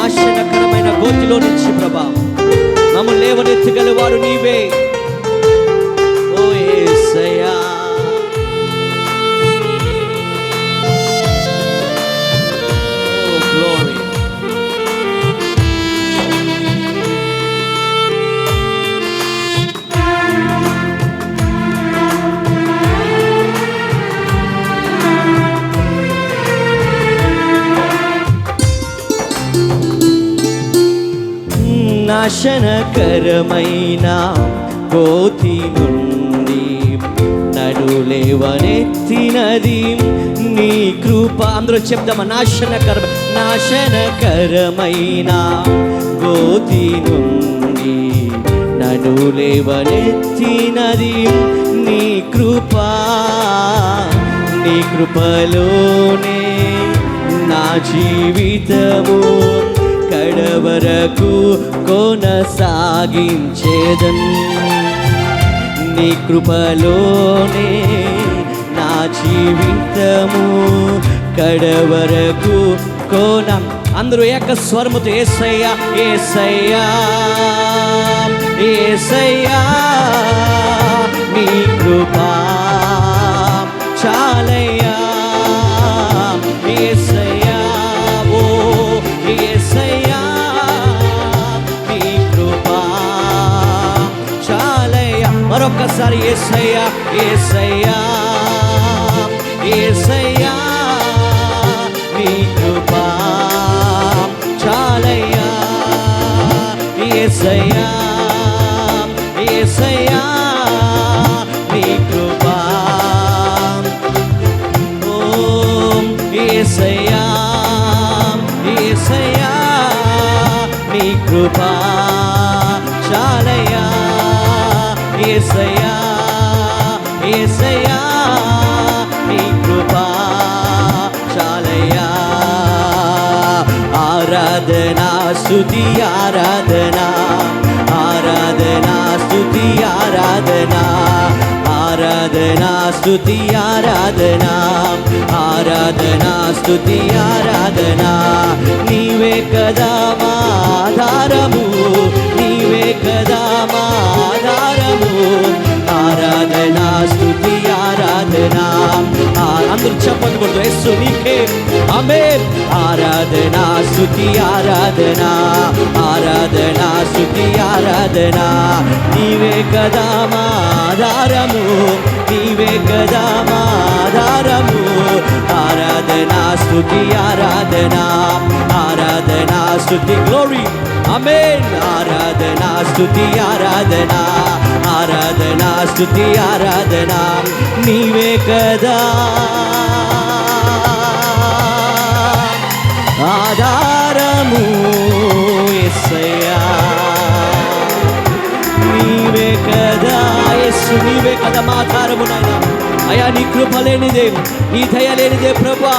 నాశనకరమైన గోతిలో నుంచి ప్రభా మమ్మల్ని లేవనెత్తగలవాడు నీవే. ఓ యేసయ్యా, ఓ గ్లోరీ. నాశనకరమైన గోతి నుండి నడు లేవనెత్తినది నీ కృప. అందరూ చెప్దామా? నాశనకరమైన గోతి నుండి నడు లేవనెత్తినది నీ కృప. నీ కృపలోనే నా జీవితము కడవరకు కొనసాగించేదన్. నీ కృపలోనే నా జీవితము కడవరకు అందరూ ఏక స్వరముతో యేసయ్యా యేసయ్యా యేసయ్యా నీ కృపా చాలయ్యా యేసయ్యా ఓ యేసయ్యా నీ కృపా చాలయ్యా. మరొకసారి యేసయ్యా యేసయ్యా యేసయ్యా నీ కృపా చాలయ్యా యేసయ్యా యేసయ్యా నీ కృపా ఓ యేసయ్యా యేసయ్యా నీ కృపా చాలయ్యా యేసయ్యా యేసయ్యా నీ కృపా చాలయ్యా. ఆరాధనా స్తుతి ఆరాధనా ఆరాధనా స్తుతి ఆరాధనా ఆరాధనా స్తుతి ఆరాధనా ఆరాధనా స్తుతి ఆరాధనా. నీవే కదా మా ఆధారము నీవే కదా మా ఆధారము. ఆరాధనా స్తుతి ఆరాధనా అందరూ చెప్పండి కొడుతూ యేసు నీకే ఆమేన్. ఆరాధనా స్తుతి ఆరాధనా ఆరాధనా స్తుతి ఆరాధనా. నీవే కదా మా ఆధారము నీవే కదా మా ఆధారము. ఆరాధనా స్తుతి ఆరాధనా ఆరాధనా స్తుతి గ్లోరీ ఆమేన్. ఆరాధనా స్తుతి ఆరాధనా ఆరాధనా స్తుతి ఆరాధనా. నీవే కదా ఆధారము యేసయ్యా నీవే కదా యేసు నీవే కదా మా ఆధారము నాయనా. అయ్యా నీ కృప లేనిదే నీ దయ లేనిదే ప్రభువా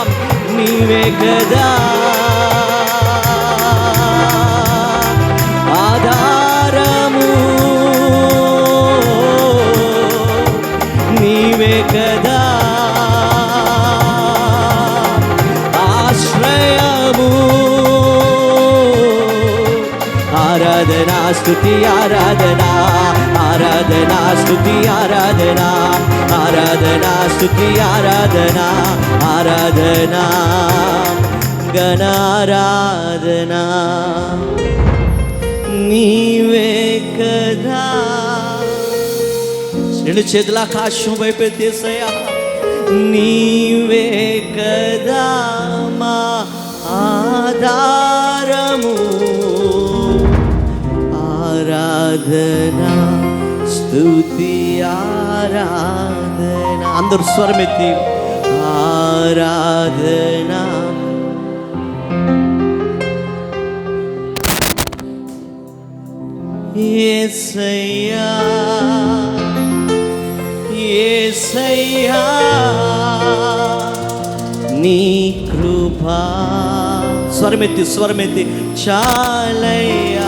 నీవే కదా ఆధారము నీవే కదా ఆశ్రయము. ఆరాధనా స్తుతి ఆరాధనా ఆరాధనా స్తుతి ఆరాధనా ఆరాధనా స్తుతి ఆరాధనా ఆరాధనా గణారాధనా నీవే కదా. రెండు చేతుల ఆకాశం వైపు ఎత్తేసయ్యా. నీవే కదా మా ఆధారము. ఆరాధనా స్తుతి ఆరాధనా అందరూ స్వరమెత్తి ఆరాధనా. యేసయ్యా యేసయ్యా నీ కృపా స్వరమెత్తి చాలయ్యా.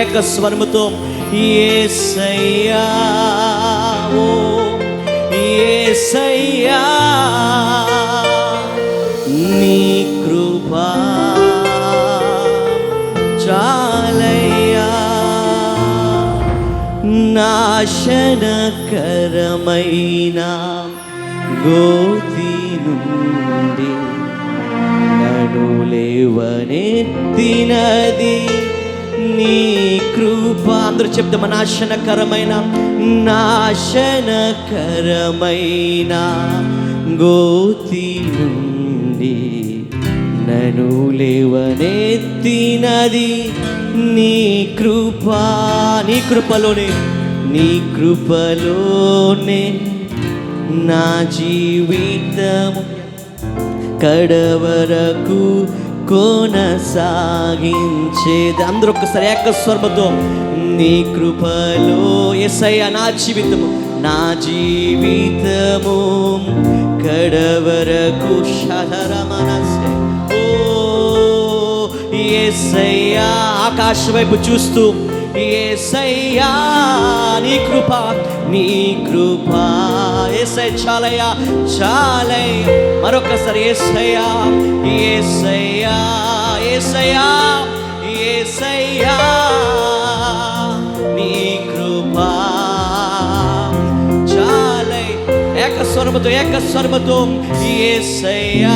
ఏక స్వరముతో యేసయ్యా ఓ యేసయ్యా నీ కృపా నాశనకరమైన గోతి నుండి నన్ను లేవనెత్తినది నీ కృప. అందరూ చెప్తామా? నాశనకరమైన గోతి నుండి నన్ను లేవనెత్తినది నీ కృప. నీ కృపలోనే నా జీవితము కడవరకు కొనసాగించేది. అందరూ ఒక్కసారి ఏకస్వరముతో నీ కృపలో యేసయ్యా నా జీవితము కడవరకు శరమనసే. ఓ యేసయ్యా, ఆకాశం వైపు చూస్తూ యేసయ్యా నీ కృప యేసయ్య చాలయ్యా. మరొకసారి యేసయ్యా నీ కృప చాలయ్య. ఏకస్వరముతో యేసయ్యా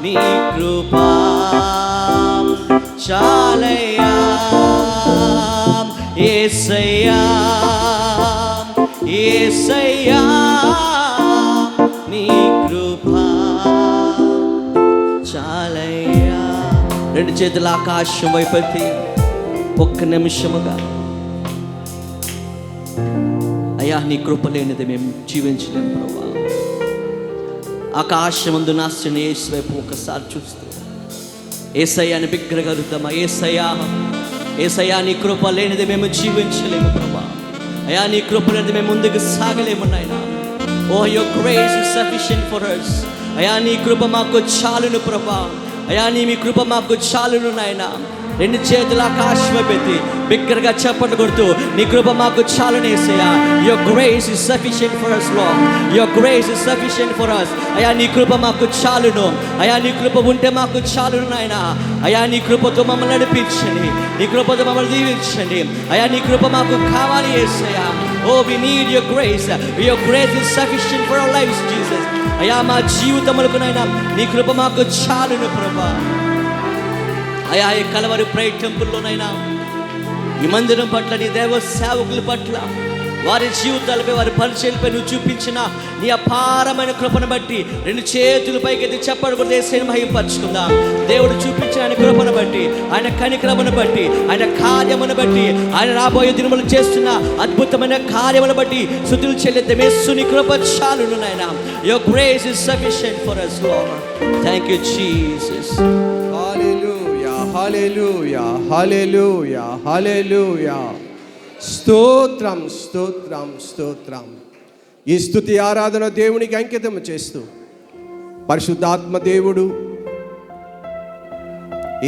నీ కృప చాలయ్యా. యేసయ్యా నీ కృప చాలయ్యా. రెండు చేతుల ఆకాశం వైపతి ఒక్క నిమిషముగా, అయ్యా నీ కృప లేనిది మేము జీవించలేము ప్రభా. ఆకాశమందు నాశన యేసు వైపు ఒకసారి చూస్తూ యేసయ్యాని బిగ్గరగలుగుతామా? యేసయ్యా నీ కృప లేనిది మేము జీవించలేము ప్రభా. అయ్యా నీ కృప లేనిది మేము ముందుకు సాగలేము నాయనా. Oh your grace is sufficient for us. అయ్యా నీ కృప మాకు చాలును ప్రభా. అయ్యా నీ కృప మాకు చాలును నాయనా. రెండు చేతుల ఆకాశం పెట్టి బిగ్గరగా చప్పట్లు కొడుతూ నీ కృప మాకు చాలును యేసయ్యా. Your grace is sufficient for us Lord. Your grace is sufficient for us. అయ్యా నీ కృప మాకు చాలును. అయ్యా నీ కృప ఉంటే మాకు చాలును నాయనా. అయ్యా నీ కృపతో మమ్మల్ని నడిపించండి, నీ కృపతో మమ్మల్ని దీవించండి. అయ్యా నీ కృప మాకు కావాలి యేసయ్యా. Oh, we need your grace. Your grace is sufficient for our lives, Jesus. అయ్యా మా జీవితములకు నాయనా నీ కృప మాకు చాలును ప్రభా. అయ్యా ఈ కలవరి ప్రేయర్ టెంపుల్లోనైనా ఈ మందిరం పట్ల నీ దేవ సేవకుల పట్ల వారి జీవితాలపై వారి పరిచయాలపై నువ్వు చూపించిన నీ అపారమైన కృపను బట్టి రెండు చేతుల పైకి చెప్పకూడదు యేసయ్యను మహిమపరచుకుందాం. దేవుడు చూపించిన ఆయన కృపను బట్టి, ఆయన కనికరమును బట్టి, ఆయన కార్యమును బట్టి, ఆయన రాబోయే దినములు చేస్తున్న అద్భుతమైన కార్యమును బట్టి స్తుతులు చెల్లిద్దాం. యేసు నీ కృప చాలును నాయనా. Your grace is sufficient for us Lord. Thank you Jesus. Hallelujah, hallelujah, hallelujah. స్తోత్రం, స్తోత్రం, స్తోత్రం. ఈ స్తుతి ఆరాధన దేవునికి అంకితం చేస్తూ పరిశుద్ధాత్మ దేవుడు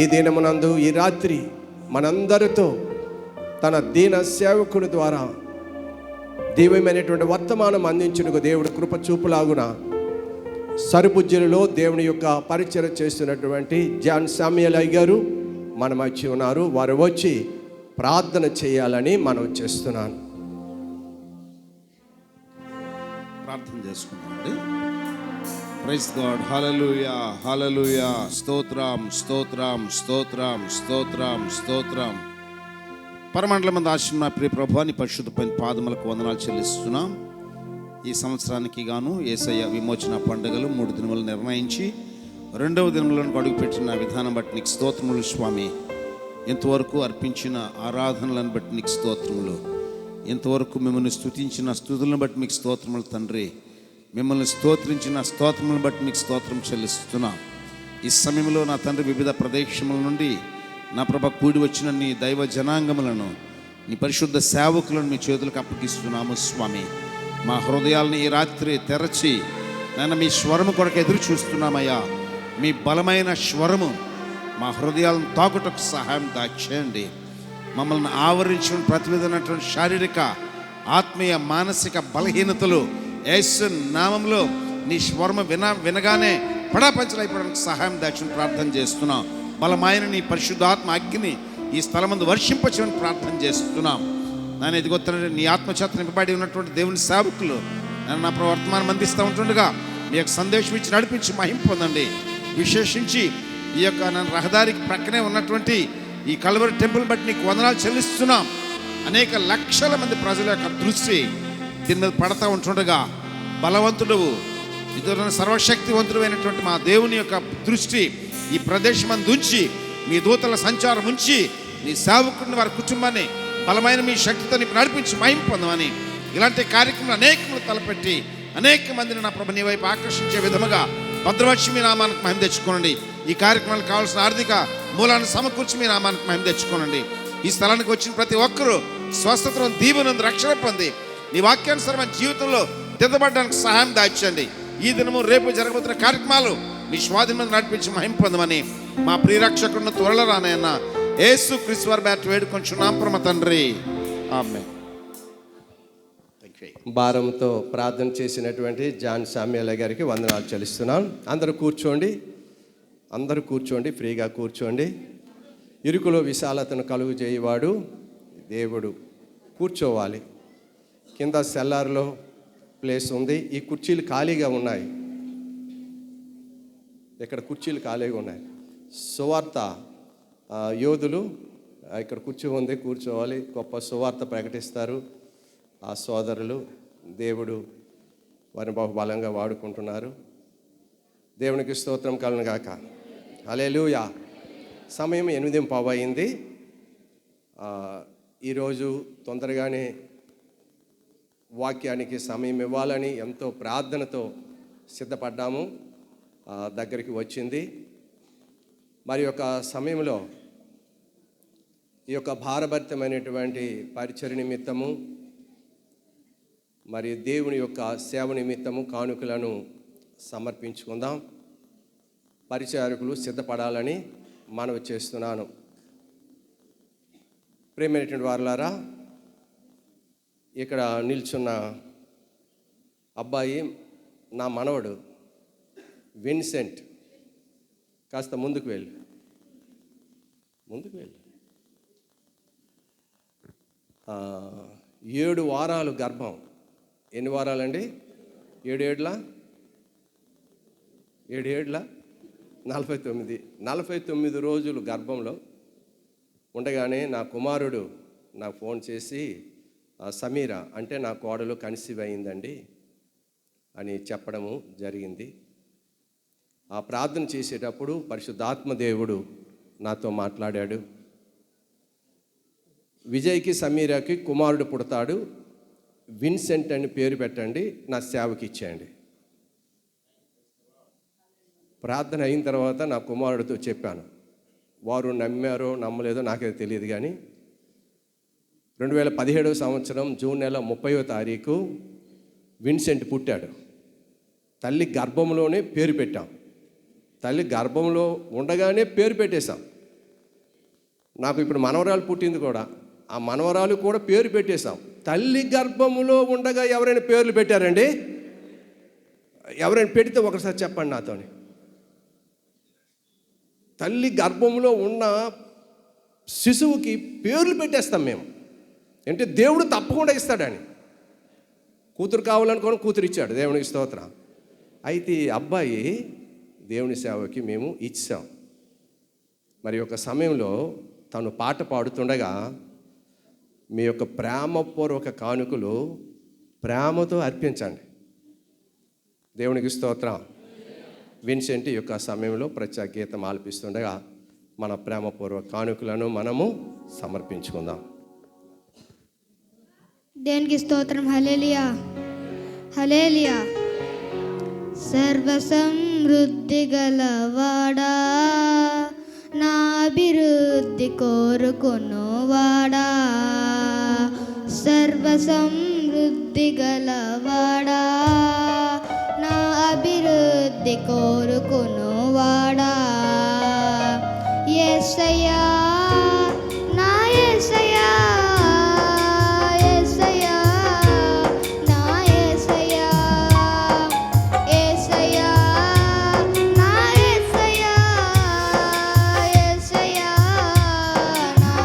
ఈ దినమునందు ఈ రాత్రి మనందరితో తన దీన సేవకుడి ద్వారా దివ్యమైనటువంటి వర్తమానం అందించుటకు దేవుడు కృప చూపులాగున సరుబుజ్జులలో దేవుని యొక్క పరిచయం చేస్తున్నటువంటి జాన్ శామ్యూయల్ అయ్య గారు మన మధ్య ఉన్నారు. వారు వచ్చి ప్రార్థన చేయాలని మనం చేస్తున్నాను. ప్రార్థన చేసుకుంటామండి. Praise God. Hallelujah, hallelujah. స్తోత్రం, స్తోత్రం, స్తోత్రం, స్తోత్రం, స్తోత్రం. పరమండలమందు ఆశీర్వదించిన ప్రియ ప్రభువా నీ పరిశుద్ధ పాదములకు వందనాలు చెల్లిస్తున్నాం. ఈ సంవత్సరానికి గాను యేసయ్య విమోచన పండుగలు 3 దినములు నిర్ణయించి 2వ దినంలోనికి అడుగుపెట్టిన విధానం బట్టి నీకు స్తోత్రములు స్వామి. ఇంతవరకు అర్పించిన ఆరాధనలను బట్టి నీకు స్తోత్రములు. ఇంతవరకు మిమ్మల్ని స్తుతించిన స్తుతులను బట్టి మీకు స్తోత్రములు తండ్రి. మిమ్మల్ని స్తోత్రించిన స్తోత్రములను బట్టి మీకు స్తోత్రం చెల్లిస్తున్నాం. ఈ సమయంలో నా తండ్రి వివిధ ప్రదేశముల నుండి నా ప్రభ కూడి వచ్చిన నీ దైవ జనాంగములను నీ పరిశుద్ధ సేవకులను మీ చేతులకు అప్పగిస్తున్నాము స్వామి. మా హృదయాలను ఈ రాత్రి తెరచి నేను మీ స్వరము కొరకు ఎదురు చూస్తున్నామయ్యా. మీ బలమైన స్వరము మా హృదయాలను తాకుటకు సహాయం దాచేయండి. మమ్మల్ని ఆవరించిన ప్రతివిధమైనటువంటి శారీరక ఆత్మీయ మానసిక బలహీనతలు యేసు నామములో నీ స్వరము వినగానే పడాపంచలైపోవడానికి సహాయం దాచుని ప్రార్థన చేస్తున్నాం. బలమైన నీ పరిశుద్ధాత్మ అగ్ని ఈ స్థలమందు వర్షింపచేయమని ప్రార్థన చేస్తున్నాం. నేను ఎదిగొత్తానంటే నీ ఆత్మచేత నింపబడి ఉన్నటువంటి దేవుని సేవకులు నన్ను నా వర్తమానం అందిస్తూ ఉంటుండగా మీ యొక్క సందేశం ఇచ్చి నడిపించి మహిమ పొందండి. విశేషించి ఈ యొక్క నన్ను రహదారికి ప్రక్కనే ఉన్నటువంటి ఈ కల్వరి టెంపుల్ బట్టి నీకు వందనాలు చెల్లిస్తున్నాం. అనేక లక్షల మంది ప్రజల యొక్క దృష్టి దీని మీద పడతా ఉంటుండగా బలవంతుడు ఇతరులను సర్వశక్తివంతుడైనటువంటి మా దేవుని యొక్క దృష్టి ఈ ప్రదేశం అందు ఉంచి మీ దూతల సంచారం ఉంచి నీ సేవకుడిని వారి కుటుంబాన్ని బలమైన మీ శక్తితో నీకు నడిపించి మహిమ పొందమని ఇలాంటి కార్యక్రమాలు అనేకములు తలపెట్టి అనేక మందిని నా ప్రభు నీ వైపు ఆకర్షించే విధముగా భద్రపరిచి మీ నామానికి మహిమ తెచ్చుకోనండి. ఈ కార్యక్రమాలకు కావాల్సిన ఆర్థిక మూలాన్ని సమకూర్చి మీ నామానికి మహిమ తెచ్చుకోనండి. ఈ స్థలానికి వచ్చిన ప్రతి ఒక్కరూ స్వస్థతను దీవెనందు రక్షణ పొంది నీ వాక్యానుసారమైన జీవితంలో దిద్దబడడానికి సహాయం దాచండి. ఈ దినము రేపు జరగబోతున్న కార్యక్రమాలు మీ స్వాధీనం మీద నడిపించి మహిమ పొందమని మా ప్రియరక్షకుడిని త్వరలో రానయ్యన్న యేసు క్రీస్తు వారి పేరిట వేడుకొంచున్నాం పరమ తండ్రి, ఆమేన్. భారంతో ప్రార్థన చేసినటువంటి జాన్ శామ్యూల్ గారికి వందనాలు చెల్లిస్తున్నాను. అందరూ కూర్చోండి, ఫ్రీగా కూర్చోండి. ఇరుకులో విశాలతను కలుగు చేయవాడు దేవుడు. కూర్చోవాలి. కింద సెల్లార్లో ప్లేస్ ఉంది. ఈ కుర్చీలు ఖాళీగా ఉన్నాయి. ఇక్కడ కుర్చీలు ఖాళీగా ఉన్నాయి. సువార్త యోధులు ఇక్కడ కుర్చీ ఉంది, కూర్చోవాలి. గొప్ప సువార్త ప్రకటిస్తారు ఆ సోదరులు. దేవుడు వారిని బహుబలంగా వాడుకుంటున్నారు. దేవునికి స్తోత్రం కలుగును గాక. హల్లెలూయా. సమయం 8:15 అయింది. ఈరోజు తొందరగానే వాక్యానికి సమయం ఇవ్వాలని ఎంతో ప్రార్థనతో సిద్ధపడ్డాము. దగ్గరికి వచ్చింది. మరి యొక్క సమయంలో ఈ యొక్క భారభరితమైనటువంటి పరిచర్య నిమిత్తము మరి దేవుని యొక్క సేవ నిమిత్తము కానుకలను సమర్పించుకుందాం. పరిచారకులు సిద్ధపడాలని మనవి చేస్తున్నాను. ప్రియమైనటువంటి వారులారా, ఇక్కడ నిల్చున్న అబ్బాయి నా మనవడు విన్సెంట్. కాస్త ముందుకు వెళ్ళు. 7 వారాలు గర్భం. ఎన్ని వారాలండి? 7 ఏళ్ళ 49 రోజులు గర్భంలో ఉండగానే నా కుమారుడు నాకు ఫోన్ చేసి, సమీరా అంటే నా కోడలు కన్సీవ్ అయిందండి అని చెప్పడము జరిగింది. ఆ ప్రార్థన చేసేటప్పుడు పరిశుద్ధాత్మ దేవుడు నాతో మాట్లాడాడు. విజయ్కి సమీరాకి కుమారుడు పుడతాడు, విన్సెంట్ అని పేరు పెట్టండి, నా సేవకి ఇచ్చేయండి. ప్రార్థన అయిన తర్వాత నా కుమారుడితో చెప్పాను. వారు నమ్మారో నమ్మలేదో నాకైతే తెలియదు. కానీ 2017 సంవత్సరం జూన్ నెల 30వ తారీఖు విన్సెంట్ పుట్టాడు. తల్లి గర్భంలోనే పేరు పెట్టాం. తల్లి గర్భంలో ఉండగానే పేరు పెట్టేశాం. నాకు ఇప్పుడు మనవరాలు పుట్టింది కూడా. ఆ మనవరాలు కూడా పేరు పెట్టేశాం. తల్లి గర్భంలో ఉండగా ఎవరైనా పేర్లు పెట్టారండి? ఎవరైనా పెడితే ఒకసారి చెప్పండి నాతోని. తల్లి గర్భంలో ఉన్న శిశువుకి పేర్లు పెట్టేస్తాం మేము. అంటే దేవుడు తప్పకుండా ఇస్తాడని. కూతురు కావాలనుకోని కూతురు ఇచ్చాడు, దేవునికి స్తోత్రం. అయితే ఈ అబ్బాయి దేవుని సేవకి మేము ఇచ్చాం. మరి ఒక సమయంలో తను పాట పాడుతుండగా మీ యొక్క ప్రేమపూర్వక కానుకలు ప్రేమతో అర్పించండి. దేవునికి స్తోత్రం. విన్సెంట్ యొక్క సమయంలో ప్రత్యేక గీతం ఆలపిస్తుండగా మన ప్రేమపూర్వక కానుకలను మనము సమర్పించుకుందాం. దేవునికి స్తోత్రం. హల్లెలూయా, హల్లెలూయా. సర్వ సమృద్ధి గలవాడా, నా అభివృద్ధి కోరుకొనువాడా, సర్వ సమృద్ధి గలవాడా, నా అభివృద్ధి కోరుకొనువాడా, యేసయ్యా, నా యేసయ్యా, యేసయ్యా, నా యేసయ్యా, యేసయ్యా, నా యేసయ్యా, యేసయ్యా, నా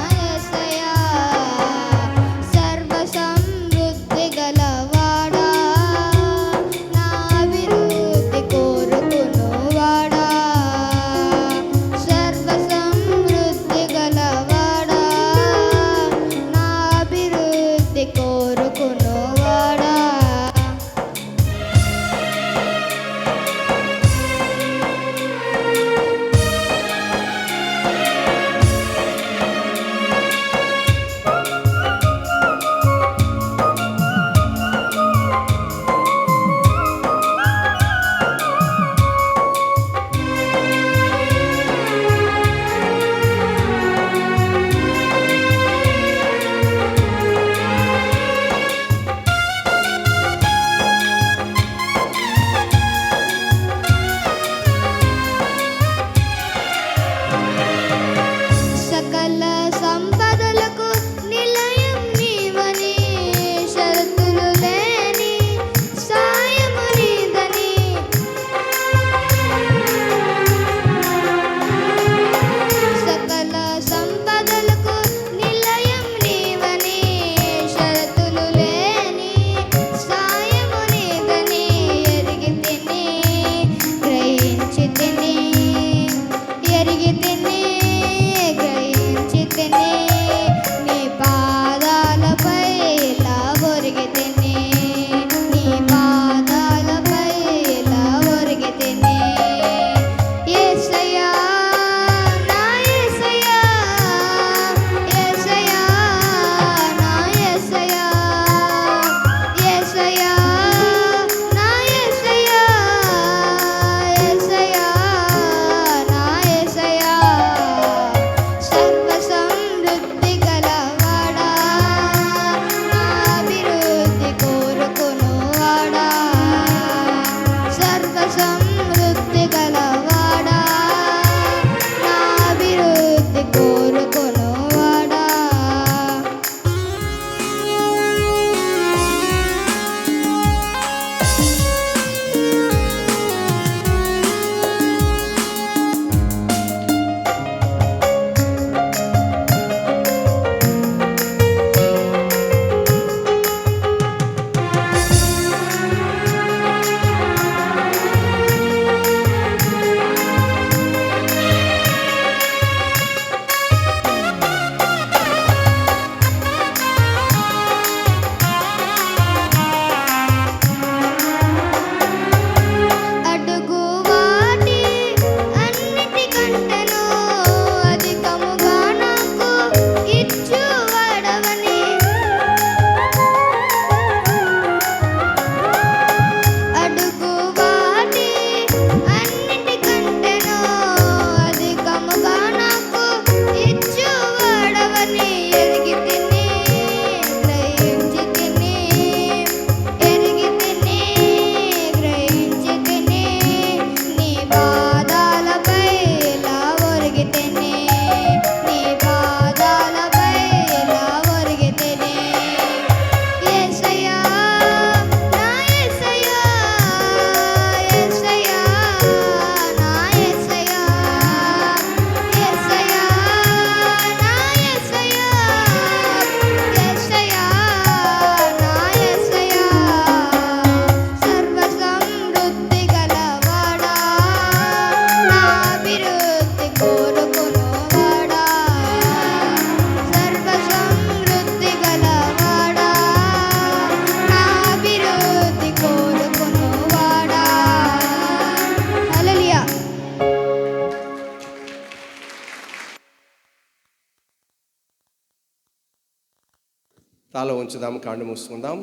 తల ఉంచుదాం, కళ్ళు మూసుకుందాం.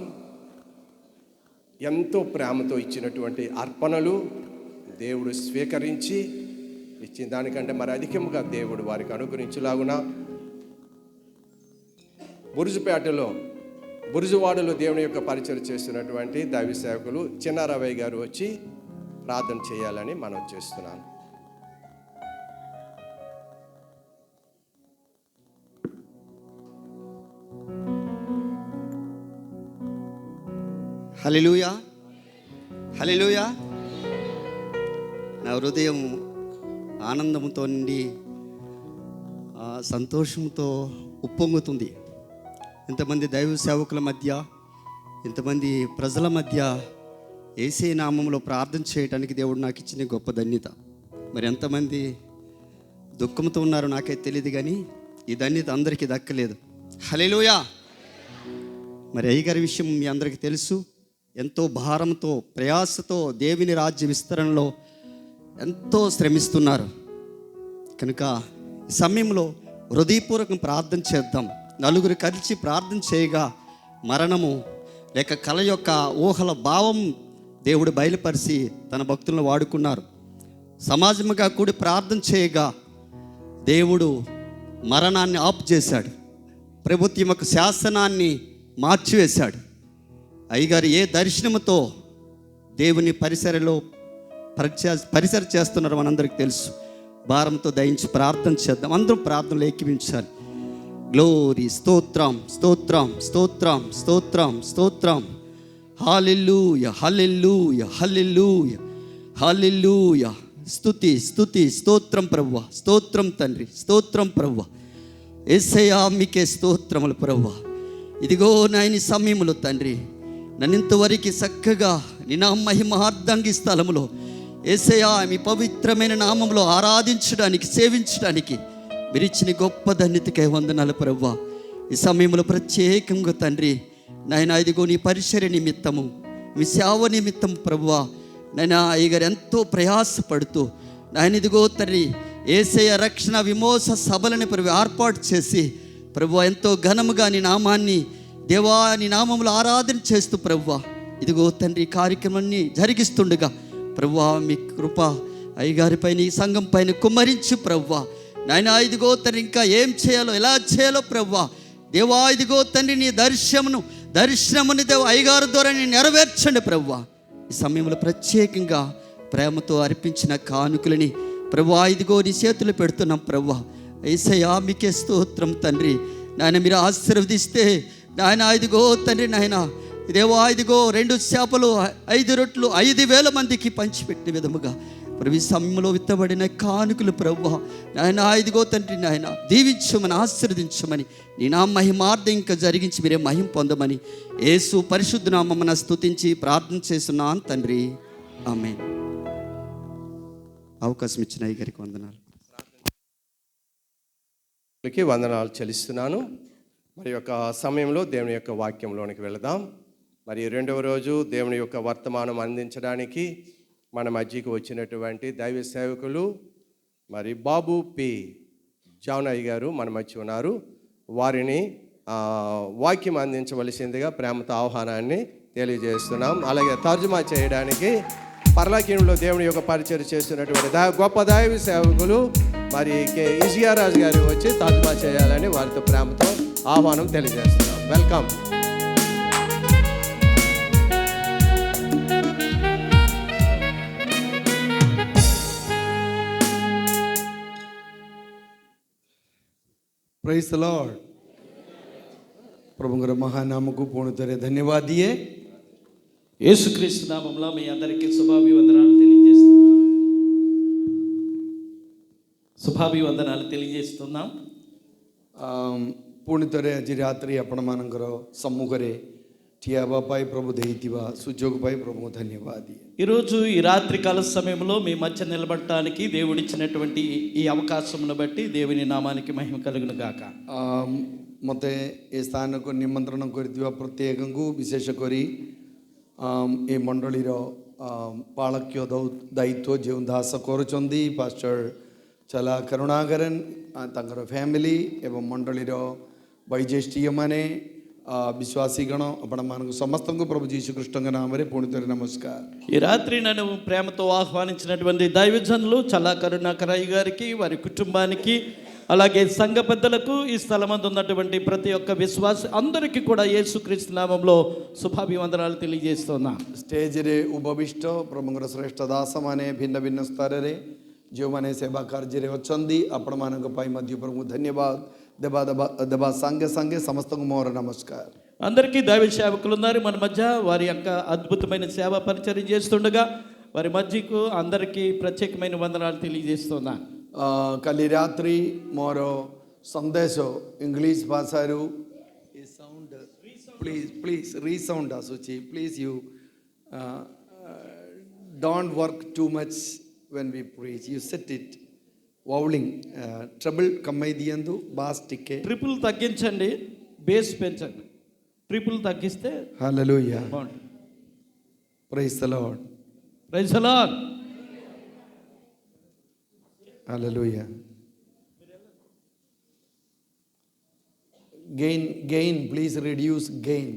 ఎంతో ప్రేమతో ఇచ్చినటువంటి అర్పణలు దేవుడు స్వీకరించి ఇచ్చిన దానికంటే మరి అధికంగా దేవుడు వారికి అనుగ్రహించులాగున బురుజువాడలో దేవుని యొక్క పరిచయం చేస్తున్నటువంటి దైవ సేవకులు చిన్నారవయ్య గారు వచ్చి ప్రార్థన చేయాలని మనం చేస్తున్నాను. హల్లెలూయా, హల్లెలూయా. నా హృదయం ఆనందంతో నిండి సంతోషంతో ఉప్పొంగుతుంది. ఇంతమంది దైవ సేవకుల మధ్య, ఇంతమంది ప్రజల మధ్య యేసే నామంలో ప్రార్థన చేయడానికి దేవుడు నాకు ఇచ్చిన గొప్ప ధన్యత. మరి ఎంతమంది దుఃఖంతో ఉన్నారో నాకైతే తెలియదు, కానీ ఈ ధన్యత అందరికీ దక్కలేదు. హల్లెలూయా. మరి అయ్యగారి విషయం మీ అందరికీ తెలుసు. ఎంతో భారంతో, ప్రయాసతో దేవుని రాజ్య విస్తరణలో ఎంతో శ్రమిస్తున్నారు. కనుక ఈ సమయంలో హృదయపూర్వకం ప్రార్థన చేద్దాం. నలుగురు కలిసి ప్రార్థన చేయగా మరణము లేక కళ యొక్క ఊహల భావం దేవుడు బయలుపరిచి తన భక్తులను వాడుకున్నారు. సమాజముగా కూడి ప్రార్థన చేయగా దేవుడు మరణాన్ని ఆపు చేశాడు. ప్రభుత్వం యొక్క శాసనాన్ని మార్చివేశాడు. అయ్యగారు ఏ దర్శనముతో దేవుని పరిసర చేస్తున్నారో మనందరికీ తెలుసు. భారంతో దయించి ప్రార్థన చేద్దాం. అందరూ ప్రార్థనలు ఏకీవించాలి. గ్లోరీ, స్తోత్రం, స్తోత్రం, స్తోత్రం, స్తోత్రం, స్తోత్రం. హల్లెలూయా, హల్లెలూయా, హల్లెలూయా, హల్లెలూయా. స్తుతి, స్తుతి, స్తోత్రం ప్రభువా, స్తోత్రం తండ్రి, స్తోత్రం ప్రభువా. యేసయ్యా మీకే స్తోత్రములు ప్రభువా. ఇదిగో నాయని సమయములో తండ్రి, నన్ను ఇంతవరకు చక్కగా నీ నా మహిమార్థంగి స్థలములో యేసయ్యా మీ పవిత్రమైన నామంలో ఆరాధించడానికి, సేవించడానికి మీరు ఇచ్చిన గొప్ప ధన్యతకై వందనాలు ప్రభువా. ఈ సమయంలో ప్రత్యేకంగా తండ్రి నాయన ఇదిగో నీ పరిచర్య నిమిత్తము, మీ సేవ నిమిత్తం ప్రభువా నాయన అయ్యగారు ఎంతో ప్రయాసపడుతూ నాయన ఇదిగో తండ్రి యేసయ్య రక్షణ విమోచ సభలని ఏర్పాటు చేసి ప్రభువా ఎంతో ఘనముగా నీ నామాన్ని దేవా నీ నామములు ఆరాధన చేస్తూ ప్రభువా ఇదిగో తండ్రి కార్యక్రమాన్ని జరిగిస్తుండగా ప్రభువా మీ కృప అయ్యగారిపైన, ఈ సంఘం పైన కుమ్మరించి ప్రభువా నాయన ఇదిగో తండ్రి ఇంకా ఏం చేయాలో, ఎలా చేయాలో ప్రభువా దేవా ఇదిగో తండ్రి నీ దర్శనముని దేవ అయ్యగారి ద్వారా నేను నెరవేర్చండి ప్రభువా. ఈ సమయంలో ప్రత్యేకంగా ప్రేమతో అర్పించిన కానుకలని ప్రభువా ఇదిగో నీ చేతులు పెడుతున్నాం ప్రభువా. యేసయ్యా మీకే స్తోత్రం తండ్రి. నాయన మీరు ఆశీర్వదిస్తే నాయన ఇదిగో తండ్రి నాయన దేవా ఇదిగో 2 చేపలు 5 రొట్టెలు 5,000 మందికి పంచిపెట్టిన విధముగా ప్రభు సమయంలో విత్తబడిన కానుకలు ప్రభువా నాయన ఇదిగో తండ్రి నాయన దీవించమని, ఆశీర్వదించమని, నీ నా మహిమార్థం ఇంకా జరిగించి మీరే మహిమ పొందమని యేసు పరిశుద్ధ నామమున స్తుతించి ప్రార్థన చేస్తున్నాను తండ్రి. ఆమేన్. అవకాశం ఇచ్చిన అయ్యగారికి వందనాలు. వందనాలు చెల్లిస్తున్నాను. మరి యొక్క సమయంలో దేవుని యొక్క వాక్యంలోనికి వెళదాం. మరి 2వ రోజు దేవుని యొక్క వర్తమానం అందించడానికి మన మధ్యకి వచ్చినటువంటి దైవ సేవకులు మరి బాబు పి జానయ్య గారు మన మధ్య ఉన్నారు. వారిని వాక్యం అందించవలసిందిగా ప్రేమతో ఆహ్వానాన్ని తెలియజేస్తున్నాం. అలాగే తర్జుమా చేయడానికి పర్లాకీయంలో దేవుని యొక్క పరిచయం చేస్తున్నటువంటి గొప్ప దైవ సేవకులు మరి ఇజియారాజు గారు వచ్చి తర్జుమా చేయాలని వారితో ప్రేమతో ఆహ్వానం తెలియజేస్తున్నాం. వెల్కమ్. Praise the Lord. प्रभु महानामకు పూర్ణతరే ధన్యవాద दिए. యేసుక్రీస్తు నామములో మీ అందరికీ శుభాభివందనాలు తెలియజేస్తున్నాం. पूर्णतरे आज रात्रि आपण मानकर सम्मुखरे ठिया बापाई प्रभु देइतिवा सुजोग पाई प्रभु धन्यवाद दिए. ఈరోజు ఈ రాత్రి కాల సమయంలో మీ మధ్య నిలబడటానికి దేవుడిచ్చినటువంటి ఈ అవకాశమును బట్టి దేవుని నామానికి మహిమ కలుగును గాక. मते ए स्थान को निमंत्रण करथिवा प्रत्येक को विशेष करी ए मंडलीर पालक्य दायित्व जो दास करुचंदी पास्टर चला करुणाकरन तांकर फैमिली एवं मंडलीर वैज्येष्ठीय माने విశ్వాసీగణం అప్పుడు మనకు సమస్తంకు ప్రభు జీసుకృష్ణంగా నామరే పుణితరి నమస్కారం. ఈ రాత్రి నన్ను ప్రేమతో ఆహ్వానించినటువంటి దైవజనులు చల్లా కరుణాకరయ్య గారికి, వారి కుటుంబానికి, అలాగే సంఘ పెద్దలకు, ఈ స్థలమందు ఉన్నటువంటి ప్రతి ఒక్క విశ్వాస అందరికీ కూడా యేసుక్రీస్తు నామంలో ଶୁଭାଭିವಂದନାలు తెలియజేస్తున్నా. ଷ୍ଟେଜରେ ଉପବିଷ୍ଟ ପ୍ରଭୁଙ୍କର ଶ୍ରେଷ୍ଠ ଦାସମାନେ ଭିନ୍ନ ଭିନ୍ନ ସ୍ତରରେ ଯେଉଁମାନେ ସେବା କାର୍ଯ୍ୟରେ ଅଛନ୍ତି ଆପଣମାନଙ୍କ ପାଇଁ ମଧ୍ୟ ପ୍ରଭୁଙ୍କୁ ଧନ୍ୟବାଦ ଦେବା ସାଙ୍ଗେ ସାଙ୍ଗେ ସମସ୍ତଙ୍କୁ ମୋର ନମସ୍କାର. అందరికీ దైవ సేవకులు ఉన్నారు మన మధ్య. వారి యొక్క అద్భుతమైన సేవా పరిచర్య చేస్తుండగా వారి మధ్యకు అందరికీ ప్రత్యేకమైన వందనాలు తెలియజేస్తున్నా. କାଲି ରାତ୍ରି ମୋର ସନ୍ଦେଶ ଇଂଲିଶ ଭାଷାରୁ ଏ ସାଉଣ୍ଡ ପ୍ଲିଜ୍ ରିସାଉଣ୍ଡ ଆସୁଛି. Please you don't work too much when we preach. You set it wowling treble కమ్మై దియందు బాస్ టికే ట్రిపుల్ తగ్గించండి, బేస్ పెంచండి. ట్రిపుల్ తగ్గిస్తే హల్లెలూయా. బాగుంటుంది. Praise the Lord. Praise the Lord. Hallelujah. Gain please reduce gain.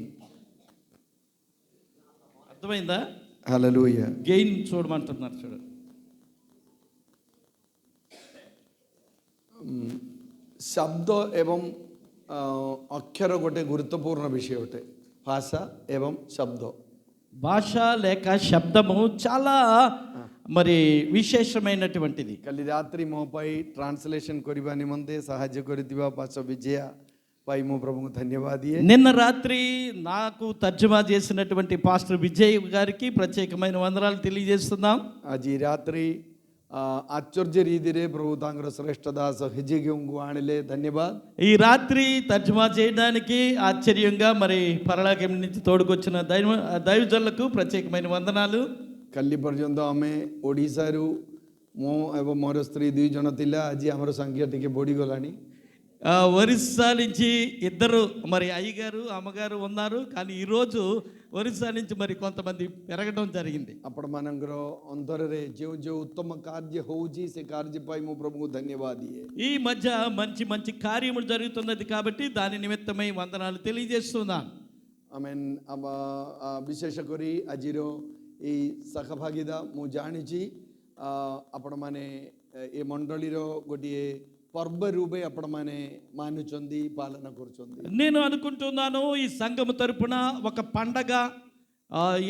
అర్థమైందా? Hallelujah. Gain చూడమంటున్నారు. చూడండి, ଶବ୍ଦ ଏବଂ ଅକ୍ଷର ଗୋଟେ ଗୁରୁତ୍ୱପୂର୍ଣ୍ଣ ବିଷୟ ଅଟେ. ଭାଷା ଏବଂ ଶବ୍ଦ. భాష లేక శబ్దము చాలా మరి విశేషమైనటువంటిది. କାଲି ରାତ୍ରି ମୋ ପାଇଁ ଟ୍ରାନ୍ସଲେସନ୍ କରିବା ନିମନ୍ତେ ସାହାଯ୍ୟ କରିଥିବା ପାଶ ବିଜୟା ପାଇଁ ମୁଁ ପ୍ରଭୁଙ୍କୁ ଧନ୍ୟବାଦ ଦିଏ. నిన్న రాత్రి నాకు తర్జుమా చేసినటువంటి పాస్టర్ విజయ్ గారికి ప్రత్యేకమైన వందనాలు తెలియజేస్తున్నాం. ଆଜି ରାତ୍ରି ఆశ్చర్య రీతిରେ ପ୍ରଭୁ ତାଙ୍କର ଶ୍ରେଷ୍ଠ ଦାସ హిజికియంకు ఆଣିଲେ ଧନ୍ୟବାଦ. ఈ రాత్రి తర్జుమా చేయడానికి ఆశ్చర్యంగా మరి పరలోకం నుంచి తోడుకొచ్చిన దైవజనులకు ప్రత్యేకమైన వందనాలు. କାଲି ପର୍ଯ୍ୟନ୍ତ ଆମେ ଓଡ଼ିଶାରୁ ମୁଁ ଏବଂ ମୋର ସ୍ତ୍ରୀ 2 ଜଣ ଥିଲା. ଆଜି ଆମର ସଂଖ୍ୟା ଟିକେ ବଢ଼ିଗଲାଣି. ఒరిస్సా నుంచి ఇద్దరు మరి అయ్యగారు అమ్మగారు ఉన్నారు. కానీ ఈరోజు ఒరిస్సా నుంచి మరి కొంతమంది పెరగడం జరిగింది. ଆପଣମାନଙ୍କର ଅନ୍ତରରେ ଯେଉଁ ଯେଉଁ ଉତ୍ତମ କାର୍ଯ୍ୟ ହେଉଛି ସେ କାର୍ଯ୍ୟ ପାଇଁ ମୁଁ ପ୍ରଭୁଙ୍କୁ ଧନ୍ୟବାଦ ଦିଏ. ఈ మధ్య మంచి మంచి కార్యములు జరుగుతున్నది కాబట్టి దాని నిమిత్తమై వందనాలు తెలియజేస్తున్నాను. ଆମେନ୍ ବିଶେଷ କରି ଆଜିର ଏଇ ଶାଖା ଭାଗିଦା ମୁଁ ଜାଣିଛି ଆପଣମାନେ ଏ ମଣ୍ଡଳୀର ଗୋଟିଏ పర్వ రూపే అప్పుడమనే మానుచుంది, పాలన కూర్చుంది. నేను అనుకుంటున్నాను ఈ సంఘము తరపున ఒక పండగ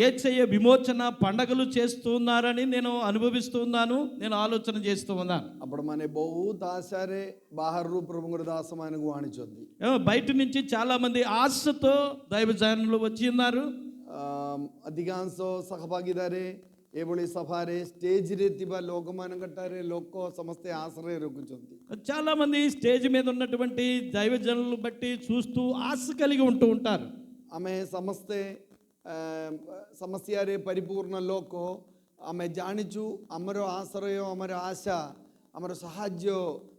యేసయ్య విమోచన పండగలు చేస్తున్నారని నేను అనుభవిస్తున్నాను, నేను ఆలోచన చేస్తూ ఉన్నాను. అప్పుడమనే బహుత్ ఆశరే బాహరు ప్రభుంగురు దాసమానకు ఆనిచుంది. బయట నుంచి చాలా మంది ఆశతో దైవజనులు వచ్చి ఉన్నారు. అధికాంశ సహభాగిదారే ଏଭଳି ସଭାରେ ଷ୍ଟେଜ୍ରେ ଥିବା ଲୋକମାନଙ୍କଠାରେ ଲୋକ ସମସ୍ତେ ଆଶରେ ରଖୁଛନ୍ତି. చాలా మంది స్టేజ్ మీద ఉన్నటువంటి దైవజనులను బట్టి చూస్తూ ఆశ కలిగి ఉంటూ ఉంటారు. ଆମେ ସମସ୍ତେ ସମସ୍ୟାରେ ପରିପୂର୍ଣ୍ଣ ଲୋକ. ଆମେ ଜାଣିଛୁ ଆମର ଆଶ୍ରୟ, ଆମର ଆଶା, ଆମର ସାହାଯ୍ୟ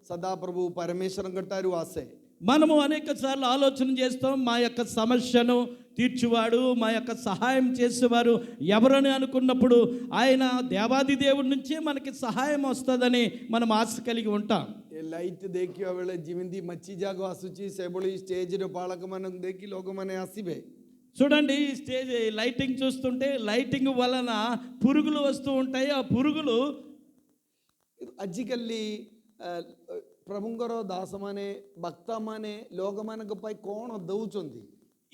ସଦାପ୍ରଭୁ ପରମେଶ୍ୱରଙ୍କ ଠାରୁ ଆସେ. మనము అనేక సార్లు ఆలోచన చేస్తాం, మా యొక్క సమస్యను తీర్చువాడు, మా యొక్క సహాయం చేసేవారు ఎవరని అనుకున్నప్పుడు ఆయన దేవాది దేవుడి నుంచే మనకి సహాయం వస్తుందని మనం ఆశ కలిగి ఉంటాం. ଏ ଲାଇଟ୍ ଦେଖିବା ବେଳେ ଯେମିତି ମଚ୍ଛି ଯାକ ଆସୁଛି ସେଭଳି ଷ୍ଟେଜ୍ର ବାଳକମାନଙ୍କୁ ଦେଖି ଲୋକମାନେ ଆସିବେ. చూడండి, ఈ స్టేజ్ లైటింగ్ చూస్తుంటే లైటింగ్ వలన పురుగులు వస్తూ ఉంటాయి. ఆ పురుగులు ଆଜିକାଲି ପ୍ରଭୁଙ୍କର ଦାସମାନେ ଭକ୍ତମାନେ ଲୋକମାନଙ୍କ ପାଇଁ କ'ଣ ଦେଉଛନ୍ତି?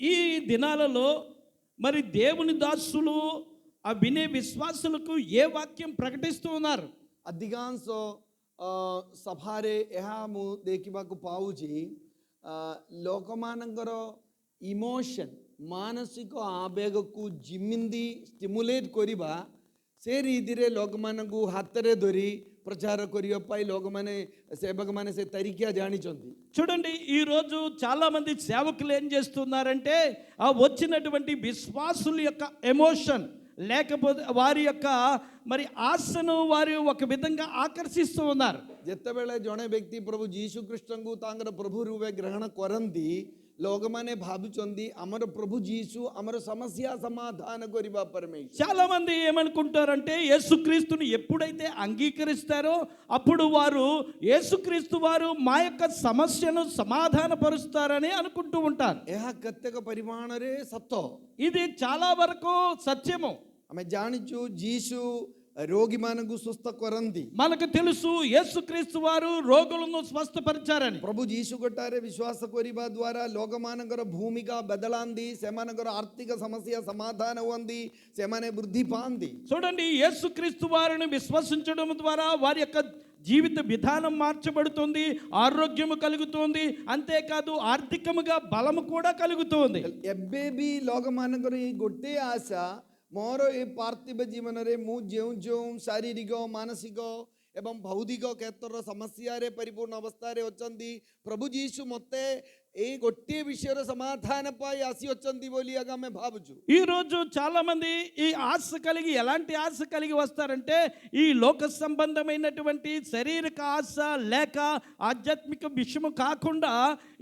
ఈ దినాలలో మరి దేవుని దాసులు ఆ వినే విశ్వాసులకు ఏ వాక్యం ప్రకటిస్తూ ఉన్నారు? ଅଧିକାଂଶ ସଭାରେ ଏହା ମୁଁ ଦେଖିବାକୁ ପାଉଛି. ଲୋକମାନଙ୍କର ଇମୋସନ୍, ମାନସିକ ଆବେଗକୁ ଯେମିତି ଷ୍ଟିମୁଲେଟ୍ କରିବା ସେ ରୀତିରେ ଲୋକମାନଙ୍କୁ ହାତରେ ଧରି ప్రచార କରିବା ପାଇଁ ଲୋକମାନେ సేవకుମାନେ ସେ తరికియా ଜାଣିଛନ୍ତି. చూడండి, ఈరోజు చాలామంది సేవకులు ఏం చేస్తున్నారంటే ఆ వచ్చినటువంటి విశ్వాసుల యొక్క ఎమోషన్ లేకపోతే వారి యొక్క మరి ఆశను వారు ఒక విధంగా ఆకర్షిస్తూ ఉన్నారు. ଯେତେବେଳେ ଜଣେ ବ୍ୟକ୍ତି ପ୍ରଭୁ ଯୀଶୁ ଖ୍ରୀଷ୍ଟଙ୍କୁ ତାଙ୍କର ପ୍ରଭୁ ରୂପେ ଗ୍ରହଣ କରନ୍ତି ଲୋକମାନେ ଭାବୁଛନ୍ତି ଆମର ପ୍ରଭୁ ଯୀଶୁ ଆମର ସମସ୍ୟା ସମାଧାନ କରିବା ପରମେଶ୍ୱର। చాలా మంది ఏమనుకుంటారంటే యేసుక్రీస్తుని ఎప్పుడైతే అంగీకరిస్తారో అప్పుడు వారు యేసుక్రీస్తు వారు మా యొక్క సమస్యను సమాధానపరుస్తారని అనుకుంటూ ఉంటారు. ଏହା କେତେକ ପରିମାଣରେ ସତ। ఇది చాలా వరకు సత్యము. ଆମେ ଜାଣିଛୁ ଯୀଶୁ ରୋଗୀମାନଙ୍କୁ ସୁସ୍ଥ କରନ୍ତି। మనకు తెలుసు యేసుక్రీస్తు వారు రోగులను స్వస్థపరిచారని. ପ୍ରଭୁ ଯୀଶୁ ଗୋଟାରେ ବିଶ୍ୱାସ କରିବା ଦ୍ୱାରା ଲୋକମାନଙ୍କର ଭୂମିକା ବଦଳାନ୍ତି, ସେମାନଙ୍କର ଆର୍ଥିକ ସମସ୍ୟା ସମାଧାନ ହୁଅନ୍ତି, ସେମାନେ ବୃଦ୍ଧି ପାଆନ୍ତି। చూడండి, యేసుక్రీస్తు వారిని విశ్వసించడం ద్వారా వారి యొక్క జీవిత విధానం మార్చబడుతుంది, ఆరోగ్యము కలుగుతుంది, అంతేకాదు ఆర్థికముగా బలము కూడా కలుగుతుంది. ଏବେ ବି ଲୋକମାନଙ୍କର ଏଇ ଗୋଟେ ଆଶା, ମୋର ଏ ପାର୍ଥିବ ଜୀବନରେ ମୁଁ ଯେଉଁ ଯେଉଁ ଶାରୀରିକ ମାନସିକ ଏବଂ ଭୌତିକ କ୍ଷେତ୍ରର ସମସ୍ୟାରେ ପରିପୂର୍ଣ୍ଣ ଅବସ୍ଥାରେ ଅଛନ୍ତି, ପ୍ରଭୁ ଯୀଶୁ ମୋତେ ଏଇ ଗୋଟିଏ ବିଷୟର ସମାଧାନ ପାଇଁ ଆସିଅଛନ୍ତି ବୋଲି ଆଗ ଆମେ ଭାବୁଛୁ। ఈ రోజు చాలా మంది ఈ ఆశ కలిగి, ఎలాంటి ఆశ కలిగి వస్తారంటే ఈ లోక సంబంధమైనటువంటి శారీరక ఆశ లేక ఆధ్యాత్మిక విషయము కాకుండా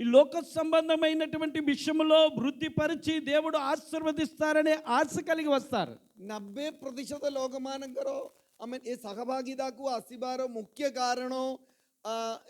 ఈ లోక సంబంధమైనటువంటి విషయములో వృద్ధిపరిచి దేవుడు ఆశీర్వదిస్తారనే ఆశ కలిగి వస్తారు. 90% ଲୋକମାନଙ୍କର ଆମେ ଏ ସହଭାଗିତାକୁ ଆସିବାର ମୁଖ୍ୟ କାରଣ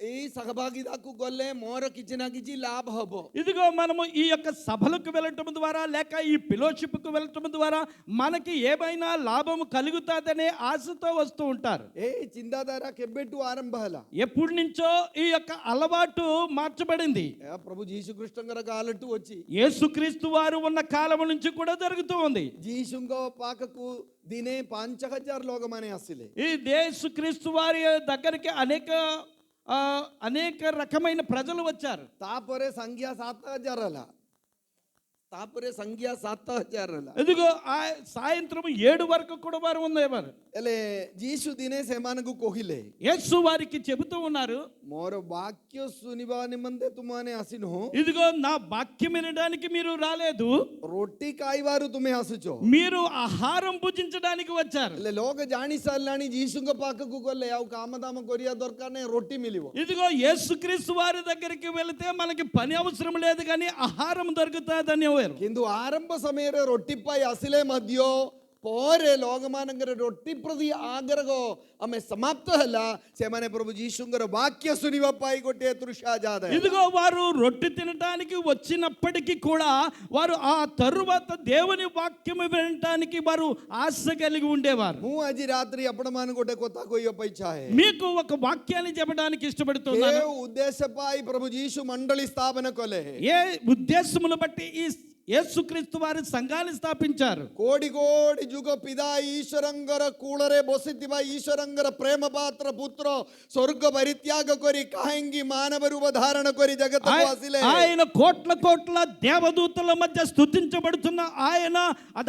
ଏଇ ସହଭାଗିତାକୁ ଗଲେ ମୋର କିଛି ନା କିଛି ଲାଭ ହବ। ఇదిగో మనము ఈ యొక్క సభలకు వెళ్ళటం ద్వారా లేక ఈ ఫెలోషిప్కు వెళ్ళటం ద్వారా మనకి ఏమైనా లాభము కలుగుతాదనే ఆశతో వస్తూ ఉంటారు. ఏ ଚିନ୍ତାଧାରା କେବେଠୁ ଆରମ୍ଭ ହେଲା? ఎప్పటి నుంచో ఈ యొక్క అలవాటు మార్చబడింది. ଏହା ପ୍ରଭୁ ଯୀଶୁ ଖ୍ରୀଷ୍ଟଙ୍କର କାଳଠୁ ଅଛି। యేసుక్రీస్తు వారు ఉన్న కాలం నుంచి కూడా జరుగుతూ ఉంది. ଯୀଶୁଙ୍କ ପାଖକୁ ଦିନେ 5000 ଲୋକମାନେ ଆସିଲେ। ఈ యేసుక్రీస్తు వారి దగ్గరికి అనేక రకమైన ప్రజలు వచ్చారు. ତାପରେ ସଂଖ୍ୟା 7000 ହେଲା। ତାପରେ ସଂଖ୍ୟା 7000 ହେଲା। ఇదిగో ఆ సాయంత్రం 7 వరకు కూడా వారు ఉండేవారు. ହେଲେ ଯୀଶୁ ଦିନେ ସେମାନଙ୍କୁ କହିଲେ, యేసు వారికి చెబుతూ ఉన్నారు, ମୋର ବାକ୍ୟ ଶୁଣିବା ନିମନ୍ତେ ତୁମମାନେ ଆସିନୁ, ఇదిగో నా వాక్యం వినడానికి మీరు రాలేదు, ରୋଟି ଖାଇବାରୁ ତୁମେ ଆସୁଛ। మీరు ఆహారం భుజించడానికి వచ్చారు. ହେଲେ ଲୋକ ଜାଣି ସାରିଲାଣି ଯୀଶୁଙ୍କ ପାଖକୁ ଗଲେ ଆଉ କାମ ଦାମ କରିବା ଦରକାର ନାହିଁ, ରୋଟି ମିଳିବ। ఇదిగో యేసుక్రీస్తు వారి దగ్గరికి వెళితే మనకి పని అవసరం లేదు కానీ ఆహారం దొరుకుతుందని କିନ୍ତୁ ଆରମ୍ଭ ସମୟରେ ରୋଟି ପାଇଁ ଆସିଲେ ମଧ୍ୟ ପରେ ଲୋକମାନଙ୍କର ରୋଟି ପ୍ରତି ଆଗ୍ରହ ଆମେ ସମାପ୍ତ ହେଲା, ସେମାନେ ପ୍ରଭୁ ଯୀଶୁଙ୍କର ବାକ୍ୟ ଶୁଣିବା ପାଇଁ ଗୋଟିଏ ତୃଷା ଜାତ। ఇదిగో వారు రొట్టె తినడానికి వచ్చినప్పటికీ కూడా వారు ఆ తరువాత దేవుని వాక్యం వినడానికి వారు ఆశ కలిగి ఉండేవారు. ମୁଁ ଆଜି ରାତ୍ରି ଆପଣମାନଙ୍କୁ ଗୋଟେ କଥା କହିବା ପାଇଁ ଚାହେଁ। మీకు ఒక వాక్యాన్ని చెప్పడానికి ఏ ఇష్టపడుతున్నాను. ఉద్దేశ ପାଇଁ ପ୍ରଭୁ ଯୀଶୁ ମଣ୍ଡଳୀ ସ୍ଥାପନ କଲେ? ఏ ఉద్దేశమును బట్టి ఈ యేసుక్రీస్తు వారి సంఘాన్ని స్థాపించారు? కోడి కోడి ଯୁଗ ପିତା ଈଶ୍ୱରଙ୍କର କୂଳରେ ବସିଥିବା ଈଶ୍ୱରଙ୍କର ପ୍ରେମ ପାତ୍ର ପୁତ୍ର ସ୍ୱର୍ଗ ପରିତ୍ୟାଗ କରି କାହିଁକି ମାନବ ରୂପ ଧାରଣ କରି ଜଗତକୁ ଆସିଲେ? ఆయన కోట్ల కోట్ల దేవదూతల మధ్య స్తుతించబడుతున్న ఆయన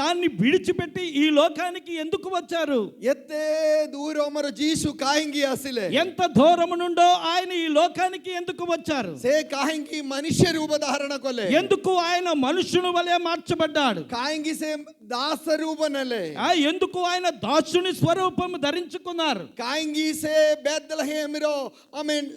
దాన్ని విడిచిపెట్టి ఈ లోకానికి ఎందుకు వచ్చారు? ଏତେ ଦୂର ଆମର ଯୀଶୁ କାହିଁକି ଆସିଲେ? ఎంత దూరం నుండో ఆయన ఈ లోకానికి ఎందుకు వచ్చారు? ସେ କାହିଁକି ମନୁଷ୍ୟ ରୂପ ଧାରଣ କଲେ? ఎందుకు ఆయన మనుషుని వలె మార్చబడ్డాడు? କାହିଁକି ସେ ଦାସ ରୂପ ନେଲେ? ఎందుకు ఆయన దాసుని స్వరూపం ధరించుకున్నారు? କାହିଁକି ସେ ବେତଲେହେମର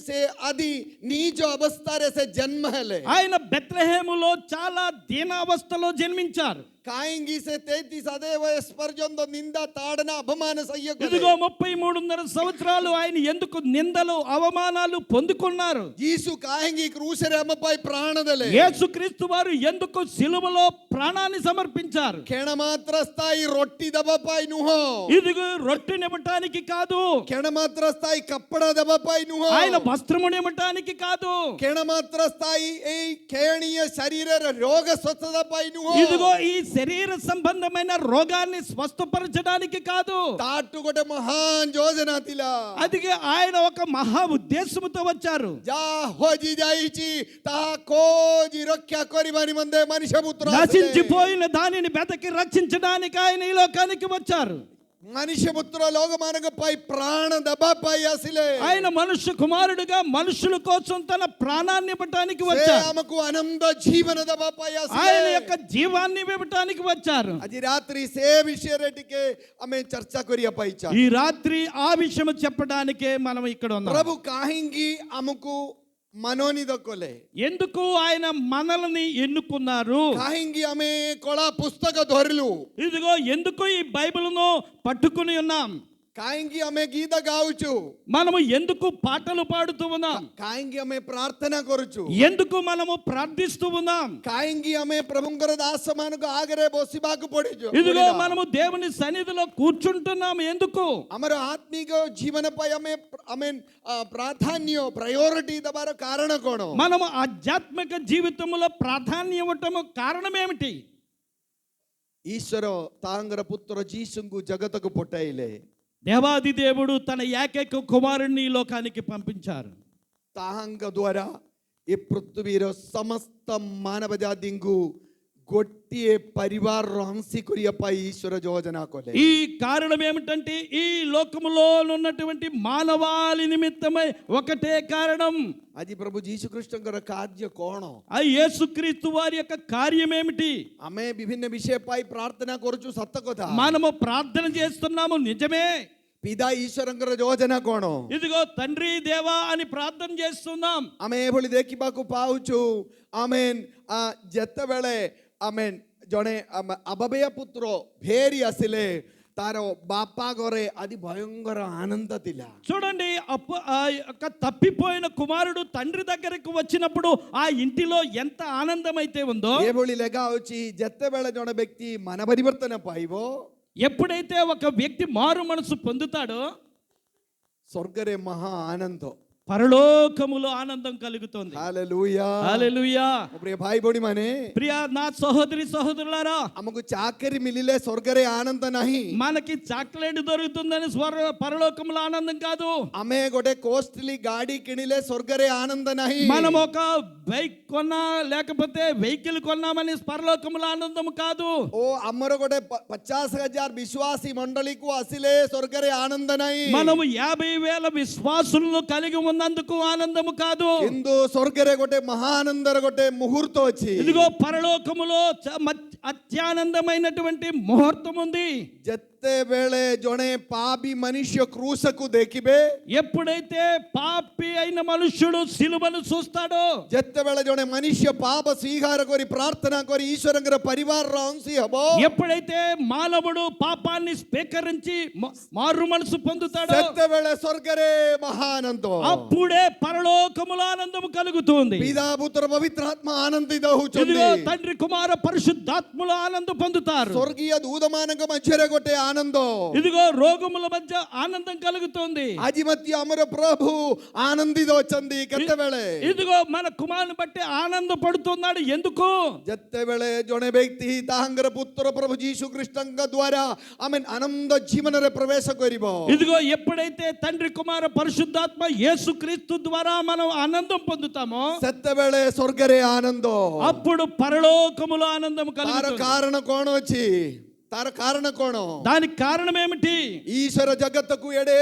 ସେ ଆଦି ନିଜ ଅବସ୍ଥାରେ ସେ ଜନ୍ମ ହେଲେ? ఆయన బెత్లెహేములో చాలా దీనావస్థలో జన్మించారు. କାହିଁକି ସେ 33 వయస్ పర్యంత నింద తాడన అవమాన సయ్యకు? ఇదిగో 33.5 సంవత్సరాలు ఆయన ఎందుకు నిందలు అవమానాలు పొందుకున్నారు? ଯୀଶୁ କାହିଁକି କ୍ରୁଶରେ ଆମ ପାଇଁ ପ୍ରାଣ ଦେଲେ? యేసుక్రీస్తు వారు ఎందుకు సిలువలో ప్రాణాన్ని సమర్పించారు? କ୍ଷଣ ମାତ୍ର ସ୍ଥାୟୀ ରୋଟି ଦେବା ପାଇଁ ନୁହଁ, ఇదిగో రొట్టెనివ్వటానికి కాదు, କ୍ଷଣ ମାତ୍ର ସ୍ଥାୟୀ କପଡ଼ା ଦେବା ପାଇଁ ନୁହଁ, ఆయన వస్త్రమునివ్వటానికి కాదు, କ୍ଷଣ ମାତ୍ର ସ୍ଥାୟୀ ଏଇ କ୍ଷୟଣୀୟ ଶରୀରର ରୋଗ ସ୍ୱଚ୍ଛତା ପାଇଁ ନୁହଁ, ఇదిగో ఈ శరీర సంబంధమైన రోగాన్ని స్వస్థపరచడానికి కాదు, ତାଠୁ ଗୋଟେ ମହାନ ଯୋଜନା ଥିଲା। అదిగే ఆయన ఒక మహా ఉద్దేశముతో వచ్చారు. ଯାହା ହଜି ଯାଇଛି ତାହା ଖୋଜି ରକ୍ଷା କରିବା ନିମନ୍ତେ ମନୁଷ୍ୟ ପୁତ୍ର నశించిపోయిన దానిని వెతకి రక్షించడానికి ఆయన ఈ లోకానికి వచ్చారు. మనుష్య పుత్ర లోకమానక పై ప్రాణ దబా పై అసిలే. ఆయన మనుష్య కుమారుడిగా మనుషుల కోసం తన ప్రాణాన్ని ఇవ్వటానికి వచ్చారు. ఆమెకు ఆనంద జీవన దబా పై అసిలే. ఆయన యొక్క జీవాన్ని ఇవ్వటానికి వచ్చారు. ଆଜି ରାତ୍ରି ସେ ବିଷୟରେ ଟିକେ ଆମେ ଚର୍ଚ୍ଚା କରିବା ପାଇଁ ఈ రాత్రి ఆ విషయం చెప్పడానికే మనం ఇక్కడ ఉన్నాం. ప్రభు କାହିଁକି ଆମକୁ मनोनिद कोले ఎందుకు ఆయన మనల్ని ఎన్నుకున్నారు? काहेंगी हमें कोला पुस्तक धरलू ఇదిగో ఎందుకు ఈ బైబిల్ను పట్టుకుని ఉన్నాం? काहेंगी हमें गीत गाउचु మనము ఎందుకు పాటలు పాడుతూ ఉన్నాం? काहेंगी हमें प्रार्थना करूचु ఎందుకు మనము ప్రార్థిస్తూ ఉన్నాం? काहेंगी हमें प्रभुंकर दास मान को आगरे बोसिबाकु पड़िजु ఇదిగో మనము దేవుని సన్నిధిలో కూర్చుంటున్నాం ఎందుకు? हमारे आत्मिक जीवन पय हमें हमें प्राधान्य प्रायोरिटी दबारो कारण कोण మనము ఆధ్యాత్మిక జీవితంలో ప్రాధాన్యం ఇవ్వటము కారణం ఏమిటి? ईश्वर तांगर पुत्र जीसुंगु जगतకు పుట్టైలే దేవాది దేవుడు తన ఏకైక కుమారుణ్ణి ఈ లోకానికి పంపించారు. ताहंग द्वारा ये पृथ्वीर समस्त मानव जातिंगु गोटिए परिवार हंसी करिया पाई ईश्वर योजना कोले ఈ కారణం ఏమిటంటే ఈ లోకములో ఉన్నటువంటి మానవాళి నిమిత్తమై ఒకటే కారణం. आज प्रभु जीसु कृष्णकर कार्य कोण ఆ యేసుక్రీస్తు వారి యొక్క కార్యం ఏమిటి? हमें विभिन्न विषय पाई प्रार्थना करूचु सत्य कथा మనము ప్రార్థన చేస్తున్నాము నిజమే. पिता ईश्वरंकर योजना कोण ఇదిగో తండ్రి దేవా అని ప్రార్థన చేస్తున్నాం. हमें एभली देखिबाकु पाउचु आमेन जेते बेले आमेन जणे अबबेय पुत्र भेरी आसिले तारो बापा घरे आदि भयंकर आनंद तिला చూడండి, ఆ యొక్క తప్పిపోయిన కుమారుడు తండ్రి దగ్గరికి వచ్చినప్పుడు ఆ ఇంటిలో ఎంత ఆనందం అయితే ఉందో, एभली लेखा होची जेते बेले जणे व्यक्ति मन परिवर्तन पाइबो ఎప్పుడైతే ఒక వ్యక్తి మారు మనసు పొందుతాడో स्वर्गरे महा आनंद పరలోకములో ఆనందం కలుగుతుంది. Hallelujah hallelujah. प्रिय भाई बड़ी माने ప్రియ నా సహోదరి సహోదరులారా, हमको चाकरी मिलिले स्वर्गरे आनंद नहीं మనకి చాక్లెట్ దొరుకుతుందని పరలోకములో ఆనందం కాదు. हमें गोटे कॉस्टली गाड़ी किनिले स्वर्गरे आनंद नहीं మనం ఒక బైక్ కొన్నా లేకపోతే వెహికల్ కొన్నామని పరలోకములో ఆనందం కాదు. ओ हमर गोटे 50,000 विश्वासी मंडली को आसिले स्वर्गरे आनंद नहीं మనము 50,000 విశ్వాసులను కలిగి ఉన్నందుకు ఆనందము కాదు. किंतु स्वर्गरे गोटे महानंदर गोटे मुहूर्त अछि ఇదిగో పరలోకములో అత్యానందమైనటువంటి ముహూర్తం ఉంది. जत्ते बेले जणे पापी मनुष्य क्रूस को देखिबे ఎప్పుడైతే పాపి అయిన మనుష్యుడు సిలువను చూస్తాడో, जत्ते बेले जणे मनुष्य पाप स्वीकार करी प्रार्थना करी ईश्वरंकर परिवार रांसी हबो ఎప్పుడైతే మానవుడు పాపాన్ని స్వీకరించి మారు మనసు పొందుతాడో, जत्ते बेले स्वर्गरे महानंद అప్పుడే పరలోకములో ఆనందము కలుగుతుంది. पिता पुत्र पवित्र आत्मा आनंदित होचुंदी ఇదిగో తండ్రి కుమార పరిశుద్ధాత్మలు ఆనందం పొందుతారు. स्वर्गीय दूतमानक मध्यरे गोटे आनंद ఇదిగో రోగముల మధ్య ఆనందం కలుగుతుంది. आजिमत्य अमर प्रभु आनंदित होचंदी केते बेले ఇదిగో మన కుమారుని బట్టి ఆనంద పడుతున్నాడు. ఎందుకు? जत्ते बेले जणे व्यक्ति ताहंगर पुत्र प्रभु जीशु कृष्णंक द्वारा आमेन आनंद जीवन रे प्रवेश करिबो ఇదిగో ఎప్పుడైతే తండ్రి కుమార పరిశుద్ధాత్మ యేసుక్రీస్తు ద్వారా మనం ఆనందం పొందుతామో, सत्ते बेले स्वर्गरे आनंद అప్పుడు పరలోకములో ఆనందం तार కలుగుతుంది. कारण कोण अछि तार कारण कोण దానికి కారణం ఏమిటి? ईश्वर जगत को एडे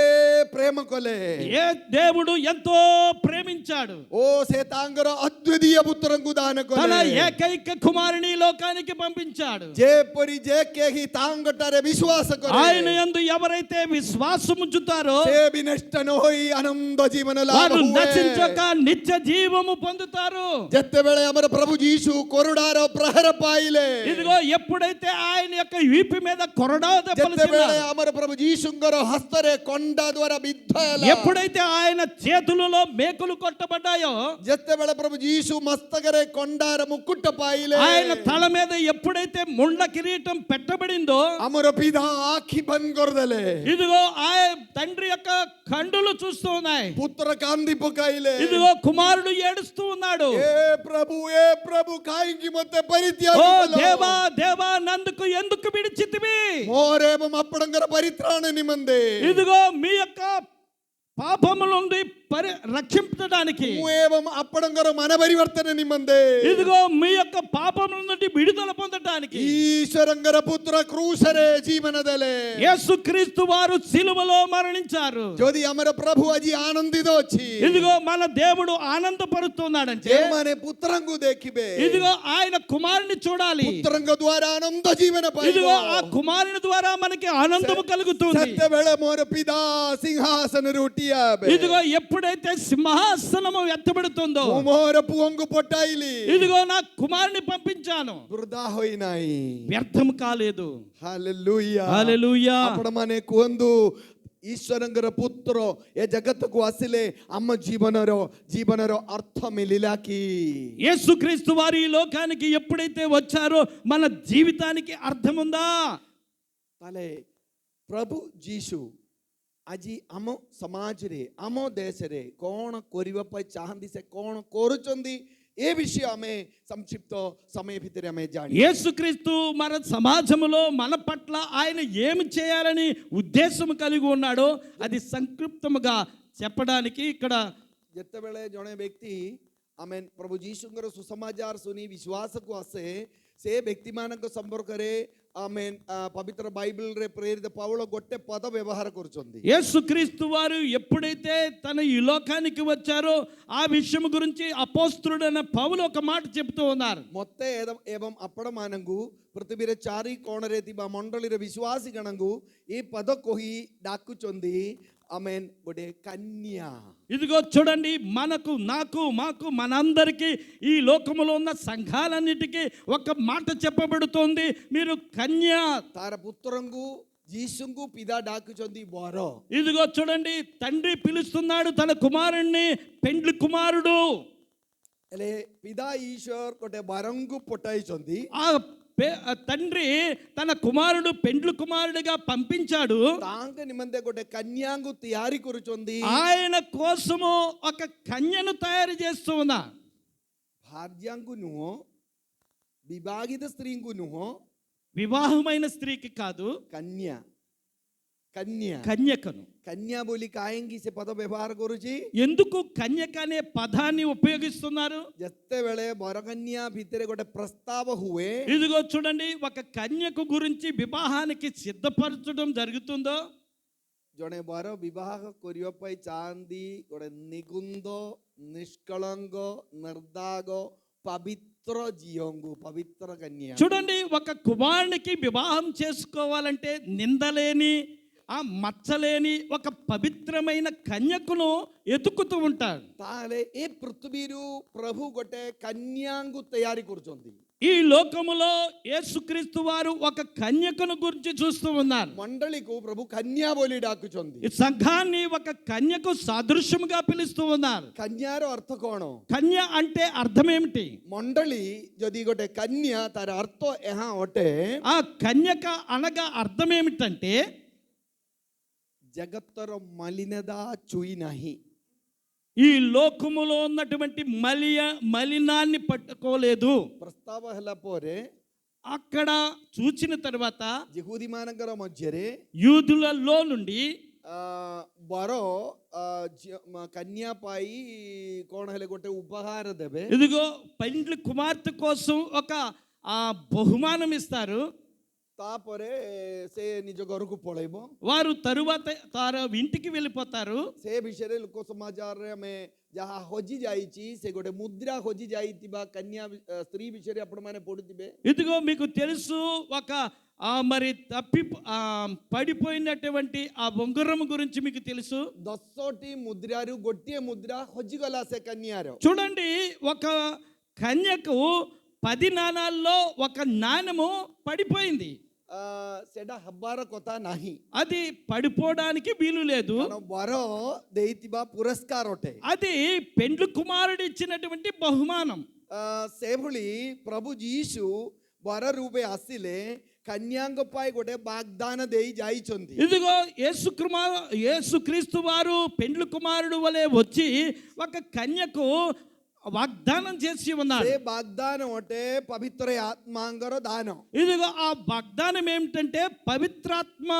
प्रेम कोले ఏ దేవుడు ఎంతో ప్రేమించాడు, ओ से तांगर अद्वितीय पुत्रं को दान తన कोले ఏకైక కుమారుని లోకానికి పంపించాడు. जे परि जे के ही तांगटारे विश्वास ఆయన करे యందు ఎవరైతే విశ్వాసం ఉంచుతారో से विनष्ट न होई आनंद जीवन लाभ వారు हुए నశించక నిత్య జీవము పొందుతారు. जत्ते बेले अमर प्रभु जीशु कोरुडारो प्रहर पाइले ఇదిగో ఎప్పుడైతే ఆయన యొక్క వీపు మీద కొరడా దెబ్బలు जत्ते बेले తిన్నారో, अमर प्रभु जीशुंगर हस्तरे कोंडा द्वारा बिद्धला ఎప్పుడైతే ఆయన చేతులలో మేకులు కొట్టబడ్డాయో, जत्ते बेले प्रभु जीशु मस्तकरे कोंडार मुकुट पाइले ఆయన తల మీద ఎప్పుడైతే ముండ కిరీటం పెట్టబడిందో, अमर पिता आखी बंद कर देले ఇదిగో ఆ తండ్రి యొక్క కండులు చూస్తూ ఉన్నాయి. पुत्र कांदी पकाइले ఇదిగో కుమారుడు ఏడుస్తూ ఉన్నాడు. ए प्रभु काहेंगी मते परित्याग ఓ कलो? దేవా దేవా నందుకు ఎందుకు విడిచితివి? मोरेम अप्पडंगर परित्राण निमंदे ఇదిగో మీ యొక్క పాపముల నుండి రక్షించడానికి, एवं अप्पडंगर मन परिवर्तन निमंदे ఇదిగో మీ యొక్క పాపముల నుండి విడుదల పొందడానికి ईश्वरंगर पुत्र क्रूसरे जीवन देले యేసుక్రీస్తు వారు సిలువలో మరణించారు. जोदी अमर प्रभु अजी आनंदित अछि ఇదిగో మన దేవుడు ఆనందపరుస్తున్నాడంటే, जेमाने पुत्रंगु देखिबे ఇదిగో ఆయన కుమారుని చూడాలి. पुत्रंग द्वारा आनंद जीवन ఇదిగో पाइबो ఆ కుమారుని ద్వారా మనకి ఆనందము కలుగుతుంది. सत्य बेले मोर पिता सिंहासन रोटी ଦିଆହେବେ। ఇదిగో ఎప్పుడైతే సింహాసనము ఎత్తబడుతుందో ମୁଁ ମୋର ପୁଅଙ୍କୁ ପଠାଇଲି, ఇదిగో నా కుమారుని పంపించాను, ବୃଦ୍ଧା ହୋଇନାହିଁ। వ్యర్థం కాలేదు. ହାଲେଲୁୟା। హల్లెలూయా. ଆପଣମାନେ କୁହନ୍ତୁ, ଈଶ୍ୱରଙ୍କର ପୁତ୍ର ଏ ଜଗତକୁ ଆସିଲେ ଆମ ଜୀବନର ଅର୍ଥ ମିଳିଲା କି? యేసుక్రీస్తు వారు ఈ లోకానికి ఎప్పుడైతే వచ్చారో మన జీవితానికి అర్థం ఉందా? ତାହେଲେ ପ୍ରଭୁ ଯୀଶୁ ଆଜି ଆମ ସମାଜରେ ଆମ ଦେଶରେ କ'ଣ କରିବା ପାଇଁ ଚାହାନ୍ତି, ସେ କ'ଣ କରୁଛନ୍ତି, ఏ విషయం ఆమె సంక్షిప్త సమయ ভিতরে ఆమె జాని. యేసుక్రీస్తు మన సమాజంలో మన పట్ల ఆయన ఏమి చేయాలని ఉద్దేశం కలిగి ఉన్నాడో అది సంక్షిప్తముగా చెప్పడానికి ఇక్కడ ଯେତେବେଳେ ଜଣେ ବ୍ୟକ୍ତି ଆମେ ପ୍ରଭୁ ଯୀଶୁଙ୍କର ସୁସମାଚାର ଶୁଣି ବିଶ୍ୱାସକୁ ଆସେ, ସେ ବ୍ୟକ୍ତିମାନଙ୍କ ସମ୍ପର୍କରେ ଆମେ ପବିତ୍ର ବାଇବଲରେ ପ୍ରେରିତ ପାଉଳ ଗୋଟେ ପଦ ବ୍ୟବହାର କରୁଛନ୍ତି. యేసుక్రీస్తు వారు ఎప్పుడైతే తన ఈ లోకానికి వచ్చారో ఆ విషయం గురించి అపోస్తలుడైన పౌలు ఒక మాట చెప్తూ ఉన్నారు. ମୋତେ ଏବଂ ଆପଣମାନଙ୍କୁ ପୃଥିବୀରେ ଚାରି କୋଣରେ ଥିବା ମଣ୍ଡଳୀର ବିଶ୍ୱାସୀ ଗଣଙ୍କୁ ଏ ପଦ କହି ଡାକୁଛନ୍ତି, ఆమెన్, ଗୋଟେ కన్యా. ఇదిగో చూడండి, మనకు నాకు మాకు మనందరికీ ఈ లోకములో ఉన్న సంఘాలన్నిటికీ ఒక మాట చెప్పబడుతోంది, మీరు కన్య. ତାର ପୁତ୍ରଙ୍କୁ ଯୀଶୁଙ୍କୁ ପିତା ଡାକୁଛନ୍ତି ବର. ఇదిగో చూడండి, తండ్రి పిలుస్తున్నాడు తన కుమారుణ్ణి పెండ్లి కుమారుడు. ହେଲେ ପିତା ଈଶ୍ୱର ଗୋଟେ ବରଙ୍କୁ ପଠାଇଛନ୍ତି. ఆ తండ్రి తన కుమారుడు పెండ్లి కుమారుడిగా పంపించాడు. ତାଙ୍କ ନିମନ୍ତେ ଗୋଟେ କନ୍ୟାଙ୍କୁ ତିଆରି କରୁଛନ୍ତି. ఆయన కోసము ఒక కన్యను తయారు చేస్తూ ఉన్నా. భార్యଙ୍କୁ ନୁହଁ, ବିବାହିତ ସ୍ତ୍ରୀଙ୍କୁ ନୁହଁ, వివాహమైన స్త్రీకి కాదు, କନ୍ୟା. కన్య కన్యకను. కన్యా ବୋଲି କାହିଁକି ସେ ପଦ ବ୍ୟବହାର କରୁଛି? ఎందుకు కన్యక అనే పదాన్ని ఉపయోగిస్తున్నారు? ଯେତେବେଳେ ବରକନ୍ୟା ଭିତରେ ଗୋଟେ ପ୍ରସ୍ତାବ ହୁଏ, ఇదిగో చూడండి, ఒక కన్యకు గురించి వివాహానికి సిద్ధపరచడం జరుగుతుందో, ଜଣେ ବର ବିବାହ କରିବା ପାଇଁ ଚାହାନ୍ତି ଗୋଟେ ନିଗୁନ୍ଦ, ନିଷ୍କଳଙ୍କ, ନିର୍ଦାଗ, పవిత్ర ଝିଅଙ୍କୁ, పవిత్ర కన్య. చూడండి, ఒక కుమారునికి వివాహం చేసుకోవాలంటే నిందలేని ఆ మచ్చలేని ఒక పవిత్రమైన కన్యకును ఎతుకుతూ ఉంటారు. ତାହେଲେ ଏ ପୃଥିବୀରୁ ପ୍ରଭୁ ଗୋଟେ କନ୍ୟାଙ୍କୁ ତିଆରି କରୁଛନ୍ତି. ఈ లోకములో యేసుక్రీస్తు వారు ఒక కన్యకను గురించి చూస్తూ ఉన్నారు. మండలికు ప్రభు కన్యా ବୋଲି ଡାକୁଛନ୍ତି. ఈ సంఘాన్ని ఒక కన్యకు సాదృశ్యముగా పిలుస్తూ ఉన్నారు. కన్యాର ଅର୍ଥ କ'ଣ? కన్య అంటే అర్థం ఏమిటి? మండలి ଯଦି ଗୋଟେ కన్యా, ତାର ଅର୍ଥ ଏହା ଅଟେ, ఆ కన్యక అనగా అర్థం ఏమిటంటే జగత్తର మలినదా చూయి ନାହିଁ. ఈ లోకములో ఉన్నటువంటి మలినాన్ని పట్టుకోలేదు. ప్రస్తావ ହେଲା ପରେ అక్కడ చూచిన తర్వాత యెహూదీ ମାନଙ୍କର ମଧ୍ୟରେ యూదులలో నుండి ବର କନ୍ୟା ପାଇଁ କ'ଣ ହେଲେ ଗୋଟେ ଉପହାର ଦେବେ. ఇదిగో పెండ్లి కుమార్తె కోసం ఒక బహుమానం ఇస్తారు. ତାପରେ ସେ ନିଜ ଘରକୁ ପଳେଇବ. వారు తరువాత తార ఇంటికి వెళ్ళిపోతారు. ସେ ବିଷୟରେ ଲୋକ ସମାଚାରରେ ଆମେ ଯାହା ହଜି ଯାଇଛି, ସେ ଗୋଟେ ମୁଦ୍ରା ହଜି ଯାଇଥିବା କନ୍ୟା ସ୍ତ୍ରୀ ବିଷୟରେ ଆପଣମାନେ ପଢୁଥିବେ. ఇదిగో మీకు తెలుసు, ఒక మరి పడిపోయినటువంటి ఆ ఉంగరం గురించి మీకు తెలుసు. 10ଟି ముద్రాରୁ ଗୋଟିଏ ముద్రా ହଜିଗଲା ସେ కన్యాର. చూడండి, ఒక కన్యకు 10 నాణాల్లో ఒక నాణెము పడిపోయింది. ସେଟା ହବାର କଥା ନାହିଁ. అది పడిపోవడానికి వీలు లేదు. ବର ଦେଇଥିବା ପୁରସ୍କାର ଅଟେ. అది పెండ్లి కుమారుడు ఇచ్చినటువంటి బహుమానం. ସେଭଳି ପ୍ରଭୁ ଯୀଶୁ ବର ରୂପେ ଆସିଲେ కన్యాంగ ପାଇଁ ଗୋଟେ వాగ్దాన ଦେଇ ଯାଇଛନ୍ତି. ఇదిగో యేసుక్రీస్తు వారు పెండ్లి కుమారుడు వలె వచ్చి ఒక కన్యకు వాగ్దానం చేసి ఉన్నారు. ఏ వాగ్దానం అంటే పవిత్ర ఆత్మాంగర దానం. ఇదిగో ఆ వాగ్దానం ఏమిటంటే పవిత్రాత్మ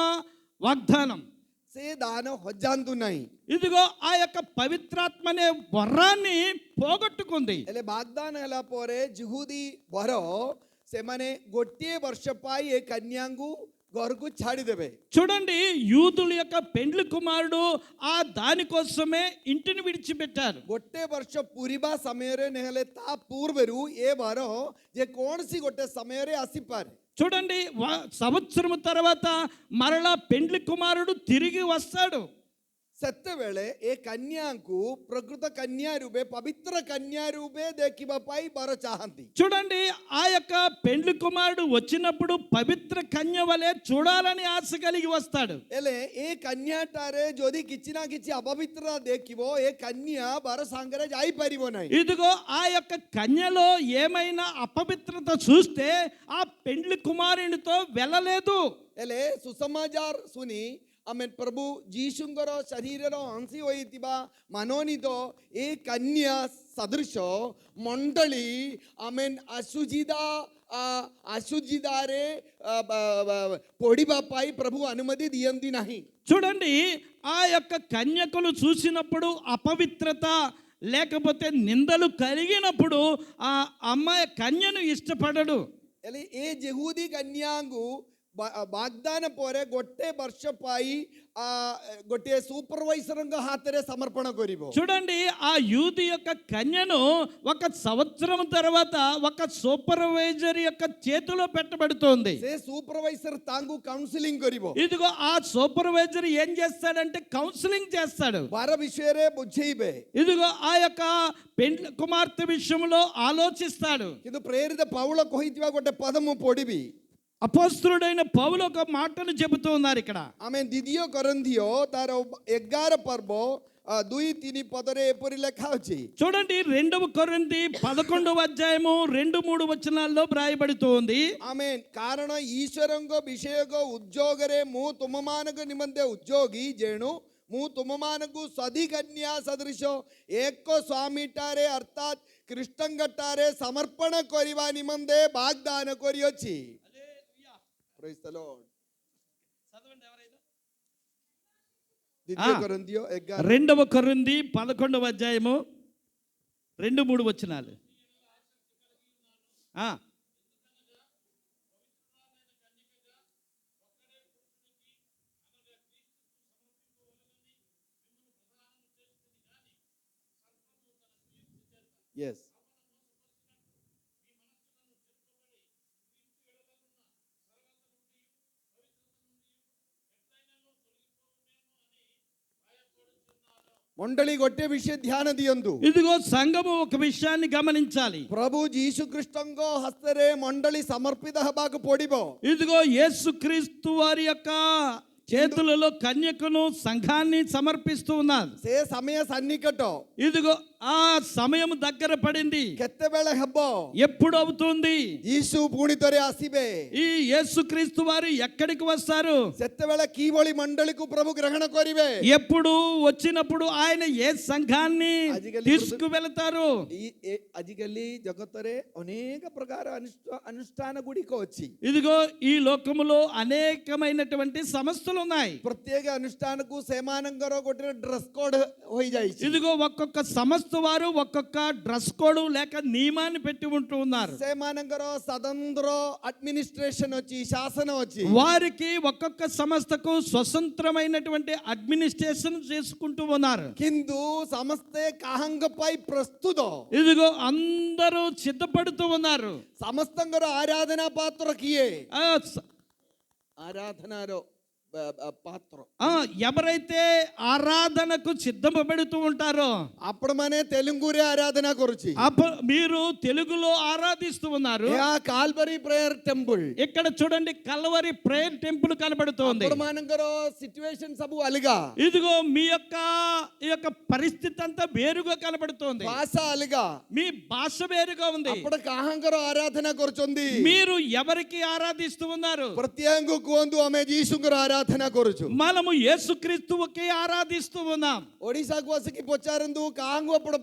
వాగ్దానం. సే దానం హొజ్జాంతున్నాయి. ఇదిగో ఆ యొక్క పవిత్రాత్మ అనే వరాన్ని పోగొట్టుకుంది. ହେଲେ వాగ్దాନ ହେଲା ପରେ ଯହୂଦୀ ବର ସେମାନେ ଗୋଟିଏ ବର୍ଷ ପାଇଁ ଏ କନ୍ୟାଙ୍କୁ ଘରକୁ ଛାଡ଼ିଦେବେ. చూడండి, యూదుల యొక్క పెండ్లి కుమారుడు ఆ దానికోసమే ఇంటిని విడిచిపెట్టారు. ଗୋଟେ ବର୍ଷ ପୂରିବା ସମୟରେ ନହେଲେ ତା ପୂର୍ବରୁ ଏ ବର ଯେ କୌଣସି ଗୋଟେ ସମୟରେ ଆସିପାରେ. చూడండి, సంవత్సరం తర్వాత మరలా పెండ్లి కుమారుడు తిరిగి వస్తాడు. ସେତେବେଳେ ଏ କନ୍ୟାଙ୍କୁ ପ୍ରକୃତ କନ୍ୟା ରୂପେ ପବିତ୍ର କନ୍ୟା ରୂପେ ଦେଖିବା ପାଇଁ ବର ଚାହାନ୍ତି। చూడండి, ఆ యొక్క పెండ్లి కుమారుడు వచ్చినప్పుడు పవిత్ర కన్య వలె చూడాలని ఆశ కలిగి వస్తాడు. ହେଲେ ଏ କନ୍ୟାଟାରେ ଯଦି କିଛି ନା କିଛି ଅପବିତ୍ର ଦେଖିବ ଏ କନ୍ୟା ବର ସାଙ୍ଗରେ ଯାଇପାରିବ ନାହିଁ। ఇదిగో ఆ యొక్క కన్యలో ఏమైనా అపవిత్రత చూస్తే ఆ పెండ్లి కుమారునితో వెళ్ళలేదు. ହେଲେ ସୁସମାଚାର ଶୁଣି ଆମେ ପ୍ରଭୁ ଯୀଶୁଙ୍କର ଶରୀରର ଅଂଶୀ ହୋଇଥିବା ମାନୋନୀତ ଏ କନ୍ୟା ସଦୃଶ ମଣ୍ଡଳୀ ଆମେ ଅଶୁଚିତାରେ ପଡ଼ିବା ପାଇଁ ପ୍ରଭୁ ଅନୁମତି ଦିଅନ୍ତି ନାହିଁ। చూడండి, ఆ యొక్క కన్యకలు చూసినప్పుడు అపవిత్రత లేకపోతే నిందలు కలిగినప్పుడు ఆ అమ్మాయి కన్యను ఇష్టపడడు. ହେଲେ ଏ ଯେହୁଦୀ କନ୍ୟାଙ୍କୁ ବାଗଦାନ ପରେ ଗୋଟେ ବର୍ଷ ପାଇଁ ଗୋଟିଏ ସୁପରଭାଇଜରଙ୍କ ହାତରେ ସମର୍ପଣ କରିବ। చూడండి, ఆ యూదు యొక్క కన్యను ఒక సంవత్సరం తర్వాత ఒక సూపర్వైజర్ యొక్క చేతిలో పెట్టబడుతోంది. ସେ ସୁପରଭାଇଜର ତାଙ୍କୁ କାଉନ୍ସିଲିଂ କରିବ। ఇదిగో ఆ సూపర్వైజర్ ఏం చేస్తాడంటే కౌన్సిలింగ్ చేస్తాడు. ବାର విషୟରେ ବୁଝେଇବେ। ఇదిగో ఆ యొక్క పెండ్లి కుమార్తె విషయంలో ఆలోచిస్తాడు. କିନ୍ତୁ ପ୍ରେରିତ పౌଳ କହିଥିବା ଗୋଟେ ପଦ ମୁଁ ପଢିବି। అపోస్తలుడైన పౌలు ఒక మాటను చెబుతూ ఉన్నారు ఇక్కడ. ଆମେ ଦ୍ୱିତୀୟ କରନ୍ଥିଓ ତାର 11 ପର୍ବ 2-3 ପଦରେ ଏପରି ଲେଖା ଅଛି। చూడండి, 2 కొరింథీ 11వ అధ్యాయము 2-3 వచనాల్లో వ్రాయబడుతోంది. ఆమేన్। କାରଣ ଈଶ୍ୱରଙ୍କ ବିଷୟକ ଉଦ୍ଯୋଗରେ ମୁଁ ତୁମମାନଙ୍କ ନିମନ୍ତେ ଉଦ୍ଯୋଗୀ ଯେଣୁ ମୁଁ ତୁମମାନଙ୍କୁ ସଧୀ କନ୍ୟା ସଦୃଶ ଏକ ସ୍ୱାମୀଟାରେ ଅର୍ଥାତ୍ ଖ୍ରୀଷ୍ଟଙ୍କଠାରେ ସମର୍ପଣ କରିବା ନିମନ୍ତେ ବାଗଦାନ କରିଅଛି। Praise the Lord. ద్వితీయ కొరింథీయో 2 కొరింథీ 11వ అధ్యాయము 2-3 వచనాలు. yes మండలి గొట్టే విషయ ధ్యాన దియందు। ఇదిగో సంఘము ఒక విషయాన్ని గమనించాలి. ప్రభు ଯୀଶୁଖ୍ରୀଷ୍ଟଙ୍କ ହସ୍ତରେ మండలి సమర్పిత ହେବାକୁ ପଡ଼ିବ। ఇదిగో యేసుక్రీస్తు వారి యొక్క చేతులలో కన్యకను సంఘాన్ని సమర్పిస్తూ ఉన్నారు. ସେ ସମୟ సన్నికଟ। ఇదిగో ఆ సమయం దగ్గర పడింది. କେତେବେଳେ ହେବ? ఎప్పుడు అవుతుంది? ଯୀଶୁ ପୁଣି ଥରେ ଆସିବେ। ఈ యేసుక్రీస్తు వారు ఎక్కడికి వస్తారు? ସେତେବେଳେ କିଭଳି మండలిକୁ ప్రభు గ్రహణ କରିବେ? ఎప్పుడు వచ్చినప్పుడు ఆయన ఏ సంఘాన్ని తీసుకు వెళతారు? ଆଜିକାଲି ଜଗତରେ ଅନେକ ପ୍ରକାର ଅନୁଷ୍ଠାନ ଗୁଡ଼ିକ ଅଛି। ఇదిగో ఈ లోకములో అనేకమైనటువంటి సంస్థలు ఉన్నాయి. ପ୍ରତ୍ୟେକ ଅନୁଷ୍ଠାନକୁ ସେମାନଙ୍କର ଗୋଟେ ଡ୍ରେସ୍ କୋଡ୍ ହୋଇଯାଇଛି। ఇదిగో ఒక్కొక్క సంస్థ వారు ఒక్కొక్క డ్రెస్ కోడ్ లేక నియమాన్ని పెట్టి ఉంటూ ఉన్నారు. ସେମାନଙ୍କର ସ୍ୱତନ୍ତ୍ର అడ్మినిస్ట్రేషన్ ଅଛି, శాసన ଅଛି। వారికి ఒక్కొక్క సంస్థకు స్వతంత్రమైనటువంటి అడ్మినిస్ట్రేషన్ చేసుకుంటూ ఉన్నారు. କିନ୍ତୁ ସମସ୍ତେ କାହାଙ୍କ ପାଇଁ ପ୍ରସ୍ତୁତ? ఇదిగో అందరూ సిద్ధపడుతూ ఉన్నారు. ସମସ୍ତଙ୍କର ଆରାଧନା ପାତ୍ର କିଏ? ఆ, ఆరాధనాର పాత్ర ఎవరైతే ఆరాధనకు సిద్ధపడుతూ ఉంటారో ଆପଣମାନେ ତେଲୁଗୁରେ ଆରାଧନା କରୁଛି। మీరు తెలుగులో ఆరాధిస్తూ ఉన్నారు. కాల్వరీ ప్రేయర్ టెంపుల్ ఇక్కడ చూడండి, కల్వరీ ప్రేయర్ టెంపుల్ కనబడుతోంది. ଆପଣମାନଙ୍କର సిచ్యువేషన్ ସବୁ అలగా। ఇదిగో మీ యొక్క ఈ యొక్క పరిస్థితి అంతా వేరుగా కనబడుతోంది. భాష అలగా, మీ భాష వేరుగా ఉంది. అప్పుడు కాహంకర ఆరాధన କରୁଛନ୍ତି? మీరు ఎవరికి ఆరాధిస్తూ ఉన్నారు? ప్రత్యేకంగా କୁହନ୍ତୁ ଆମେ ଯୀଶୁଙ୍କର ఆరాధన କରୁଛୁ। మనము యేసుక్రీస్తువుకి ఆరాధిస్తూ ఉన్నాం. ఒడిశాకు ଆସିକି ପଚାରନ୍ତୁ କାହାଙ୍କୁ ଆପଣ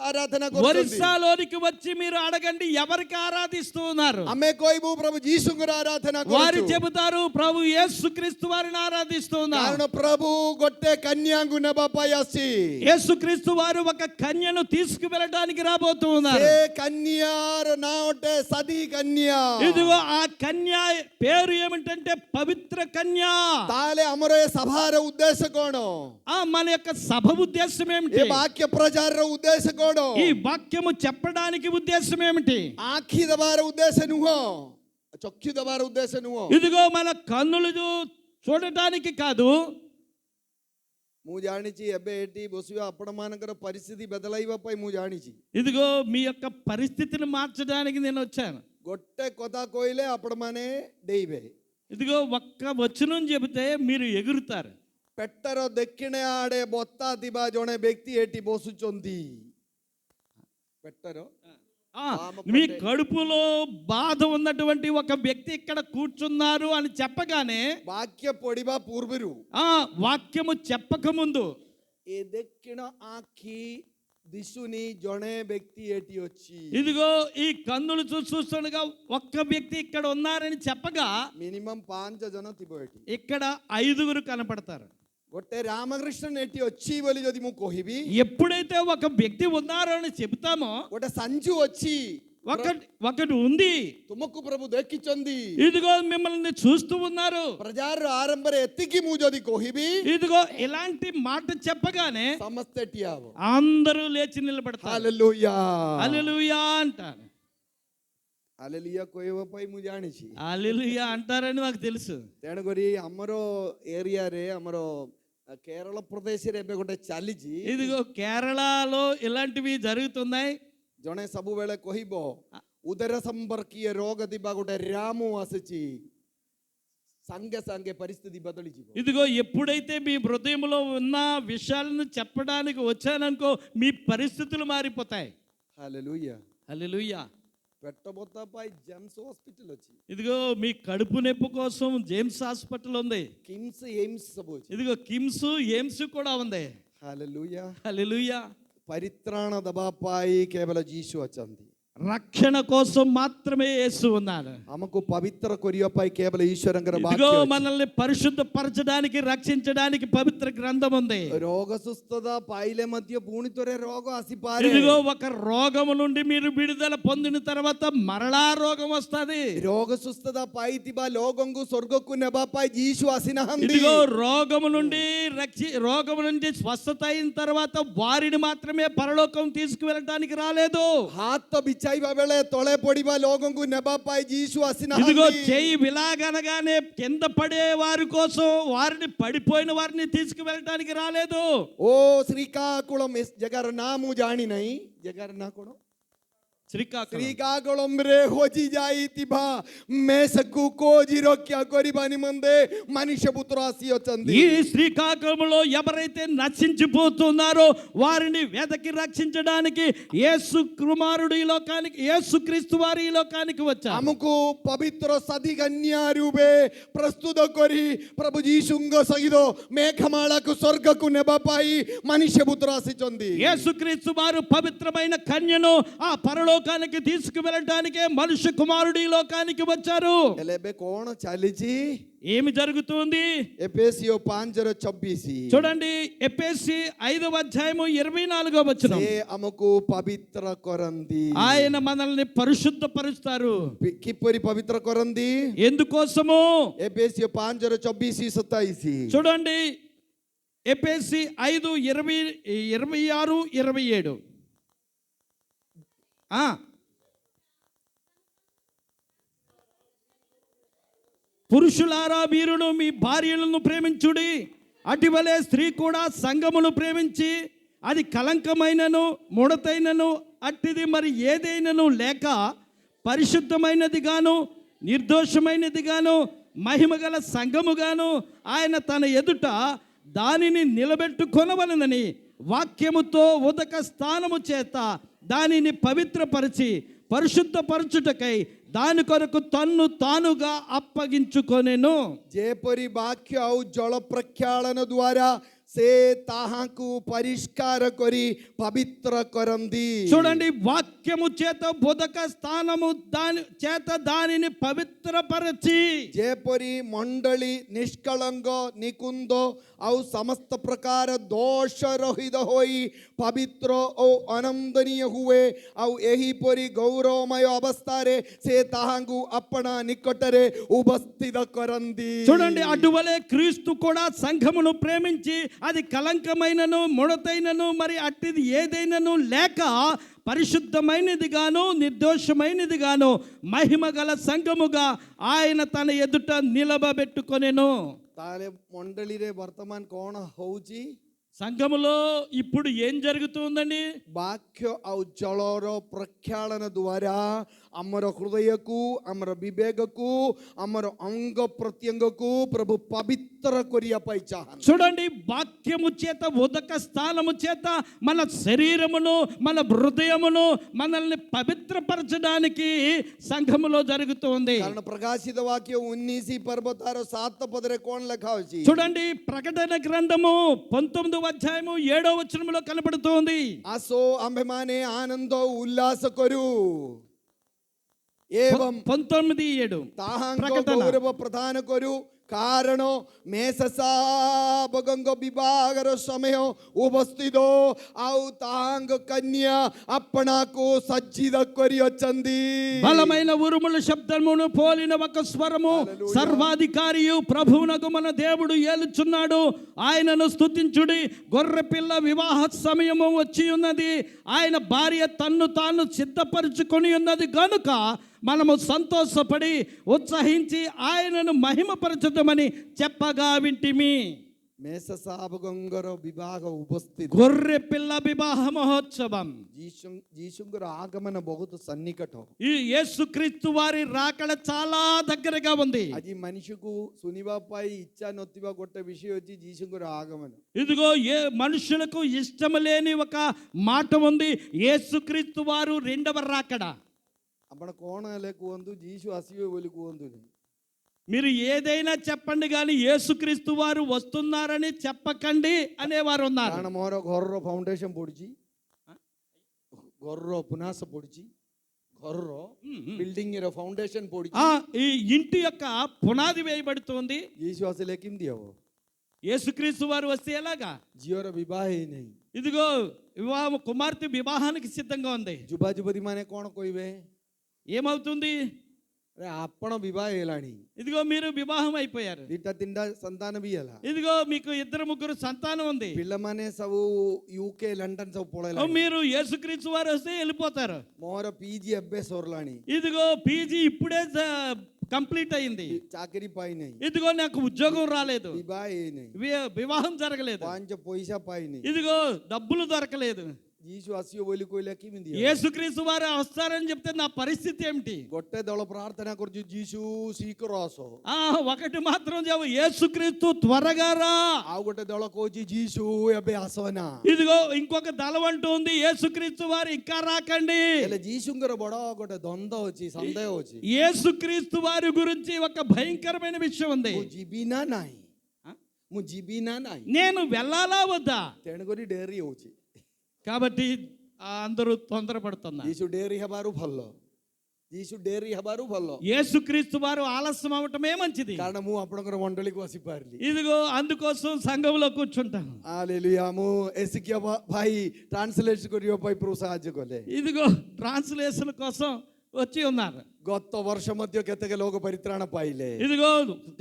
ఆరాధన କରୁଛନ୍ତି? ఒరిస్సాలోనికి వచ్చి మీరు అడగండి ఎవరికి ఆరాధిస్తూ ఉన్నారు? ଆମେ କହିବୁ ప్రభు ଯୀଶୁଙ୍କର ఆరాధన କରୁଛୁ। వారు చెబుతారు ప్రభు యేసుక్రీస్తు వారిని ఆరాధిస్తూ ఉన్నాం. కారణ ప్రభు ଗୋଟେ కన్యాଙ୍କୁ ନେବା ପାଇଁ ଆସିଛି। యేసుక్రీస్తు వారు ఒక కన్యను తీసుకువెళ్ళడానికి రాబోతూ ఉన్నారు. ఏ కన్యార నాటే సతీ కన్యా। ఇదిగో ఆ కన్య పేరు ఏమిటంటే పవిత్ర కన్య. తాలే అమర సభార ఉద్దేశ కోణ? మన యొక్క సభ ఉద్దేశం ఏమిటి? ఈ వాక్య ప్రచార ఉద్దేశ కోణ? ఈ వాక్యము చెప్పడానికి ఉద్దేశం ఏమిటి? ఆఖి దబార ఉద్దేశ నువ్వు, చొక్కి దబార ఉద్దేశ నువ్వు। ఇదిగో మన కన్నులు చూడటానికి కాదు, ମୁଁ ଜାଣିଛି ଏବେ ଏଠି ବସିବା ଆପଣମାନଙ୍କର ପରିସ୍ଥିତି ବଦଳାଇବା ପାଇଁ ମୁଁ ଜାଣିଛି। ఇదిగో మీ యొక్క పరిస్థితిని మార్చడానికి నేను వచ్చాను. ଗୋଟେ କଥା କହିଲେ ଆପଣମାନେ ଡେଇବେ। ఇదిగో ఒక్క వచనం చెబితే మీరు ఎగురుతారు. ପେଟର ଦକ୍ଷିଣ ଆଡ଼େ ବତା ଥିବା ଜଣେ ବ୍ୟକ୍ତି ଏଠି ବସୁଛନ୍ତି। ପେଟର మీ కడుపులో బాధ ఉన్నటువంటి ఒక వ్యక్తి ఇక్కడ కూర్చున్నారు అని చెప్పగానే వాక్య ପଢିବା ପୂର୍ବରୁ ఆ వాక్యము చెప్పక ముందు ଏ ଦକ୍ଷିଣ ଆଖି ଦିଶୁନି ଜଣେ ବ୍ୟକ୍ତି ଏଠି ଅଛି। ఇదిగో ఈ కన్నులు చూస్తుండగా ఒక్క వ్యక్తి ఇక్కడ ఉన్నారని చెప్పగా ମିନିମମ୍ 5 ଜଣ ଥିବ ଏଠି। ఇక్కడ 5 కనపడతారు. ଗୋଟେ ରାମକୃଷ୍ଣ ଏଠି ଅଛି ବୋଲି ଯଦି ମୁଁ କହିବି, ఎప్పుడైతే ఒక వ్యక్తి ఉన్నారో అని చెబుతామో ଗୋଟେ సంజు ଅଛି, ఒకటి ఉంది, ତୁମକୁ ପ୍ରଭୁ ଦେଖିଛନ୍ତି, ఇదిగో మిమ్మల్ని చూస్తూ ఉన్నారు, ପ୍ରଜାର ଆରମ୍ଭରେ ଏତିକି ମୁଁ ଯଦି କହିବି, ఇదిగో ఇలాంటి మాట చెప్పగానే ସମସ୍ତେ ଠିଆ ହବ। అందరూ లేచి నిలబడతారు. ହାଲେଲୁୟା హల్లెలూయా అంటారు. ହାଲେଲୁୟା କହିବା ପାଇଁ ମୁଁ ଜାଣିଛି। హల్లెలూయా అంటారని నాకు తెలుసు. ତେଣୁକରି ଆମର ଏରିଆରେ ଆମର కేరళ ପ୍ରଦେଶରେ ଏବେ ଗୋଟେ ଚାଲିଛି। ఇదిగో కేరళలో ఇలాంటివి జరుగుతున్నాయి. ଜଣେ ସବୁବେଳେ କହିବ ଉଦର ସମ୍ପର୍କୀୟ ରୋଗ ଥିବା ଗୋଟେ ରାମୁ ଆସିଛି, ସାଙ୍ଗେ ସାଙ୍ଗେ ପରିସ୍ଥିତି ବଦଳିଯିବ। ఇదిగో ఎప్పుడైతే మీ హృదయంలో ఉన్న విషయాలను చెప్పడానికి వచ్చాననుకో మీ పరిస్థితులు మారిపోతాయి. ହାଲେଲୁୟା। హల్లెలూయా. ପେଟ ବତା ପାଇଁ ଜେମ୍ସ ହସ୍ପିଟାଲ ଅଛି। ఇదిగో మీ కడుపు నొప్పి కోసం జేమ్స్ హాస్పిటల్ ఉంది. కిమ్స్ ఎయిమ్స్ ସବୁ ଅଛି। ఇదిగో కిమ్స్ ఎయిమ్స్ కూడా ఉంది. ହାଲେଲୁୟା। హల్లెలూయా. ପରିତ୍ରାଣ ଦେବା ପାଇଁ କେବଳ ଯୀଶୁ ଅଛନ୍ତି। రక్షణ కోసం మాత్రమే యేసు ఉన్నారు. ଆମକୁ ପବିତ୍ର କରିବା ପାଇଁ କେବଳ ଈଶ୍ୱରଙ୍କର ఇదిగో ବାକ୍ୟ ଅଛି। మనల్ని పరిశుద్ధపరచడానికి రక్షించడానికి పవిత్ర గ్రంథం ఉంది. ରୋଗ ସୁସ୍ଥତା ପାଇଲେ ମଧ୍ୟ ପୁଣି ଥରେ ରୋଗ ଆସିପାରେ। ఇదిగో ఒక రోగము నుండి మీరు విడుదల పొందిన తర్వాత మరలా రోగం వస్తుంది. ରୋଗ ସୁସ୍ଥତା ପାଇଥିବା ଲୋକଙ୍କୁ ସ୍ୱର୍ଗକୁ ନେବା ପାଇଁ ଯୀଶୁ ଆସିନାହାନ୍ତି। ఇదిగో రోగము నుండి స్వస్థత అయిన తర్వాత వారిని మాత్రమే పరలోకం తీసుకువెళ్ళడానికి రాలేదు. ହାତ ବିଛାଇବା ବେଳେ ତଳେ ପଡିବା ଲୋକଙ୍କୁ ନେବା ପାଇଁ ଯୀଶୁ ఇదిగో ଆସିନାହାନ୍ତି। చెయ్యి విలాగనగానే కింద పడే వారి కోసం వారిని పడిపోయిన వారిని తీసుకువెళ్ళడానికి రాలేదు. ଓ ଶ୍ରୀକାକୁଳମ ଜାଗାର ନାଁ ମୁଁ ଜାଣି ନାହିଁ। ଜାଗାର ନାଁ କଣ? ଶ୍ରୀକାକୁଳମରେ ହଜି ଯାଇଥିବା ମେଷକୁ କୋଜି ରକ୍ଷା କରିବା ନିମନ୍ତେ ମନୁଷ୍ୟ ପୁତ୍ର ଆସିଅଛନ୍ତି। ఈ శ్రీకాకుళంలో ఎవరైతే నశించిపోతున్నారో వారిని వెదకి రక్షించడానికి యేసు కుమారుడు ఈ లోకానికి, యేసు క్రీస్తు వారు ఈ లోకానికి వచ్చారు. ଆମକୁ ପବିତ୍ର ସାଧିକନ୍ୟା ରୂପେ ପ୍ରସ୍ତୁତ କରି ପ୍ରଭୁ ଯୀଶୁଙ୍କ ସହିତ ମେଘମାଳାକୁ ସ୍ୱର୍ଗକୁ ନେବା ପାଇଁ ମନୁଷ୍ୟ ପୁତ୍ର ଆସିଛନ୍ତି। యేసు క్రీస్తు వారు పవిత్రమైన కన్యను ఆ పరలోకానికి తీసుకువెళ్ళడానికే మనుష్య కుమారుడు ఈ లోకానికి వచ్చారు. ହେଲେ ଏବେ କଣ ଚାଲିଛି? ఏమి జరుగుతుంది? ఎఫెసీయుల 5:24 చూడండి, ఎఫెసీ 5:24 ସେ ଆମକୁ ପବିତ୍ର କରନ୍ତି। ఆయన మనల్ని పరిశుద్ధపరుస్తారు. କିପରି ପବିତ୍ର କରନ୍ତି? ఎందుకోసము? ఎఫెసీయుల 5:24-27 చూడండి, ఎఫెసీ 5:26-27. పురుషులారా మీరును మీ భార్యలను ప్రేమించుడి, అటువలే స్త్రీ కూడా సంఘమును ప్రేమించి అది కలంకమైనను ముడతైనను అట్టిది మరి ఏదైనను లేక పరిశుద్ధమైనది గాను నిర్దోషమైనది గాను మహిమగల సంఘముగాను ఆయన తన ఎదుట దానిని నిలబెట్టుకొనవలనని వాక్యముతో ఉదక స్థానము చేత దానిని పవిత్రపరిచి పరిశుద్ధపరచుటకై దాని కొరకు తన్ను తానుగా అప్పగించుకొనెను. ଯେପରି ବାକ୍ୟ ଆଉ ଜଳ ପ୍ରକ୍ଷାଳନ ଦ୍ୱାରା ସେ ତାହାକୁ ପରିଷ୍କାର କରି ପବିତ୍ର କରନ୍ତି। చూడండి, వాక్యము చేత ఉదక స్థానము చేత దానిని పవిత్రపరచి ଯେପରି ମଣ୍ଡଳୀ ନିଷ୍କଳଙ୍କ ନିକୁନ୍ଦ ଆଉ ସମସ୍ତ ପ୍ରକାର ଦୋଷ ରହିତ ହୋଇ ପବିତ୍ର ଓ ଅନନ୍ଦନୀୟ ହୁଏ, ଆଉ ଏହିପରି ଗୌରବମୟ ଅବସ୍ଥାରେ ସେ ତାହାଙ୍କୁ ଆପଣା ନିକଟରେ ଉପସ୍ଥିତ କରନ୍ତି। చూడండి, అటువలే క్రీస్తు కూడా సంఘమును ప్రేమించి అది కలంకమైనను ముడతైనను మరి అట్టిది ఏదైనను లేక పరిశుద్ధమైనది గాను నిర్దోషమైనది గాను మహిమ గల సంఘముగా ఆయన తన ఎదుట నిలబెట్టుకొనెను. ତାହେଲେ ମଣ୍ଡଳୀରେ ବର୍ତ୍ତମାନ କଣ ହଉଛି? సంఘములో ఇప్పుడు ఏం జరుగుతుందండి? ବାକ୍ୟ ଆଉ ଜଳର ପ୍ରକ୍ଷାଳନ ଦ୍ୱାରା ଆମର ହୃଦୟକୁ, ଆମର ବିବେକକୁ, ଆମର ଅଙ୍ଗ ପ୍ରତ୍ୟଙ୍ଗକୁ ପ୍ରଭୁ ପବିତ୍ର କରିବା ପାଇଁ ଚାହାନ୍ତି। చూడండి, వాక్యము చేత, ఉదక స్థానము చేత మన శరీరమును, మన హృదయమును మనల్ని పవిత్రపరచడానికి సంఘములో జరుగుతుంది. କାରଣ ପ୍ରକାଶିତ ବାକ୍ୟ 19 ପର୍ବ ତାର 7 ପଦରେ କ'ଣ ଲେଖା ଅଛି? చూడండి, ప్రకటన గ్రంథము 19వ అధ్యాయము 7వ వచనములో కనబడుతోంది. ଆସୋ ଆମ୍ଭେମାନେ ଆନନ୍ଦ ଉଲ୍ଲାସ କରୁ ଏବଂ 19:7 ତାହାଙ୍କ ప్రకటన. ଗୌରବ ପ୍ରଦାନ କରୁ, କାରଣ ମେଷଶାବକଙ୍କ ବିବାହର ସମୟ ଉପସ୍ଥିତ, ଆଉ ତାହାଙ୍କ କନ୍ୟା ଆପଣାକୁ ସଜ୍ଜିତ କରିଅଛନ୍ତି। బలమైన ఉరుముల శబ్దమును పోలిన ఒక స్వరము, సర్వాధికారియు ప్రభువునకు మన దేవుడు ఏలుచున్నాడు, ఆయనను స్తుతించుడి. గొర్రె పిల్ల వివాహ సమయము వచ్చి ఉన్నది, ఆయన భార్య తన్ను తాను సిద్ధపరచుకొని ఉన్నది గనుక మనము సంతోషపడి ఉత్సహించి ఆయనను మహిమపరచుదామని చెప్పగా వింటిమి. ମେଷଶାବକଙ୍କର ବିବାହ ଉପସ୍ଥିତ। గొర్రె పిల్ల వివాహ మహోత్సవం. ଯୀଶୁଙ୍କର ଆଗମନ ବହୁତ ସନ୍ନିକଟ। ఈ యేసుక్రీస్తు వారి రాకడ చాలా దగ్గరగా ఉంది. ଆଜି మనిషిକୁ ଶୁଣିବା ପାଇଁ ଇଚ୍ଛା ନଥିବା ଗୋଟେ ବିଷୟ ଅଛି ଯୀଶୁଙ୍କର ଆଗମନ। ఇదిగో మనుషులకు ఇష్టం లేని ఒక మాట ఉంది, యేసుక్రీస్తు వారు రెండవ రాకడ. ଆପଣ କ'ଣ ହେଲେ କୁହନ୍ତୁ, ଯୀଶୁ ଆସିବେ ବୋଲି କୁହନ୍ତୁନି। మీరు ఏదైనా చెప్పండి కానీ యేసుక్రీస్తు వారు వస్తున్నారని చెప్పకండి అనేవారు ఉన్నారు. କାରଣ ମୋର ଘରର ଫାଉଣ୍ଡେସନ ପଡିଛି, ଘରର ପୁନାସ ପଡିଛି, ଘରର ବିଲ୍ଡିଂ ର ଫାଉଣ୍ଡେସନ ପଡିଛି, ఈ ఇంటి యొక్క పునాది వేయబడుతుంది. ଯୀଶୁ ଆସିଲେ କେମିତି ହବ? యేసుక్రీస్తు వారు వస్తే ఎలాగా? ଝିଅର ବିବାହ ହେଇନାହିଁ, ఇదిగో వివాహం, కుమార్తె వివాహానికి సిద్ధంగా ఉంది. ଯୁବା ଯୁବତୀ ମାନେ କ'ଣ କହିବେ? ఏమవుతుంది? ଆପଣ ବିବାହ ହେଲାଣି, ఇదిగో మీరు వివాహం అయిపోయారు, 2-3ଟା ସନ୍ତାନ ବି ହେଲା, ఇదిగో మీకు 2-3 సంతానం ఉంది, ପିଲାମାନେ ସବୁ ୟୁକେ ଲଣ୍ଡନ ସବୁ ପଳେଇଲା, మీరు యేసుక్రీస్తు వారు వస్తే వెళ్ళిపోతారు. ମୋର ପିଜି ଏବେ ସରିଲାଣି, ఇదిగో పీజీ ఇప్పుడే కంప్లీట్ అయింది, ଚାକିରି ପାଇନାହିଁ, ఇదిగో నాకు ఉద్యోగం రాలేదు, ବିବାହ ହେଇନାହିଁ, వివాహం జరగలేదు, 5 ପଇସା ପାଇନି, ఇదిగో డబ్బులు దొరకలేదు. ଯୀଶୁ ଆସିବ ବୋଲି କହିଲେ କେମିତି ହବ? యేసుక్రీస్తు వారు వస్తారని చెప్తే నా పరిస్థితి ఏమిటి? ଗୋଟେ ଦଳ ପ୍ରାର୍ଥନା କରୁଛି ଯୀଶୁ ଶୀଘ୍ର ଆସ, ఒకటి మాత్రం చెప్పు, యేసుక్రీస్తు త్వరగా రా. ଆଉ ଗୋଟେ ଦଳ କହୁଛି ଯୀଶୁ ଏବେ ଆସନା। ఇదిగో ఇంకొక దళం అంటుంది, యేసుక్రీస్తు వారు ఇంకా రాకండి. ହେଲେ ଯୀଶୁଙ୍କର ବଡ ଗୋଟେ ଦ୍ୱନ୍ଦ ଅଛି, ସନ୍ଦେହ ଅଛି, యేసుక్రీస్తు వారి గురించి ఒక భయంకరమైన విషయం ఉంది. ମୁଁ ଯିବି ନା ନାହିଁ, ମୁଁ ଯିବି ନା ନାହିଁ, నేను వెళ్ళాలా వద్దా? ତେଣୁକରି ଡେରି ହଉଛି। కాబట్టి అందరూ తొందరపడుతున్నారు. ଯୀଶୁ ଡେରି ହେବାରୁ ଭଲ, ଯୀଶୁ ଡେରି ହେବାରୁ ଭଲ, యేసుక్రీస్తు వారు ఆలస్యం అవటమే మంచిది. କାରଣ ମୁଁ ଆପଣଙ୍କର ମଣ୍ଡଳୀକୁ ଆସିପାରିଲି। ఇదిగో అందుకోసం సంఘంలో కూర్చుంటాను. ହାଲେଲୁୟା। ମୁଁ ଏସିକିଆ ଭାଇ ଟ୍ରାନ୍ସଲେଟ୍ କରିବା ପାଇଁ ପ୍ରଭୁ ସାହାଯ୍ୟ କଲେ। ఇదిగో ట్రాన్స్లేషన్ కోసం వచ్చి ఉన్నారు. ଗତ ବର୍ଷ ମଧ୍ୟ କେତେକ ଲୋକ ପରିତ୍ରାଣ ପାଇଲେ। ఇదిగో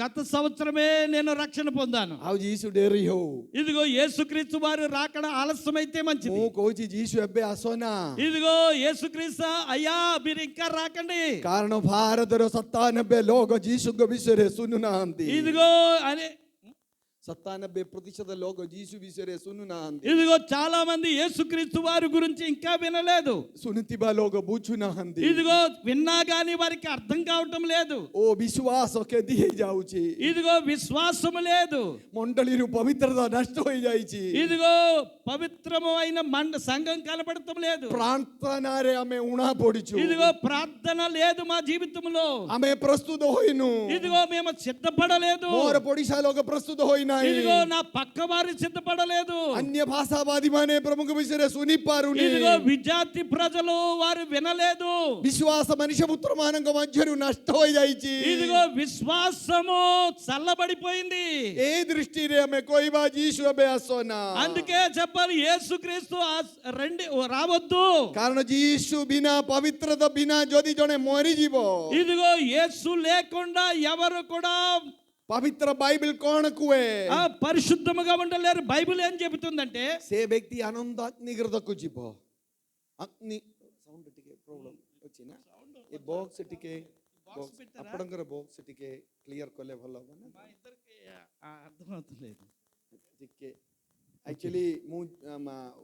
గత సంవత్సరమే నేను రక్షణ పొందాను. ଆଉ ଯୀଶୁ ଡେରି ହଉ, ఇదిగో యేసుక్రీస్తు వారు రాకడ ఆలస్యమైతే మంచిది. ମୁଁ କହୁଛି ଯୀଶୁ ଏବେ ଆସନା, ఇదిగో యేసుక్రీస్తు అయ్యా మీరు ఇంకా రాకండి. କାରଣ ଭାରତର 97 ଲୋକ ଯୀଶୁଙ୍କ ବିଷୟରେ ଶୁଣୁନାହାନ୍ତି। ఇదిగో అనే 97% ଲୋକ ଯୀଶୁ ବିଷୟରେ ଶୁଣୁନାହାନ୍ତି। ఇదిగో చాలా మంది యేసుక్రీస్తు వారి గురించి ఇంకా వినలేదు. ଶୁଣିଥିବା ଲୋକ ବୁଝୁନାହାନ୍ତି। ఇదిగో విన్నా గానీ వారికి అర్థం కావటం లేదు. ଓ ବିଶ୍ୱାସ କେଦି ହେଇଯାଉଛି, ఇదిగో విశ్వాసం లేదు. ମଣ୍ଡଳୀରୁ ପବିତ୍ରତା ନଷ୍ଟ ହୋଇଯାଇଛି, ఇదిగో పవిత్రమైన సంఘం కనబడటం లేదు. ପ୍ରାର୍ଥନାରେ ଆମେ ଉଣା ପଡିଛୁ, ఇదిగో ప్రార్థన లేదు మా జీవితంలో. ଆମେ ପ୍ରସ୍ତୁତ ହୋଇନୁ, ఇదిగో మేము సిద్ధపడలేదు. ମୋର ପଡିଶା ଲୋକ ପ୍ରସ୍ତୁତ ହୋଇନାହିଁ, ఇదిగో నా పక్క వారు సిద్ధపడలేదు. ଅନ୍ୟ ଭାଷାବାଦୀ ମାନେ ପ୍ରଭୁଙ୍କ ବିଷୟରେ ଶୁଣି ପାରୁନି, ఇదిగో విజాతి ప్రజలు వారు వినలేదు. ବିଶ୍ୱାସ ମନୁଷ୍ୟ ପୁତ୍ର ମାନଙ୍କ ମଧ୍ୟରୁ ନଷ୍ଟ ହୋଇଯାଇଛି। ఇదిగో విశ్వాసము చల్లబడిపోయింది. ଏ ଦୃଷ୍ଟିରେ ଆମେ କହିବା ଯୀଶୁ ଏବେ ଆସନା, అందుకే చెప్పాలి యేసుక్రీస్తు రావద్దు. କାରଣ ଯୀଶୁ ବିନା ପବିତ୍ରତା ବିନା ଯଦି ଜଣେ ମରିଯିବ, ఇదిగో యేసు లేకుండా ఎవరు కూడా పవిత్ర బైబిల్ କ'ଣ କୁହେ? పరిశుద్ధముగా ఉండలేరు. బైబిల్ ఏం చెబుతుందంటే ସେ ବ୍ୟକ୍ତି ଆନନ୍ଦ ଅଗ୍ନିଗୃହକୁ ଯିବ। ଅଗ୍ନି ସାଉଣ୍ଡ ଟିକେ ପ୍ରୋବ୍ଲେମ ଅଛି ନା, ଏ ବକ୍ସ ଟିକେ ଆପଣଙ୍କର ବକ୍ସ ଟିକେ କ୍ଲିୟର କଲେ ଭଲ ହବ ନା, అర్థమవుతలేదు. ଟିକେ Actually,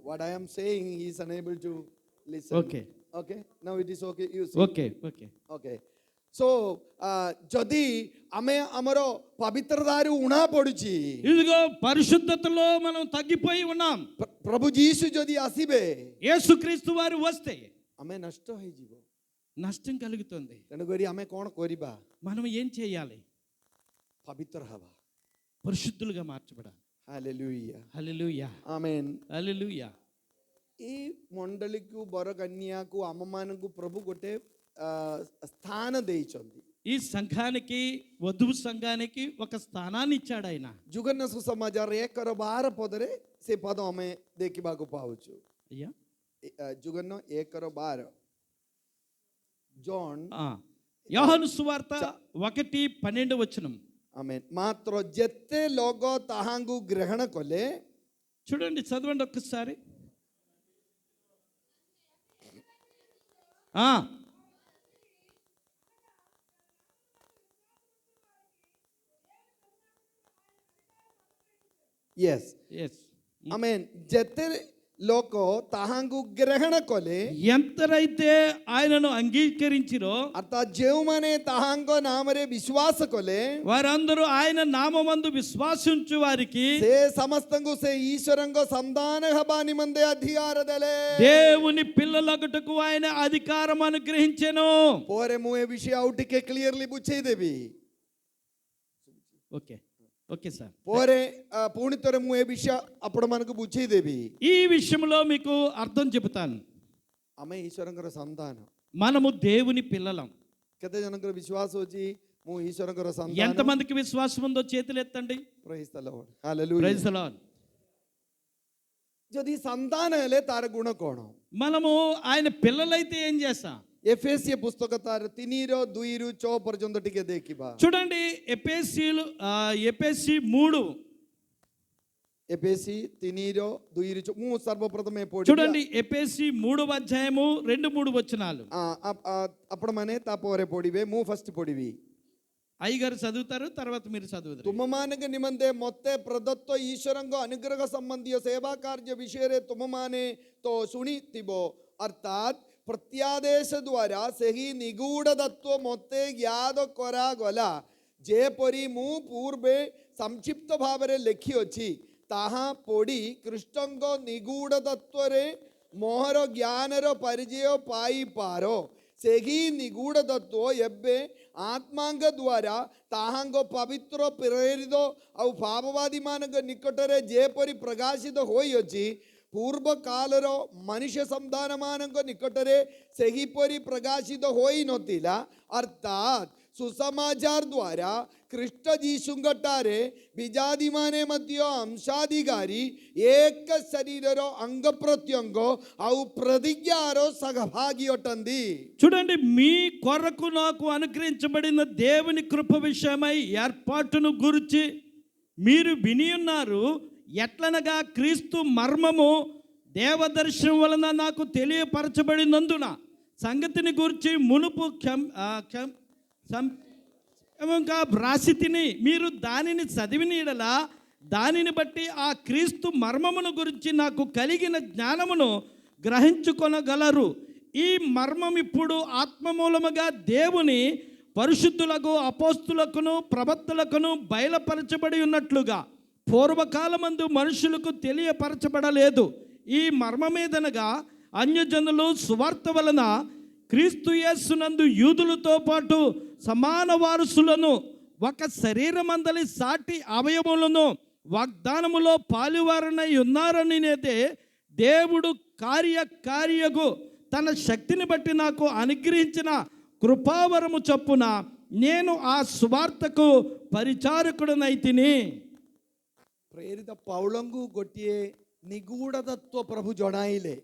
what I am saying, he is unable to listen. Okay. Okay. Now it is okay. You see. Okay okay Okay. So, ଯଦି ଆମେ ଆମର ପବିତ୍ରତାରୁ ଉଣା ପଡୁଛି, ఇదిగో పరిశుద్ధతలో మనం తగ్గిపోయి ఉన్నాం. ପ୍ରଭୁ ଯୀଶୁ ଯଦି ଆସିବେ యేసుక్రీస్తు వారు వస్తే ଆମେ ନଷ୍ଟ ହେଇଯିବ. నష్టం కలుగుతుంది. ତେଣୁକରି ଆମେ କ'ଣ କରିବା? మనం ఏం చేయాలి? ପବିତ୍ର ହେବା. పరిశుద్ధులుగా మార్చబడాలి. ହାଲେଲୁୟା. హల్లెలూయా ଆମେନ୍. హల్లెలూయా. ఈ మండలిକୁ ବର କନ୍ୟାକୁ ଆମମାନଙ୍କୁ ପ୍ରଭୁ ଗୋଟେ ସ୍ଥାନ ଦେଇଛନ୍ତି. ఈ సంఘానికి వధువు సంఘానికి ఒక స్థానాన్ని ఇచ్చాడు ఆయన. ଯୁଗନ ସୁସମାଚାର 1:12 ପଦରେ ସେ ପଦ ଆମେ ଦେଖିବାକୁ ପାଉଛୁ. అయ్యా ଯୁଗନ 1:12. ଜନ୍ యోహాను సువార్త 1:12 ఆమేన్. మాత్ర ଯେତେ ଲୋକ ତାହାଙ୍କୁ ଗ୍ରହଣ କଲେ, చూడండి చదవండి ఒక్కసారి. yes, ఆమేన్. ଯେତେ ଲୋକ ତାହାଙ୍କୁ ଗ୍ରହଣ କଲେ, ఎంతరైతే ఆయనను అంగీకరించిరో ଅର୍ଥାତ୍ ଯେଉଁମାନେ ତାହାଙ୍କ ନାମରେ ବିଶ୍ୱାସ କଲେ, వారందరూ ఆయన నామమందు విశ్వాసించు వారికి ସେ ସମସ୍ତଙ୍କୁ ସେ ଈଶ୍ୱରଙ୍କ ସନ୍ତାନ ହେବା ନିମନ୍ତେ ଅଧିକାର ଦେଲେ. దేవుని పిల్లలగుటకు ఆయన అధికారం అనుగ్రహించెను. ପରେ ମୁଁ ଏ ବିଷୟ ଆଉ ଟିକେ କ୍ଲିୟରଲି ବୁଝେଇଦେବି. Okay okay sir. ପରେ ପୁଣି ଥରେ ମୁଁ ଏ ବିଷୟ ଆପଣମାନଙ୍କୁ ବୁଝେଇଦେବି. ఈ విషయంలో మీకు అర్థం చెబుతాను. ଆମେ ଈଶ୍ୱରଙ୍କର ସନ୍ତାନ. మనము దేవుని పిల్లలం. କେତେ ଜଣଙ୍କର ବିଶ୍ୱାସ ଅଛି ମୁଁ ଈଶ୍ୱରଙ୍କର ସନ୍ତାନ? ఎంతమందికి విశ్వాసం ఉందో చేతులు ఎత్తండి. Praise the Lord. Hallelujah. Praise the Lord. ଯଦି ସନ୍ତାନ ହେଲେ ତାର ଗୁଣ କ'ଣ? మనము ఆయన పిల్లలైతే ఏం చేస్తాం? ଏଫେସିୟ ପୁସ୍ତକ ତାର 3:2-6 ପର୍ଯ୍ୟନ୍ତ ଟିକେ ଦେଖିବା. చూడండి ఎఫెసీలు ఎఫెసీ 3 ଏଫେସି 3:2 ମୁଁ ସର୍ବପ୍ରଥମେ ପଢିବି. చూడండి ఎఫెసీ 3వ అధ్యాయము 2-3 వచనాలు. ଆପଣମାନେ ତାପରେ ପଢିବେ, ମୁଁ ଫାଷ୍ଟ ପଢିବି. అయ్యగారు చదువుతారు, తర్వాత మీరు చదువుతారు. ତୁମମାନଙ୍କ ନିମନ୍ତେ ମୋତେ ପ୍ରଦତ୍ତ ଈଶ୍ୱରଙ୍କ ଅନୁଗ୍ରହ ସମ୍ବନ୍ଧୀୟ ସେବା କାର୍ଯ୍ୟ ବିଷୟରେ ତୁମମାନେ ତ ଶୁଣିଥିବ, ଅର୍ଥାତ୍ ପ୍ରତ୍ୟାଦେଶ ଦ୍ୱାରା ସେହି ନିଗୂଢ଼ ତତ୍ତ୍ୱ ମୋତେ ଜ୍ଞାତ କରାଗଲା, ଯେପରି ମୁଁ ପୂର୍ବେ ସଂକ୍ଷିପ୍ତ ଭାବରେ ଲେଖିଅଛି, ତାହା ପଢ଼ି ଖ୍ରୀଷ୍ଟଙ୍କ ନିଗୂଢ଼ ତତ୍ତ୍ୱରେ ମୋହର ଜ୍ଞାନର ପରିଚୟ ପାଇପାର। ସେହି ନିଗୂଢ଼ ତତ୍ତ୍ୱ ଏବେ ଆତ୍ମାଙ୍କ ଦ୍ୱାରା ତାହାଙ୍କ ପବିତ୍ର ପ୍ରେରିତ ଆଉ ଭାବବାଦୀମାନଙ୍କ ନିକଟରେ ଯେପରି ପ୍ରକାଶିତ ହୋଇଅଛି, ପୂର୍ବ କାଳର ମନୁଷ୍ୟ ସନ୍ତାନମାନଙ୍କ ନିକଟରେ ସେହିପରି ପ୍ରକାଶିତ ହୋଇନଥିଲା। ଅର୍ଥାତ୍ ସୁସମାଚାର ଦ୍ୱାରା ଖ୍ରୀଷ୍ଟ ଯୀଶୁଙ୍କଠାରେ ବିଜାତିମାନେ ମଧ୍ୟ ଅଂଶାଧିକାରୀ, ଏକ ଶରୀରର ଅଙ୍ଗ ପ୍ରତ୍ୟଙ୍ଗ ଆଉ ପ୍ରତିଜ୍ଞାର ସହଭାଗୀ ଅଟନ୍ତି। చూడండి, మీ కొరకు నాకు అనుగ్రహించబడిన దేవుని కృప విషయమై ఏర్పాటును గురించి మీరు విని ఉన్నారు. ఎట్లనగా క్రీస్తు మర్మము దేవదర్శనం వలన నాకు తెలియపరచబడినందున సంగతిని గురించి మునుపు వ్రాసి తిని మీరు దానిని చదివిన యెడల దానిని బట్టి ఆ క్రీస్తు మర్మమును గురించి నాకు కలిగిన జ్ఞానమును గ్రహించుకొనగలరు. ఈ మర్మం ఇప్పుడు ఆత్మమూలముగా దేవుని పరిశుద్ధులకు అపోస్తులకును ప్రవక్తలకును బయలుపరచబడి ఉన్నట్లుగా పూర్వకాలమందు మనుషులకు తెలియపరచబడలేదు. ఈ మర్మమేదనగా అన్యజనులు సువార్త వలన క్రీస్తు యేసునందు యూదులతో పాటు సమాన వారసులను, ఒక శరీరమందలి సాటి అవయములను వాగ్దానములో పాలువారనై ఉన్నారనిదే దేవుడు కార్యకు తన శక్తిని బట్టి నాకు అనుగ్రహించిన కృపావరము చొప్పున నేను ఆ సువార్తకు పరిచారకుడనైతిని. ప్రేరిత పౌలంగు ଗୋଟିଏ ନିଗୂଢ଼ ତତ୍ତ୍ୱ ପ୍ରଭୁ ଜଣାଇଲେ।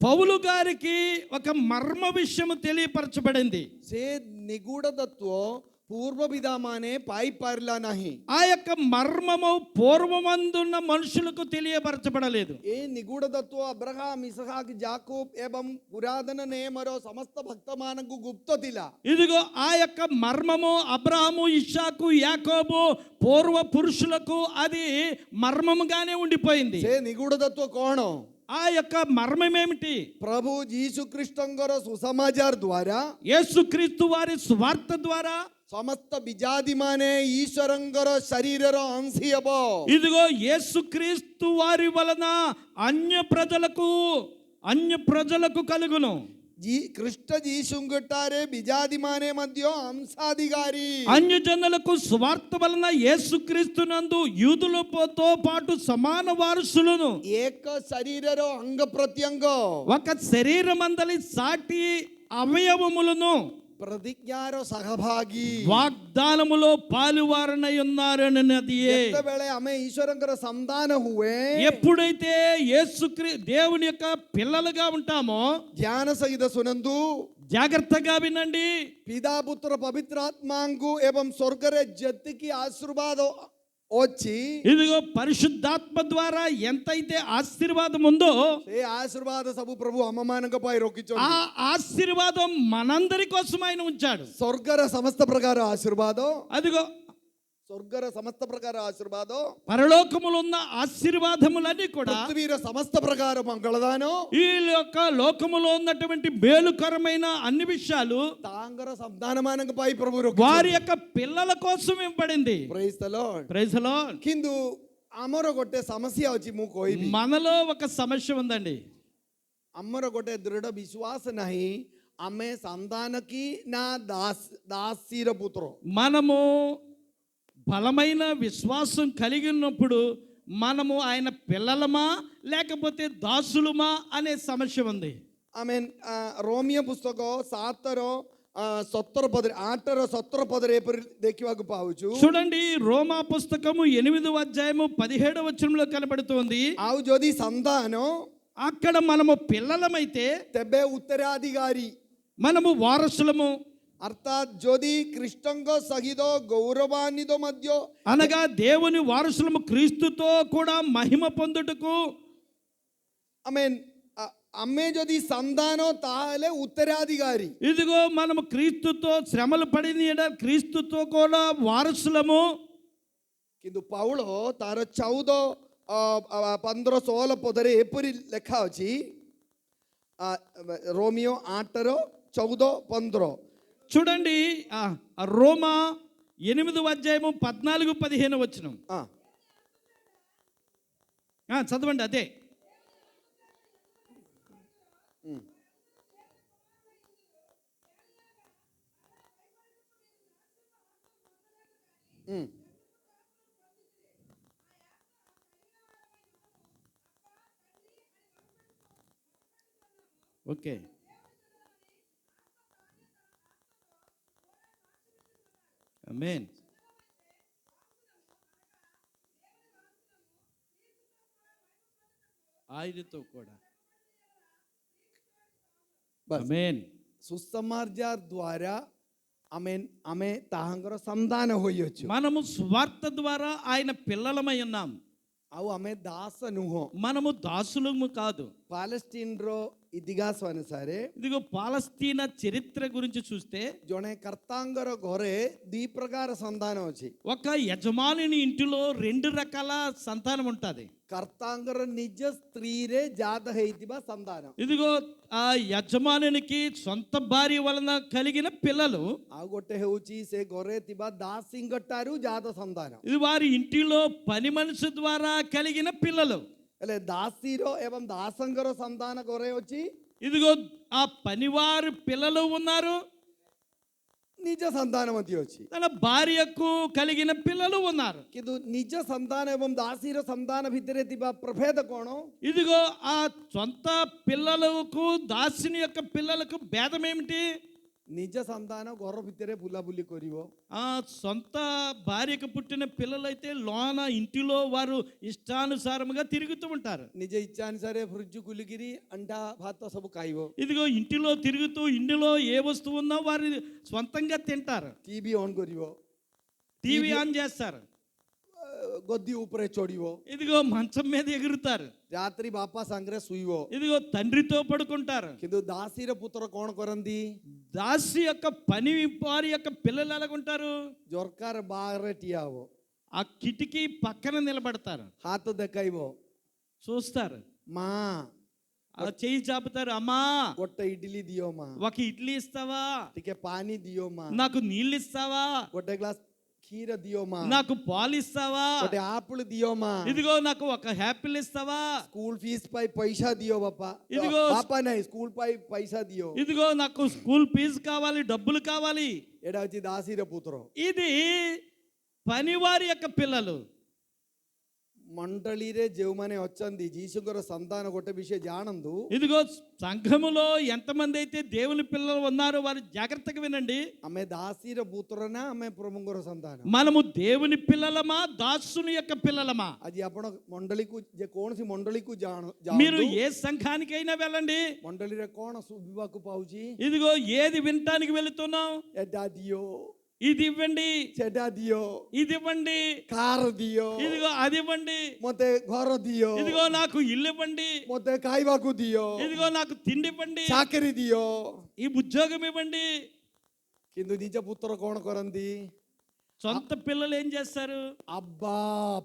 పౌలు గారికి ఒక మర్మ విషయము తెలియపరచబడింది. ସେ ନିଗୂଢ଼ ତତ୍ତ୍ୱ పూర్వ పితామానే పాయి పారిలా నహి ఆ యొక్క మర్మము పూర్వమందున్న మనుషులకు తెలియపరచబడలేదు. ఏ నిగూఢ తత్వ అబ్రహాం ఇసహాక్ జాకోబ్ ఏవం పురాతన నేమరో సమస్త భక్తమానకు గుప్త తిల. ఇదిగో ఆ యొక్క మర్మము అబ్రహాము, ఇస్సాకు, యాకోబు పూర్వ పురుషులకు అది మర్మముగానే ఉండిపోయింది. సే నిగూఢ తత్వ కోణ ఆ యొక్క మర్మం ఏమిటి? ప్రభు జీసు క్రిస్టంగర సుసమాచార ద్వారా యేసుక్రీస్తు వారి స్వార్థ ద్వారా సమస్త బిజాదిమానే ఈశ్వరంగర శరీరర అంశయబో. ఇదిగో యేసుక్రీస్తు వారి వలన అన్య ప్రజలకు కలుగును. కృష్ణ జీసుంగుట్టారే బిజాదిమానే మధ్య అంశాధికారి. అన్యజనులకు స్వార్థ వలన యేసుక్రీస్తునందు యూదులతో పాటు సమాన వారసులను, ఏక శరీరర అంగ ప్రత్యంగ, ఒక శరీరమందలి సాటి అవయవములను, ప్రతిజ్ఞార సహభాగి, వాగ్దానములో పాలువారనై ఉన్నారన్నది. వేళ ఆమె ఈశ్వరంగర సంతాన హువే, ఎప్పుడైతే దేవుని యొక్క పిల్లలుగా ఉంటామో ధ్యాన సహిత సునందు జాగ్రత్తగా వినండి. పితాపుత్ర పవిత్రాత్మాంగు ఏవం స్వర్గరే జత్తికి ఆశీర్వాదం వచ్చి, ఇదిగో పరిశుద్ధాత్మ ద్వారా ఎంతైతే ఆశీర్వాదం ఉందో ఏ ఆశీర్వాద సబు ప్రభు అమ్మమానంగా రొక్కించు. ఆ ఆశీర్వాదం మనందరి కోసం ఆయన ఉంచాడు. స్వర్గర సమస్త ప్రకార ఆశీర్వాదం, అదిగో స్వర్గర సమస్త ప్రకార ఆశీర్వాదం, పరలోకములో ఉన్న ఆశీర్వాదములన్నీ కూడా పృథ్వీర సమస్త ప్రకార మంగళదానం, ఈ యొక్క లోకములో ఉన్నటువంటి మేలుకరమైన అన్ని విషయాలు తాంగర సంతానమానంగా పై ప్రభు వారి యొక్క పిల్లల కోసం ఇవ్వబడింది. Praise the Lord. Praise the Lord. కింద అమర కొట్టే సమస్య వచ్చి మూ కోయి మనలో ఒక సమస్య ఉందండి. అమ్మర కొట్టే దృఢ విశ్వాస నహి అమ్మే సంతానకి నా దాసీర పుత్రం. మనము బలమైన విశ్వాసం కలిగి ఉన్నప్పుడు మనము ఆయన పిల్లలమా లేకపోతే దాసులమా అనే సమస్య ఉంది. ఆమె రోమియో పుస్తకం 8 ఏప్రిల్ ଦେଖିବାକୁ పావచ్చు. చూడండి, రోమా పుస్తకము 8వ అధ్యాయము 17వ వచనంలో కనబడుతోంది. ఆవు జ్యోతి సంతానం అక్కడ మనము పిల్లలమైతే తెబ్బే ఉత్తరాధికారి, మనము వారసులము. అర్థాత్ జ్యోతి కృష్ణంగ సహిత గౌరవాన్నితో మధ్య అనగా దేవుని వారసులము క్రీస్తుతో కూడా మహిమ పొందుటకు. అమ్మే జ్యోతి సంతానం తాహలే ఉత్తరాధికారి. ఇదిగో మనము క్రీస్తుతో శ్రమలు పడింది, క్రీస్తుతో కూడా వారసులము. କିନ୍ତୁ ପାଉଳ ତାର 14, 15, 16 ପଦରେ ଏପରି ଲେଖା ଅଛି, ରୋମିଓ 8, 14, 15. చూడండి, రోమా 8వ అధ్యాయము 14, 15 వచనం చదవండి. అదే ఓకే. ఆమేన్. ఆయనతో కూడా ఆమేన్. సుసమాచార ద్వారా ఆమె ତାହାଙ୍କର సంతాన ହୋଇଅଛୁ. మనము స్వార్థ ద్వారా ఆయన పిల్లలమై ఉన్నాం. ଆଉ ଆମେ ଦାସ ନୁହଁ. మనము దాసులము కాదు. ପାଲେଷ୍ଟିନ୍ର ଇତିହାସ ଅନୁସାରେ ఇదిగో పాలస్తీనా చరిత్ర గురించి చూస్తే ଜଣେ କର୍ତ୍ତାଙ୍କର ଘରେ 2 ପ୍ରକାର సంతాన ଅଛି. ఒక యజమానుని ఇంటిలో 2 రకాల సంతానం ఉంటుంది. కర్తాంగర నిజ స్త్రీరే జాత హైతిబా సంతానం. ఇదిగో ఆ యజమానునికి సొంత భార్య వలన కలిగిన పిల్లలు. ఆ గొట్టె హెవుచి సే గొర్రె తిబా దాసింగట్టారు జాత సంతానం. ఇది వారి ఇంటిలో పని మనిషి ద్వారా కలిగిన పిల్లలు. అలే దాసీరో ఏవం దాసంగర సంతాన గొర్రె వచ్చి ఇదిగో ఆ పనివారు పిల్లలు ఉన్నారు. నిజ సంతానం అతి వచ్చి తన భార్యకు కలిగిన పిల్లలు ఉన్నారు. కింద నిజ సంతాన ఏవం దాసీర సంతాన భితరే తిబా ప్రభేద కోణం. ఇదిగో ఆ సొంత పిల్లలకు దాసిని యొక్క పిల్లలకు భేదం ఏమిటి? ନିଜ ସନ୍ତାନ ଘର ଭିତରେ ବୁଲାବୁଲି କରିବ ఆ సొంత భార్యకు పుట్టిన పిల్లలైతే లోన ఇంటిలో వారు ఇష్టానుసారముగా తిరుగుతూ ఉంటారు. ନିଜ ଇଚ୍ଛା ଅନୁସାରେ ଫ୍ରିଜ ଖୋଲିକିରି ଅଣ୍ଡା ଭାତ ସବୁ ଖାଇବ ఇదిగో ఇంటిలో తిరుగుతూ ఇంటిలో ఏ వస్తువు ఉన్నా వారి స్వంతంగా తింటారు. ଟିଭି ଅନ୍ କରିବ టీవీ ఆన్ చేస్తారు. ଗଦି ଉପରେ ଚଢିବ ఇదిగో మంచం మీద ఎగురుతారు. ରାତ୍ରି ବାପା ସାଙ୍ଗରେ ଶୋଇବ ఇదిగో తండ్రితో పడుకుంటారు. କିନ୍ତୁ ଦାସୀର ପୁତ୍ର କ'ଣ କରନ୍ତି దాసి యొక్క పని వారి యొక్క పిల్లలు ఎలాగుంటారు? ଝରକାର ବାହାରେ ଠିଆ ହବ ఆ కిటికీ పక్కన నిలబడతారు, ହାତ ଦେଖାଇବ చూస్తారు, ମା ఆ చెయ్యి చాపుతారు. అమ్మా ଗୋଟେ ଇଡିଲି ଦିଅ ମା ఒక ఇడ్లీ ఇస్తావా, ଟିକେ ପାଣି ଦିଅ ମା నాకు నీళ్ళు ఇస్తావా, ଗୋଟେ ଗ୍ଲାସ କ୍ଷୀର ଦିଅ ମା నాకు పాలు ఇస్తావా, ଗୋଟେ ଆପଲ ଦିଅ ମା ఇదిగో నాకు ఒక యాపిల్ ఇస్తావా, ସ୍କୁଲ ଫିସ୍ ପାଇଁ ପଇସା ଦିଅ ବାପା ఇదిగో- ବାପା ନାହିଁ ସ୍କୁଲ ପାଇଁ ପଇସା ଦିଅ ఇదిగో నాకు స్కూల్ ఫీజు కావాలి, డబ్బులు కావాలి. ଏଇଟା ହଉଛି ଦାସୀର ପୁତ୍ର ఇది పనివారి యొక్క పిల్లలు. ମଣ୍ଡଳୀରେ ଯେଉଁମାନେ ଅଛନ୍ତି ଯୀଶୁଙ୍କର ସନ୍ତାନ ଗୋଟେ ବିଷୟ ଜାଣନ୍ତୁ ఇదిగో సంఘములో ఎంతమంది అయితే దేవుని పిల్లలు ఉన్నారో వారు జాగ్రత్తగా వినండి. ଆମେ ଦାସୀର ପୁତ୍ର ନା ଆମେ ପ୍ରଭୁଙ୍କର ସନ୍ତାନ మనము దేవుని పిల్లలమా, దాసుని యొక్క పిల్లలమా? ଆଜି ଆପଣ ମଣ୍ଡଳୀକୁ ଯେକୌଣସି ମଣ୍ଡଳୀକୁ మీరు ଯାଆନ୍ତୁ ఏ సంఘానికైనా వెళ్ళండి, ମଣ୍ଡଳୀରେ କ'ଣ ଶୁଭିବାକୁ ପାଉଛି ఇదిగో ఏది వినటానికి వెళుతున్నాం, ଏଟା ଦିଅ ఇది ఇవ్వండి, ସେଟା ଦିଅ ఇది ఇవ్వండి, କାର ଦିଅ ఇదిగో అది ఇవ్వండి, ମତେ ଘର ଦିଅ ఇదిగో నాకు ఇల్లు ఇవ్వండి, ମତେ ଖାଇବାକୁ ଦିଅ ఇదిగో నాకు తిండి ఇవ్వండి, ଚାକିରି ଦିଅ ఈ ఉద్యోగం ఇవ్వండి. କିନ୍ତୁ ନିଜ ପୁତ୍ର କ'ଣ କରନ୍ତି సొంత పిల్లలు ఏం చేస్తారు? అబ్బా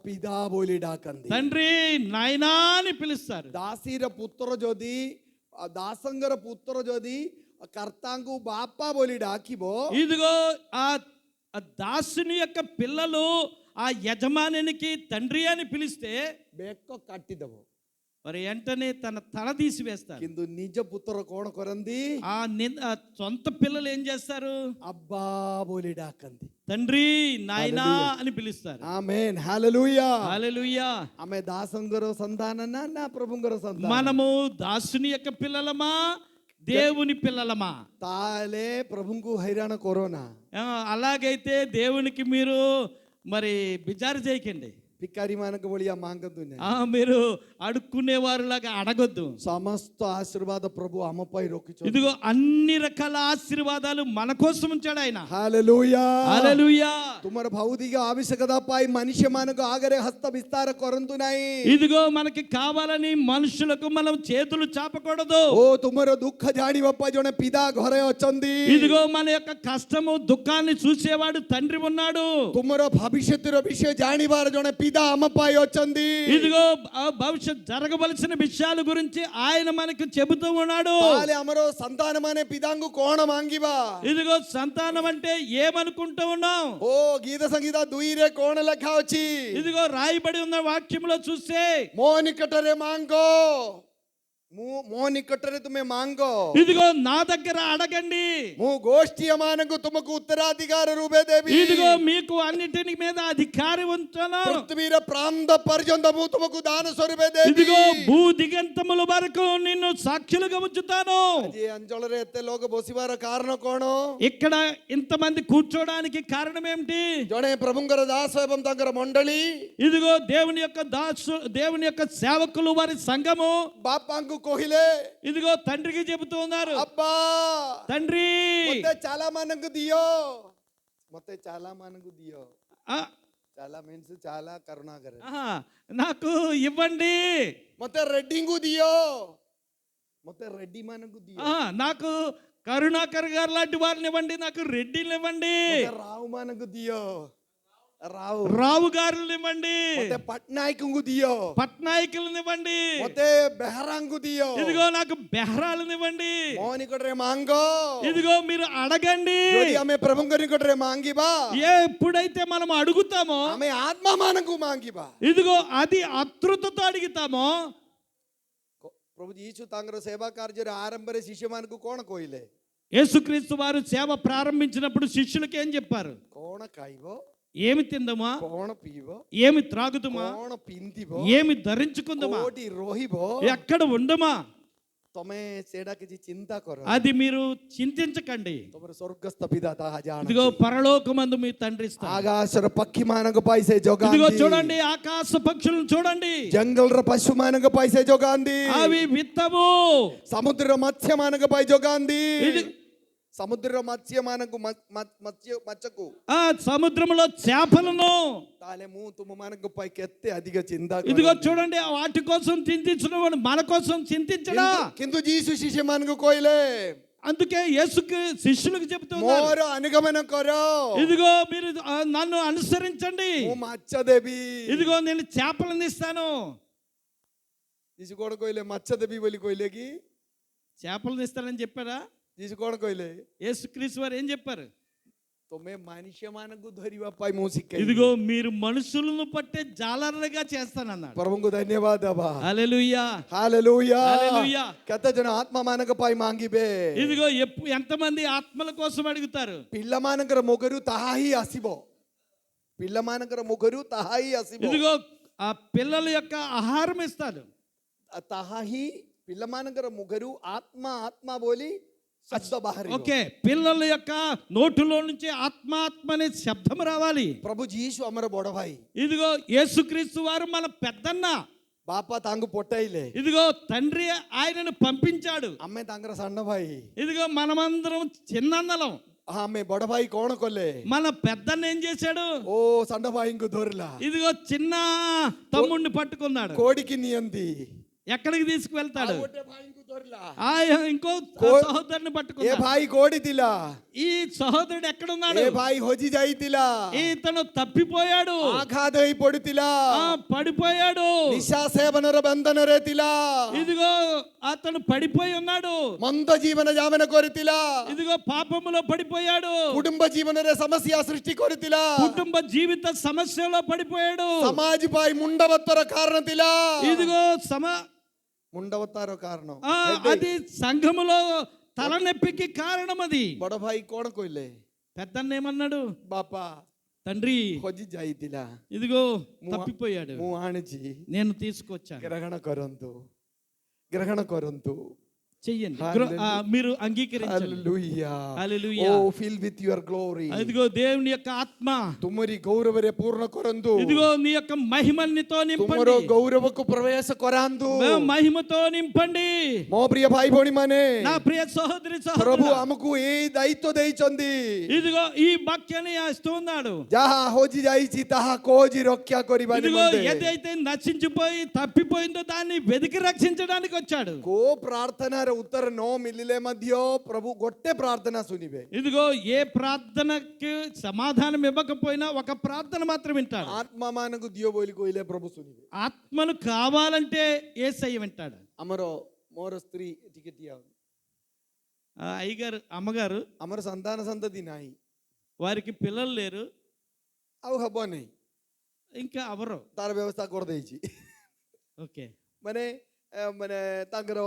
పిదా ବୋଲି ଡାକନ୍ତି తండ్రి నాయనా అని పిలుస్తారు. ଦାସୀର ପୁତ୍ର ଯଦି ଦାସଙ୍କର ପୁତ୍ର ଯଦି కర్తాంకు బాపా ବୋଲି ଡାକିବ ఇదిగో ఆ ఆ దాసుని యొక్క పిల్లలు ఆ యజమానికి తండ్రి అని పిలిస్తే ବେକ କାଟିଦେବ మరి వెంటనే తన తల తీసివేస్తారు. କିନ୍ତୁ ନିଜ ପୁତ୍ର କ'ଣ କରନ୍ତି ఆ సొంత పిల్లలు ఏం చేస్తారు? అబ్బా ବୋଲି ଡାକନ୍ତି తండ్రి నాయనా అని పిలుస్తారు. ఆమేన్ హల్లెలూయా హల్లెలూయా. ଆମେ ଦାସଙ୍କର ସନ୍ତାନ ନା ପ୍ରଭୁଙ୍କର ସନ୍ତାନ మనము దాసుని యొక్క పిల్లలమా, దేవుని పిల్లలమా? ତାହେଲେ ପ୍ରଭୁଙ୍କୁ ହଇରାଣ କରୋନା అలాగైతే దేవునికి మీరు మరి బిజారు చేయకండి. ଭିକାରୀ ମାନଙ୍କ ଭଳିଆ ମାଗନ୍ତୁ ନାହିଁ మీరు అడుక్కునే వారిలాగా అడగొద్దు. ସମସ୍ତ ఆశీర్వాଦ ప్రభు ଆମ ପାଇଁ ରଖିଛନ୍ତି ఇదిగో అన్ని రకాల ఆశీర్వాదాలు మన కోసం ఉంచాడు ఆయన. ହାଲେଲୁୟା హల్లెలూయా. ତୁମର ଭୌତିକ ଆବଶ୍ୟକତା ପାଇଁ ମନୁଷ୍ୟମାନଙ୍କ ଆଗରେ ହସ୍ତ ବିସ୍ତାର କରନ୍ତୁ ନାହିଁ ఇదిగో మనకి కావాలని మనుషులకు మనం చేతులు చాపకూడదు. ଓ ତୁମର ଦୁଃଖ ଜାଣିବା ପାଇଁ ଜଣେ ପିତା ଘରେ ଅଛନ୍ତି ఇదిగో మన యొక్క కష్టము దుఃఖాన్ని చూసేవాడు తండ్రి ఉన్నాడు. ତୁମର ଭବିଷ୍ୟତର ବିଷୟ ଜାଣିବାର ଜଣେ ପିତା ଆମ ପାଇଁ ଅଛନ୍ତି ఇదిగో భవిష్యత్ జరగవలసిన విషయాల గురించి ఆయన మనకు చెబుతూ ఉన్నాడు. ତାହେଲେ ଆମର ସନ୍ତାନ ମାନେ ପିତାଙ୍କୁ କ'ଣ ମାଗିବା ఇదిగో సంతానం అంటే ఏమనుకుంటూ ఉన్నాం? ଓ ଗୀତ ସଂଗୀତ 2ରେ କ'ଣ ଲେଖା ଅଛି ఇదిగో రాయబడి ఉన్న వాక్యంలో చూస్తే ମୋ ନିକଟରେ ମାଙ୍ଗ ମୋ ନିକଟରେ ତୁମେ ମାଙ୍ଗ ఇదిగో నా దగ్గర అడగండి, ମୁଁ ଗୋଷ୍ଠୀ ମାନଙ୍କୁ ତୁମକୁ ଉତ୍ତରାଧିକାର ରୂପେ ଦେବି ఇదిగో మీకు అన్నిటిని మీద అధికారం ఉంచాను, ପୃଥିବୀର ପ୍ରାନ୍ତ ପର୍ଯ୍ୟନ୍ତ ମୁଁ ତୁମକୁ ଦାନ ସ୍ୱରୂପେ ଦେବି ఇదిగో భూ దిగంతముల వరకు నిన్ను సాక్షులుగా ఉంచుతాను. ଆଜି ଏ ଅଞ୍ଚଳରେ ଏତେ ଲୋକ ବସିବାର କାରଣ କ'ଣ ఇక్కడ ఇంతమంది కూర్చోడానికి కారణం ఏమిటి? ଜଣେ ପ୍ରଭୁଙ୍କର ଦାସ ଏବଂ ତାଙ୍କର ମଣ୍ଡଳୀ ఇదిగో దేవుని యొక్క దేవుని యొక్క సేవకులు వారి సంఘము ବାପାଙ୍କୁ କହିଲେ ఇదిగో తండ్రికి చెబుతూ ఉన్నారు, అబ్బా తండ్రి ମତେ ଚାଲା ମାନଙ୍କୁ ଦିଅ ମତେ ଚାଲା ମାନଙ୍କୁ ଦିଅ ఆ, ଚାଲା మీన్స్ చాలా కరుణాకర ఆహా, నాకు ఇవ్వండి, ମତେ రెడ్డిଙ୍କୁ ଦିଅ ମତେ రెడ్డి ମାନଙ୍କୁ ଦିଅ నాకు కరుణాకర్ గారు లాంటి వారిని ఇవ్వండి, నాకు రెడ్డిని ఇవ్వండి, ମତେ రావు ମାନଙ୍କୁ ଦିଅ రావు రావు గారులను ఇవ్వండి, ମତେ పట్నాయకଙ୍କୁ ଦିଅ పట్నాయకులను ఇవ్వండి, ମତେ బెహరాଙ୍କୁ ଦିଅ ఇదిగో నాకు బెహరాలను ఇవ్వండి. ମୋ ନିକଟରେ ମାଙ୍ଗ ఇదిగో మీరు అడగండి. ଯଦି ଆମେ ପ୍ରଭୁଙ୍କ ନିକଟରେ ମାଙ୍ଗିବା ఎప్పుడైతే మనం అడుగుతామో ଆମେ ఆత్మ ମାନଙ୍କୁ ମାଙ୍ଗିବା ఇదిగో అది ఆతృతతో అడుగుతామో ପ୍ରଭୁ ଯୀଶୁ ତାଙ୍କର ସେବା କାର୍ଯ୍ୟରେ ଆରମ୍ଭରେ ଶିଷ୍ୟମାନଙ୍କୁ କ'ଣ କହିଲେ యేసుక్రీస్తు వారు సేవ ప్రారంభించినప్పుడు శిష్యులకు ఏం చెప్పారు? କ'ଣ ଖାଇବ ఏమి తిందమా, କ'ଣ ପିଇବ ఏమి త్రాగుదమా, କ'ଣ ପିନ୍ଧିବ ఏమి ధరించుకుందామా, କୋଉଠି ରହିବ ఎక్కడ ఉండమా, ତମେ ସେଇଟା କିଛି ଚିନ୍ତା କର అది మీరు చింతించకండి. ତମର ସ୍ୱର୍ଗସ୍ଥ ପିତା ତାହା ఇదిగో ଜାଣନ୍ତି పరలోకమందు మీ తండ్రి ఇస్తారు. ఆకాశର పକ୍ଷୀମାନଙ୍କ ପାଇଁ ସେ ఇదిగో ଜଗାନ୍ତି చూడండి ఆకాశ పక్షులను చూడండి, ଜଙ୍ଗଲର ପଶୁମାନଙ୍କ ପାଇଁ ସେ ଜଗାନ୍ତି అవి విత్తవు. ସମୁଦ୍ରର ମତ୍ସ୍ୟମାନଙ୍କ ପାଇଁ ଜଗାନ୍ତି ఇది- ସମୁଦ୍ରର ମତ୍ସ୍ୟମାନଙ୍କୁ ମାଛକୁ ఆ సముద్రములో చేపలను, ତାହେଲେ ମୁଁ ତୁମମାନଙ୍କ ପାଇଁ କେତେ ଅଧିକ ଚିନ୍ତା ఇదిగో କରନ୍ତି। చూడండి వాటి కోసం చింతించిన వాడు మన కోసం చింతించడా. କିନ୍ତୁ ଯୀଶୁ ଶିଷ୍ୟମାନଙ୍କୁ କହିଲେ అందుకే యేసుకి శిష్యులకు చెప్తున్నారు, ମୋର ଅନୁଗମନ କର ఇదిగో మీరు నన్ను అనుసరించండి, ମୁଁ ମାଛ ଦେବି ఇదిగో నేను చేపలను ఇస్తాను. ଯୀଶୁ କଣ କହିଲେ ମାଛ ଦେବି ବୋଲି କହିଲେ କି చేపలను ఇస్తానని చెప్పారా? ଯୀଶୁ କଣ କହିଲେ యేసుక్రీస్తు వారు ఏం చెప్పారు? ତମେ ମନୁଷ୍ୟମାନଙ୍କୁ ଧରିବା ପାଇଁ ମୁଁ ଶିଖେଇବି ఇదిగో మీరు మనుషులను పట్టే జాలరులుగా చేస్తానన్నాడు. ପ୍ରଭୁଙ୍କୁ ଧନ୍ୟବାଦ ଦେବା హల్లెలూయా, ହାଲେଲୁୟା హల్లెలూయా. କେତେ ଜଣ ଆତ୍ମାମାନଙ୍କ ପାଇଁ ମାଗିବେ ఇదిగో ఎంతమంది ఆత్మల కోసం అడుగుతారు? ପିଲାମାନଙ୍କର ମୁଖରୁ ତାହା ହିଁ ଆସିବ ପିଲାମାନଙ୍କର ମୁଖରୁ ତାହା ହିଁ ଆସିବ ఇదిగో ఆ పిల్లల యొక్క ఆహారం ఇస్తాడు. ତାହା ହିଁ ପିଲାମାନଙ୍କର ମୁଖରୁ ఆత్మ ఆత్మ ବୋଲି ଶବ୍ଦ ବାହାରିବ ఓకే, పిల్లల యొక్క నోటులో నుంచి ఆత్మ అనే శబ్దం రావాలి. ପ୍ରଭୁ ଯୀଶୁ ଆମର ବଡ ଭାଇ ఇదిగో యేసుక్రీస్తు వారు మన పెద్దన్న. ବାପା ତାଙ୍କୁ ପଠେଇଲେ ఇదిగో తండ్రి ఆయనను పంపించాడు. ଆମେ ତାଙ୍କର ସାନ ଭାଇ ఇదిగో మనమందరం చిన్నన్నలం. ଆମେ ବଡ ଭାଇ କଣ କଲେ మన పెద్దన్న ఏం చేశాడు? ଓ ସାନ ଭାଇଙ୍କୁ ଧରିଲା ఇదిగో చిన్న తమ్ముడిని పట్టుకున్నాడు. కోడికి నియంది ఎక్కడికి తీసుకువెళ్తాడు? ଗୋଟେ ଭାଇଙ୍କୁ ଧରିଲା ఇంకో సహోదరుని ଏ పట్టుకున్నాడు. ଭାଇ କୋଉଠି ଥିଲା ఈ సహోదరుడు ఎక్కడున్నాడు? ଏ ଭାଇ ହଜି ଯାଇଥିଲା ఇతను తప్పిపోయాడు, ଆଘାତ ହେଇ ପଡିଥିଲା పడిపోయాడు. ନିଶା ସେବନର ବନ୍ଧନରେ ଥିଲା ఇదిగో అతను పడిపోయి ఉన్నాడు. ମନ୍ଦ ଜୀବନ ଯାପନ କରିଥିଲା ఇదిగో పాపములో పడిపోయాడు. କୁଟୁମ୍ବ ଜୀବନରେ ସମସ୍ୟା ସୃଷ୍ଟି କରିଥିଲା కుటుంబ జీవిత సమస్యలో పడిపోయాడు. ସମାଜ ପାଇଁ ମୁଣ୍ଡବତ୍ତର କାରଣ ଥିଲା ఇదిగో ମୁଣ୍ଡବତ୍ତାର କାରଣ అది సంఘములో తలనొప్పికి కారణం. అది ବଡ ଭାଇ କଣ କହିଲେ పెద్దన్న ఏమన్నాడు? ବାପା తండ్రి ହଜି ଯାଇଥିଲା ఇదిగో తప్పిపోయాడు, ମୁଁ ଆଣିଛି నేను తీసుకొచ్చాను, ଗ୍ରହଣ କରନ୍ତୁ చెయ్యండి. మీరు అంగీకరించండి. హల్లెలూయా హల్లెలూయా. ఓ ఫిల్ విత్ యువర్ గ్లోరీ ఇదిగో దేవుని యొక్క ఆత్మ ତୁମରି ଗୌରବରେ ପୂର୍ଣ୍ଣ କରନ୍ତୁ ఇదిగో నీ యొక్క మహిమనితో ତୁମର నింపండి, ଗୌରବକୁ ପ୍ରବେଶ କରାନ୍ତୁ మహిమతో నింపండి. ମୋ ପ୍ରିୟ ଭାଇ ଭଉଣୀ ମାନେ నా ప్రియ సహోదరి ପ୍ରଭୁ సహోదరు, ଆମକୁ ଏଇ ଦାୟିତ୍ୱ ଦେଇଛନ୍ତି ఇదిగో ఈ వాక్యాన్ని ఇస్తున్నాడు. ଯାହା ହଜି ଯାଇଛି ତାହା ଖୋଜି ରକ୍ଷା କରିବା ఇదిగో ନିମନ୍ତେ ఏదైతే నశించిపోయి తప్పిపోయిందో దాన్ని వెతికి రక్షించడానికి వచ్చాడు. କୋଉ ପ୍ରାର୍ଥନାର ଉତ୍ତର ନ ମିଳିଲେ ମଧ୍ୟ ପ୍ରଭୁ ଗୋଟେ ପ୍ରାର୍ଥନା ଶୁଣିବେ ఇదిగో ఏ ప్రార్థనకి సమాధానం ఇవ్వకపోయినా ఒక ప్రార్థన మాత్రం వింటాడు. ଆତ୍ମା ମାନଙ୍କୁ ଦିଅ ବୋଲି କହିଲେ ପ୍ରଭୁ ଶୁଣିବେ ఆత్మను కావాలంటే యేసయ్య వింటాడు. ଆମର ମୋର ସ୍ତ୍ରୀ ଟିକେ ଠିଆ ହୁଅ। అయ్యగారు అమ్మగారు ଆମର ସନ୍ତାନ ସନ୍ତତି ନାହିଁ వారికి పిల్లలు లేరు, ଆଉ ହବ ନାହିଁ ఇంకా అవరు. ତାର ବ୍ୟବସ୍ଥା କରିଦେଇଛି ఓకే, ମାନେ ମାନେ ତାଙ୍କର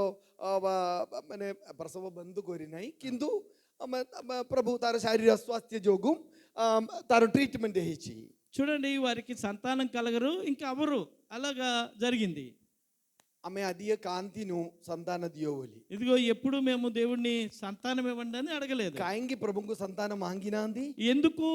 ମାନେ ପ୍ରସବ ବନ୍ଦ କରିନାହିଁ କିନ୍ତୁ ପ୍ରଭୁ ତାର ଶାରୀରିକ ସ୍ୱାସ୍ଥ୍ୟ ଯୋଗୁଁ ତାର ଟ୍ରିଟମେଣ୍ଟ ହେଇଛି చూడండి వారికి సంతానం కలగరు, ఇంకా అవరు, అలాగా జరిగింది. ଆମେ ଆଦିଏ କାନ୍ତିନୁ ସନ୍ତାନ ଦିଅ ବୋଲି ఇదిగో ఎప్పుడు మేము దేవుణ్ణి సంతానం ఇవ్వండి అని అడగలేదు. କାହିଁକି ପ୍ରଭୁଙ୍କୁ ସନ୍ତାନ ମାଙ୍ଗି ନାହାନ୍ତି ఎందుకు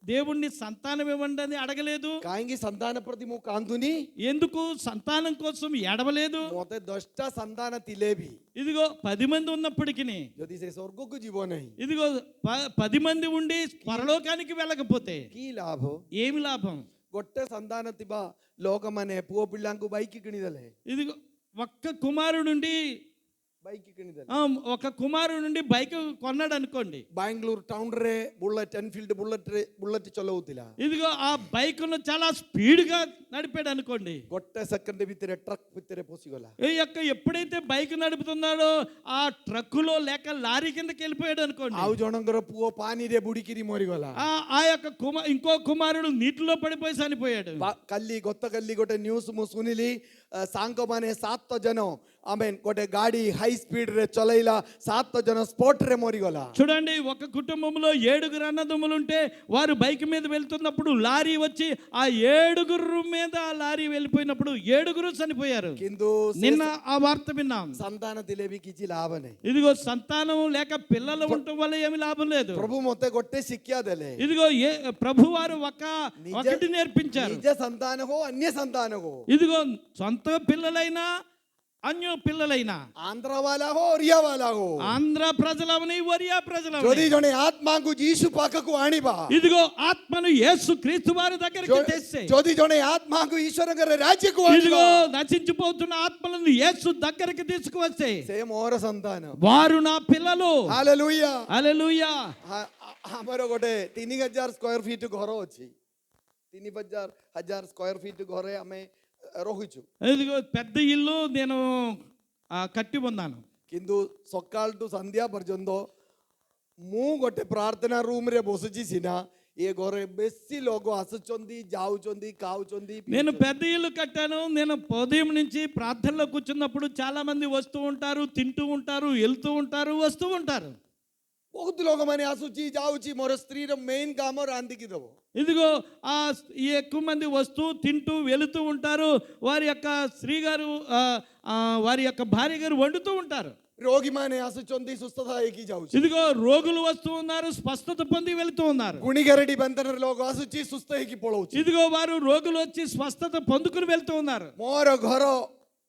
దేవుణ్ణి సంతానం ఇవ్వండి అని అడగలేదు? କାହିଁକି ସନ୍ତାନ ପ୍ରତି ମୁଁ କାନ୍ଦୁନି ఎందుకు సంతానం కోసం ఏడవలేదు? ମତେ 10ଟା ସନ୍ତାନ ଥିଲେ ବି ఇదిగో 10 మంది ఉన్నప్పటికీ, ଯଦି ସେ ସ୍ୱର୍ଗକୁ ଯିବ ନାହିଁ ఇదిగో 10 మంది ఉండి పరలోకానికి వెళ్ళకపోతే କି ଲାଭ ఏమి లాభం? ଗୋଟେ ସନ୍ତାନ ଥିବା ଲୋକମାନେ ପୁଅ ପିଲାଙ୍କୁ ବାଇକ୍ କିଣିଦେଲେ ఇదిగో ఒక్క కుమారుడుండి ବାଇକ୍ କିଣିଦେଲେ ఒక కుమారుడు నుండి బైక్ కొన్నాడు అనుకోండి. ବାଙ୍ଗାଲୋର ଟାଉନରେ ବୁଲେଟ୍ ଏନଫିଲ୍ଡ ବୁଲେଟ୍ ଚଲାଉଥିଲା ఇదిగో ఆ బైక్ను చాలా స్పీడ్గా నడిపాడు అనుకోండి. ଗୋଟେ ସେକେଣ୍ଡ ଭିତରେ ଟ୍ରକ୍ ଭିତରେ ପଶିଗଲା ఈ యొక్క ఎప్పుడైతే బైక్ నడుపుతున్నాడో ఆ ట్రక్కులో లేక లారీ కిందకి వెళ్ళిపోయాడు అనుకోండి. ଆଉ ଜଣଙ୍କର ପୁଅ ପାଣିରେ ବୁଡିକିରି ମରିଗଲା ఆ యొక్క ఇంకో కుమారుడు నీటిలో పడిపోయి చనిపోయాడు. ଗତକାଲି ଗୋଟେ ନ୍ୟୁଜ୍ ମୁଁ ଶୁଣିଲି ସାଙ୍ଗମାନେ 7 ଜଣ ଆମେନ୍ ଗୋଟେ ଗାଡ଼ି ହାଇ ସ୍ପିଡରେ ଚଲେଇଲା 7 ଜଣ ସ୍ପଟରେ ମରିଗଲା। చూడండి, ఒక కుటుంబంలో 7 అన్నదమ్ములు ఉంటే వారు బైక్ మీద వెళ్తున్నప్పుడు లారీ వచ్చి ఆ 7 మీద ఆ లారీ వెళ్ళిపోయినప్పుడు 7 చనిపోయారు. କିନ୍ତୁ నిన్న ఆ వార్త విన్నాం. సంతాన ଥିଲେ ବି କିଛି ଲାଭ ନାହିଁ। ఇదిగో సంతానం లేక పిల్లలు ఉండటం వల్ల ఏమి లాభం లేదు. ପ୍ରଭୁ ମୋତେ ଗୋଟେ ଶିକ୍ଷା ଦେଲେ, ఇదిగో ప్రభు వారు ఒకటి నేర్పించారు. ନିଜ ସନ୍ତାନ ହଉ ଅନ୍ୟ ସନ୍ତାନ ହଉ, ఇదిగో సొంత పిల్లలైనా అన్య పిల్లలైనా, ଆନ୍ଧ୍ର ବାଲା ହଉ ଓରିଆ ବାଲା ହଉ, ఆంధ్ర ప్రజలవని ఒరియా ଯଦି ప్రజలవని, ଜଣେ ଆତ୍ମାକୁ ଯୀଶୁ ପାଖକୁ ଆଣିବା, ఇదిగో ఆత్మను యేసు క్రీస్తు వారి దగ్గరికి తెస్తే, ଯଦି ଜଣେ ଆତ୍ମାକୁ ଈଶ୍ୱରଙ୍କର ରାଜ୍ୟକୁ ఇదిగో ଆଣିବା, నశించిపోతున్న ఆత్మలను యేసు దగ్గరికి తీసుకువస్తే ସେ ମୋର ସନ୍ତାନ। వారు నా పిల్లలు. ହାଲେଲୁୟା। హల్లెలూయా. ଆମର ଗୋଟେ 3000 ସ୍କୋୟାର ଫିଟ୍ ଘର ଅଛି। 3000 ସ୍କୋୟାର ଫିଟ୍ ଘରେ ଆମେ ରହୁଛୁ। ఇదిగో పెద్ద ఇల్లు నేను కట్టి ఉన్నాను. କିନ୍ତୁ ସକାଳଠୁ ସନ୍ଧ୍ୟା ପର୍ଯ୍ୟନ୍ତ ମୁଁ ଗୋଟେ ପ୍ରାର୍ଥନା ରୁମ୍ରେ ବସୁଛି ସିନା, ଏ ଘରେ ବେଶୀ ଲୋକ ଆସୁଛନ୍ତି, ଯାଉଛନ୍ତି, ଖାଉଛନ୍ତି। నేను పెద్ద ఇల్లు కట్టాను. నేను ఉదయం నుంచి ప్రార్థనలో కూర్చున్నప్పుడు చాలా మంది వస్తూ ఉంటారు, తింటూ ఉంటారు, వెళ్తూ ఉంటారు, వస్తూ ఉంటారు. ବହୁତ ଲୋକମାନେ ଆସୁଛି ଯାଉଛି। ମୋର ସ୍ତ୍ରୀର ମେନ୍ କାମ ରାନ୍ଧିକି ଦେବ। ఇదిగో ఎక్కువ మంది వస్తూ తింటూ వెళుతూ ఉంటారు. వారి యొక్క స్త్రీ గారు వారి యొక్క భార్య గారు వండుతూ ఉంటారు. రోగిମାନେ ଆସୁଛନ୍ତି, ସୁସ୍ଥତା ହେଇକି ଯାଉଛି। ఇదిగో రోగులు వస్తూ ఉన్నారు, స్వస్థత పొంది వెళుతూ ఉన్నారు. ଗୁଣିଗାରେଡି ବନ୍ଧନରେ ଲୋକ ଆସୁଛି, ସୁସ୍ଥ ହେଇକି ପଳଉଛି। ఇదిగో వారు రోగులు వచ్చి స్వస్థత పొందుకుని వెళ్తూ ఉన్నారు. ମୋର ଘର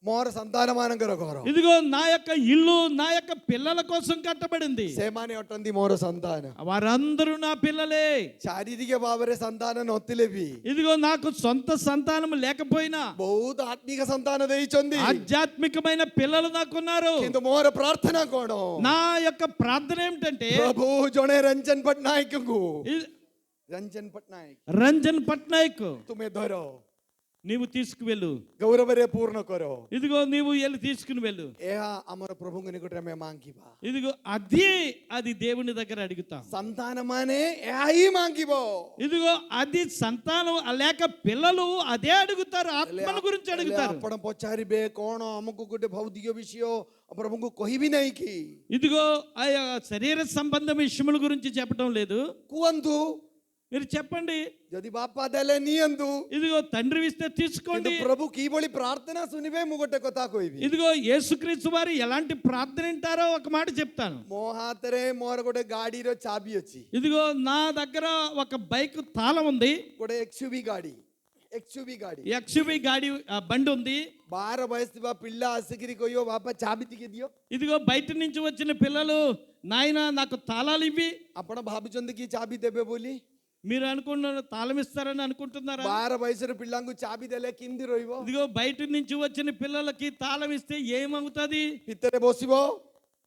ମୋର ସନ୍ତାନ ମାନଙ୍କର ଘର, ఇదిగో నా యొక్క ఇల్లు నా యొక్క పిల్లల కోసం కట్టబడింది. ସେମାନେ ଅଟନ୍ତି ମୋର ସନ୍ତାନ। వారందరూ నా పిల్లలే. ଶାରୀରିକ ଭାବରେ ସନ୍ତାନ ନଥିଲେ ବି ఇదిగో నాకు సొంత సంతానం లేకపోయినా ବହୁତ ଆତ୍ମିକ ସନ୍ତାନ ଦେଇଛନ୍ତି। ఆధ్యాత్మికమైన పిల్లలు నాకున్నారు. କିନ୍ତୁ ମୋର ପ୍ରାର୍ଥନା କଣ? నా యొక్క ప్రార్థన ఏమిటంటే, ପ୍ରଭୁ ଜଣେ ରଞ୍ଜନ ପଟ୍ଟନାୟକଙ୍କୁ, ఇది- ରଞ୍ଜନ ପଟ୍ଟନାୟକ రంజన్ పట్నాయక్ ତୁମେ ଧର, నీవు తీసుకువెళ్ళు. ଗୌରବରେ ପୂର୍ଣ୍ଣ କର। ఇదిగో నీవు వెళ్ళి తీసుకుని వెళ్ళు. ଏହା ଆମର ପ୍ରଭୁଙ୍କ ନିକଟରେ ଆମେ ମାଗିବା। ఇదిగో అది దేవుని దగ్గర అడుగుతాం. ସନ୍ତାନ ମାନେ ଏହା ହିଁ ମାଗିବ। ఇదిగో అది సంతానం లేక పిల్లలు అదే అడుగుతారు, ఆత్మల గురించి అడుగుతారు. ଆପଣ ପଚାରିବେ କଣ ଆମକୁ ଗୋଟେ ଭୌତିକ ବିଷୟ ପ୍ରଭୁଙ୍କୁ କହିବି ନାହିଁ କି? ఇదిగో ఆ శరీర సంబంధ విషయముల గురించి చెప్పడం లేదు. କୁହନ୍ତୁ, మీరు చెప్పండి. ଯଦି ବାପା ଦେଲେ ନିଅନ୍ତୁ। ఇదిగో తండ్రి ఇస్తే କିନ୍ତୁ తీసుకోండి. ପ୍ରଭୁ କିଭଳି ପ୍ରାର୍ଥନା ଶୁଣିବେ ମୁଁ ଗୋଟେ କଥା କହିବି। ఇదిగో యేసుక్రీస్తు వారు ఎలాంటి ప్రార్థన వింటారో ఒక మాట చెప్తాను. ମୋ ହାତରେ ମୋର ଗୋଟେ ଗାଡିର ଚାବି ଅଛି। ఇదిగో నా దగ్గర ఒక బైక్ తాళం ఉంది. ଗୋଟେ XUV ଗାଡି, ఎక్స్యూవీ గాడి బండి ఉంది. 12 వయసు ଥିବା ପିଲା ଆସିକିରି କହିବ ବାପା ଚାବି ଟିକେ ଦିଅ। ఇదిగో బయట నుంచి వచ్చిన పిల్లలు, నాయన నాకు తాళాలు ఇవ్వి। ଆପଣ ଭାବୁଛନ୍ତି କି ଚାବି ଦେବେ ବୋଲି? మీరు అనుకున్న తాళం ఇస్తారని అనుకుంటున్నారా? 12 వయసుର ପିଲାଙ୍କୁ ଚାବି ଦେଲେ କେମିତି ରହିବ? ఇదిగో బయట నుంచి వచ్చిన పిల్లలకి తాళం ఇస్తే ఏమవుతుంది? ଭିତରେ ବସିବ,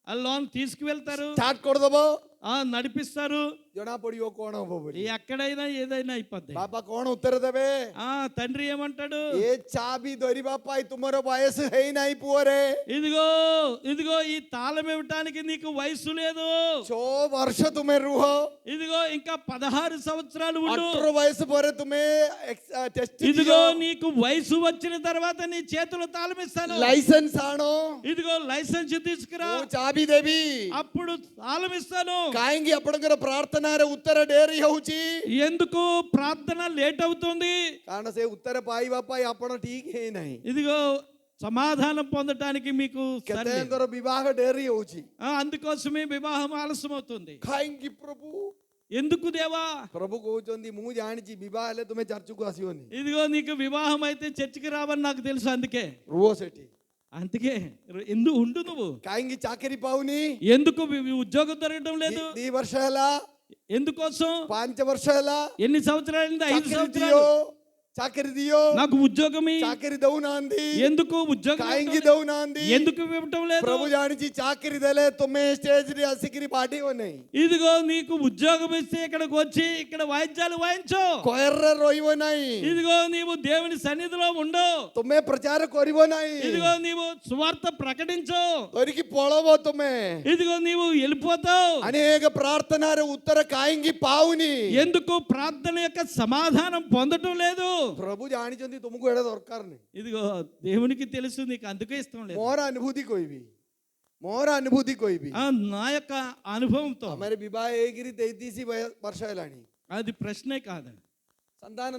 ఆ లోన్ తీసుకువెళ్తారు, స్టార్ట్ କରିଦବ, నడిపిస్తారు. ଜଣା ପଡିବ କଣ ହବ ବୋଲି। ఎక్కడైనా ఏదైనా అయిపోద్ది. ବାପା କଣ ଉତ୍ତର ଦେବେ? తండ్రి ఏమంటాడు? ଏ ଚାବି ଧରିବା ପାଇଁ ତୁମର ବୟସ ହେଇନାହିଁ ପୁଅରେ। ఇదిగో ఈ తాళం ఇవ్వటానికి నీకు వయసు లేదు. 6 ବର୍ଷ ତୁମେ ରୁହ, ఇదిగో ఇంకా 16 సంవత్సరాలు ఉండు. 18 వయసు ପରେ ତୁମେ ଟେଷ୍ଟ ఇదిగో నీకు వయసు వచ్చిన తర్వాత నీ చేతిలో తాళం ఇస్తాను. లైసెన్స్ ఆణో, ఇదిగో లైసెన్స్ తీసుకురా, ମୁଁ ଚାବି ଦେବି। అప్పుడు తాళం ఇస్తాను. କାହିଁକି ଆପଣଙ୍କର ପ୍ରାର୍ଥନାର ଉତ୍ତର ଡେରି ହେଉଛି? ఎందుకు ప్రార్థన లేట్ అవుతుంది? କାରଣ ସେ ଉତ୍ତର ପାଇବା ପାଇଁ ଆପଣ ଠିକ ହେଇନାହିଁ। ఇదిగో సమాధానం పొందటానికి మీకు କେତେଙ୍କର ବିବାହ ଡେରି ହେଉଛି? అందుకోసమే వివాహం ఆలస్యం అవుతుంది. କାହିଁକି ପ୍ରଭୁ? ఎందుకు దేవా? ପ୍ରଭୁ କହୁଛନ୍ତି ମୁଁ ଜାଣିଛି ବିବାହ ହେଲେ ତୁମେ ଚର୍ଚ୍ଚକୁ ଆସିବନି। ఇదిగో నీకు వివాహం అయితే చర్చికి రావని నాకు తెలుసు. ରୁହ ସେଠି। అందుకే ఎందుకు ఉండు నువ్వు? କାହିଁକି ଚାକିରି ପାଉନି? ఎందుకు ఉద్యోగం దొరకడం లేదు? 2 ବର୍ଷ ହେଲା, ఎందుకోసం? 5 ବର୍ଷ ହେଲା, ఎన్ని సంవత్సరాలు? 5 ଚାକିରି సంవత్సరాలు. ଦିଅ, ଚାକିରି ଦିଅ, నాకు ఉద్యోగం ଚାକିରି ଦଉନାହାନ୍ତି। ఎందుకు ఉద్యోగం କାହିଁକି ଦଉନାହାନ୍ତି? ఎందుకు ఇవ్వటం లేదు? ପ୍ରଭୁ ଜାଣିଛି ଚାକିରି ଦେଲେ ତୁମେ ଷ୍ଟେଜରେ ଆସିକିରି ବାଢିବ ନାହିଁ, ఇదిగో నీకు ఉద్యోగం ఇస్తే ఇక్కడికి వచ్చి ఇక్కడ వాయిద్యాలు వాయించు, କୋରରେ ରହିବ ନାହିଁ, ఇదిగో నీవు దేవుని సన్నిధిలో ఉండు, ତୁମେ ପ୍ରଚାର କରିବ ନାହିଁ, ఇదిగో నీవు సువార్త ప్రకటించు, ଧରିକି ପଳବ ତୁମେ। ఇదిగో నీవు వెళ్ళిపోతావు. అనేక ప్రార్థనର ఉత్తర కాయింగి పావుని? ఎందుకు ప్రార్థన యొక్క సమాధానం పొందటం లేదు? प्रभु जानिचंदी तुमको एड़ा दरकार नहीं ఇదిగో దేవునికి తెలుసు నీకు అందుకే ఇష్టం లేదు. मोर अनुभूति कोई भी ఆ, నా యొక్క అనుభవంతో हमारे विवाह एक री 33 वर्ष हेलानी అది ప్రశ్నే కాదు. संतान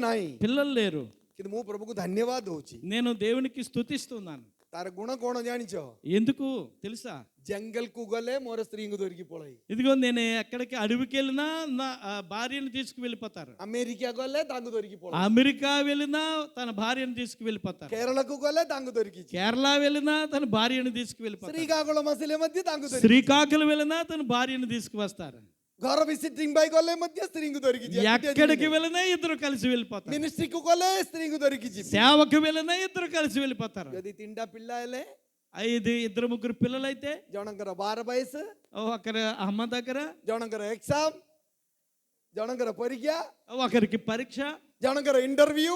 नहीं పిల్లలు లేరు. कि मु प्रभु को धन्यवाद होची నేను దేవునికి స్తుతిస్తున్నాను. तार गुण कोण जानिचो ఎందుకు తెలుసా? जंगल को गले मोर स्त्री को दोरकी पळई ఇదిగో నేను ఎక్కడికి అడవికి వెళ్ళినా నా భార్యను తీసుకువెళ్ళిపోతారు. अमेरिका गले तांग दोरकी पळई అమెరికా వెళ్ళినా తన భార్యను తీసుకువెళ్ళిపోతారు. केरळ को गले तांग दोरकी కేరళ వెళ్ళినా తన భార్యను తీసుకువెళ్ళిపోతారు. श्रीकाकुलम असले मध्य तांग दोरकी శ్రీకాకుళం వెళ్ళినా తన భార్యను తీసుకువస్తారు. घर विजिटिंग बाय गले मध्य स्त्री को दोरकी ఎక్కడికి వెళ్ళినా ఇద్దరు కలిసి వెళ్ళిపోతారు. मिनिस्ट्री को गले स्त्री को दोरकी जी సేవకు వెళ్ళినా ఇద్దరు కలిసి వెళ్ళిపోతారు. यदि तीनटा पिल्ला हेले ఇద్దరు ముగ్గురు పిల్లలైతే जनकर 12 वयस ఒకరి అమ్మ దగ్గర, जनकर एग्जाम जनकर परीक्षा ఒకరికి పరీక్ష, जनकर इंटरव्यू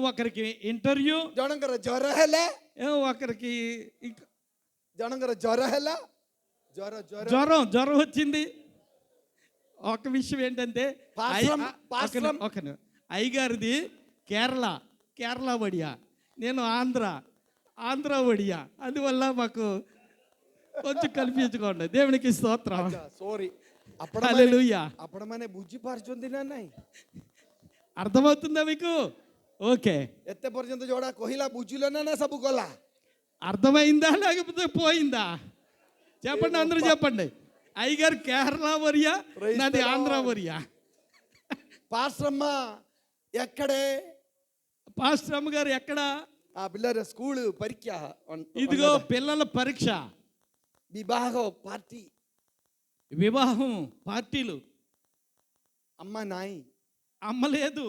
ఒకరికి ఇంటర్వ్యూ, जनकर ज्वर हेले ఒకరికి जनकर ज्वर हेला ज्वर జ్వరం వచ్చింది. ఒక విషయం ఏంటంటే అయ్యగారిది కేరళ వడియా, నేను ఆంధ్ర వడియా, అందువల్ల మాకు కొంచెం కల్పించుకోండి. దేవునికి స్తోత్రం. सॉरी హల్లెలూయా. అప్పుడు మన బుజ్జి పార్చుంది నాన్నై అర్థమవుతుందా మీకు? ఓకే, ఎత్తే పర్యంత జోడా కోహిలా బుజ్జిలో నా సబు కొలా అర్థమైందా లేకపోతే పోయిందా? చెప్పండి, అందరూ చెప్పండి. అయ్యగారు కేరళ వరియా, నాది ఆంధ్ర వరియా. పాస్రమ్మ ఎక్కడే? పాస్టర్ అమ్మ గారు ఎక్కడ? ఆ పిల్లల స్కూల్ పరీక్ష ఇదిగో పిల్లల పరీక్ష, వివాహం పార్టీలు. అమ్మ నాయి అమ్మ లేదు.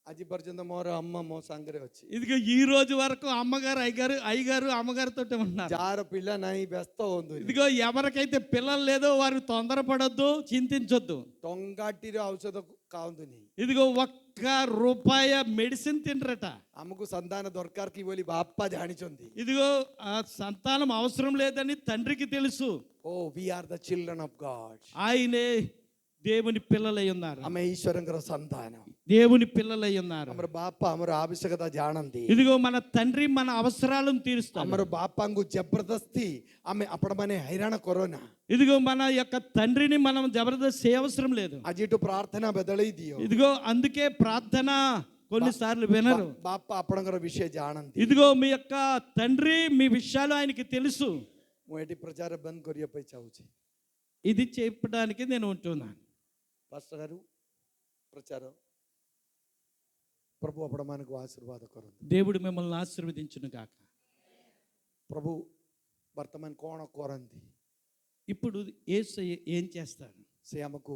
అజి పర్యంత మోర అమ్మ మో సంగరే వచ్చి ఇదిగో ఈ రోజు వరకు అమ్మగారు అయ్యగారు అమ్మగారితో ఉన్నారు. జార పిల్ల నాయి వ్యస్త ఉంది. ఇదిగో ఎవరికైతే పిల్లలు లేదో వారు తొందరపడొద్దు, చింతించొద్దు. తొంగాటిర ఔషధ కావుంది. ఇదిగో ₹1 మెడిసిన్ తింటరట. అమ్మకు సంతాన దొరకార్కి పోలి బాప్ప జానిచుంది. ఇదిగో ఆ సంతానం అవసరం లేదని తండ్రికి తెలుసు. Oh we are the children of God. ఆయనే దేవుని పిల్లలై ఉన్నారు. ఆమె ఈశ్వరంగర సంతానం, దేవుని పిల్లలై ఉన్నారు. అమర బాప్ప అమర ఆవశ్యకత జానంది. ఇదిగో మన తండ్రి మన అవసరాలను తీరుస్తాడు. అమర బాప్పంగు జబర్దస్తి ఆమె అప్పడమనే హైరాణ కరోనా. ఇదిగో మన యొక్క తండ్రిని మనం జబర్దస్త్ అవసరం లేదు. అజిటు ప్రార్థన బదలై దియో. ఇదిగో అందుకే ప్రార్థన కొన్నిసార్లు వినరు. బాప్ప అప్పడంగర విషయ జానంది. ఇదిగో మీ యొక్క తండ్రి మీ విషయాలు ఆయనకి తెలుసు. మొదటి ప్రచార బంద్ కొరియపై చావుచి ఇది చెప్పడానికి నేను ఉంటున్నాను. పాస్టర్ గారు ప్రచారం ప్రభు అప్పడమానకు ఆశీర్వాద కొరం. దేవుడు మిమ్మల్ని ఆశీర్వదించును గాక. ప్రభు వర్తమాన కోణ కోరంది. ఇప్పుడు యేసయ్య ఏం చేస్తాడు? సేమకు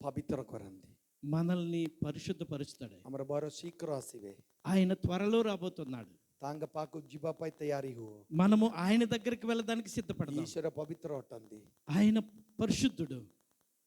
పవిత్ర కొరంది, మనల్ని పరిశుద్ధపరుస్తాడు. అమర బారో శీఘ్ర ఆసివే. ఆయన త్వరలో రాబోతున్నాడు. తాంగ పాకు జిబాపై తయారీ హో. మనము ఆయన దగ్గరికి వెళ్ళడానికి సిద్ధపడదాం. ఈశ్వర పవిత్ర ఒట్టంది. ఆయన పరిశుద్ధుడు,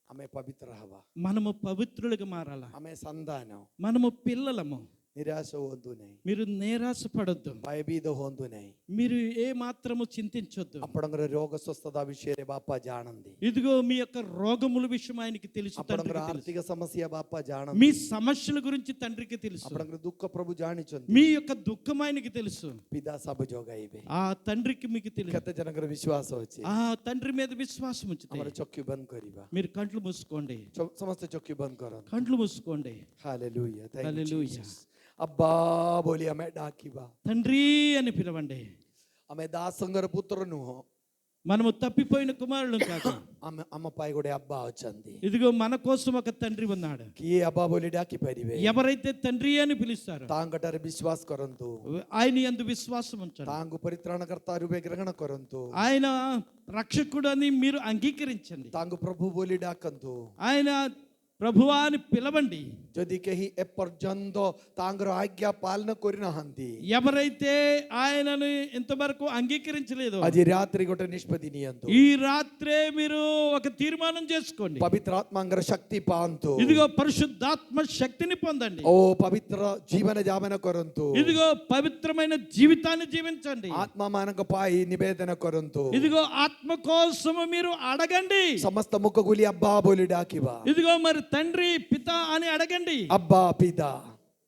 ఆమె పవిత్ర హవా. మనము పవిత్రులుగా మారాలా. ఆమె సంతానం, మనము పిల్లలము. నిరాశ హోందునై, మీరు నిరాశపడొద్దు, భయభీత హోందునై, మీరు ఏ మాత్రము చింతించొద్దు. అప్పడంగర రోగ స్వస్థత విషయ బాప్ప జానంది. ఇదిగో మీ యొక్క రోగముల విషయం ఆయనకి తెలుసు. అప్పడంగర ఆర్థిక సమస్య బాప్ప జానంది. మీ సమస్యల గురించి తండ్రికి తెలుసు. అప్పడంగర దుఃఖ ప్రభు జానిచుంది. మీ యొక్క దుఃఖం ఆయనకి తెలుసు. పితా సభ జోగైబే. ఆ తండ్రికి మీకు తెలుసు. కత జనగర విశ్వాసం వచ్చి ఆ తండ్రి మీద విశ్వాసం ఉంచితే అమర చొక్కి బంద్ కరివా. మీరు కంట్లు మూసుకోండి, సమస్త చొక్కి బంద్ కరన్. కంట్లు మూసుకోండి. హల్లెలూయా. హల్లెలూయా. అబ్బా బోలి ఆమె డాకివా. తండ్రి అని పిలవండి. ఆమె దాసంగర పుత్రును, మనము తప్పిపోయిన కుమారులు కాదు. ఆమె అమ్మ పై కూడా అబ్బా వచ్చింది. ఇదిగో మన కోసం ఒక తండ్రి ఉన్నాడు. కి అబ్బా బోలి డాకి పరివే. ఎవరైతే తండ్రి అని పిలుస్తారో తాంగటర విశ్వాస కరంతు. ఆయన యందు విశ్వాసం ఉంచండి. తాంగు పరిత్రాణకర్త రూపే గ్రహణ కరంతు. ఆయన రక్షకుడు అని మీరు అంగీకరించండి. తాంగు ప్రభు బోలి డాకంతు. ఆయన ప్రభువా అని పిలవండి. যদি কেহি এপর্যন্ত তাঙ্গর ఆజ్ఞా పాలన కొరినహంతి. ఎవరైతే ఆయనను ఇంతవరకు అంగీకరించలేదు, అది రాత్రి గొట నిష్పత్తి నియంతు. ఈ రాత్రే మీరు ఒక తీర్మానం చేసుకోండి. పవిత్రాత్మాంగర శక్తి పాంతు. ఇదిగో పరిశుద్ధాత్మ శక్తిని పొందండి. ఓ పవిత్ర జీవన జామన కొరంతు. ఇదిగో పవిత్రమైన జీవితాన్ని జీవించండి. ఆత్మమానక పాయి నివేదన కొరంతు. ఇదిగో ఆత్మ కోసము మీరు అడగండి. సమస్త ముఖగులి అబ్బా బోలి డాకివా. ఇదిగో మరి తండ్రి పిత అని అడగండి. అబ్బా పిదా,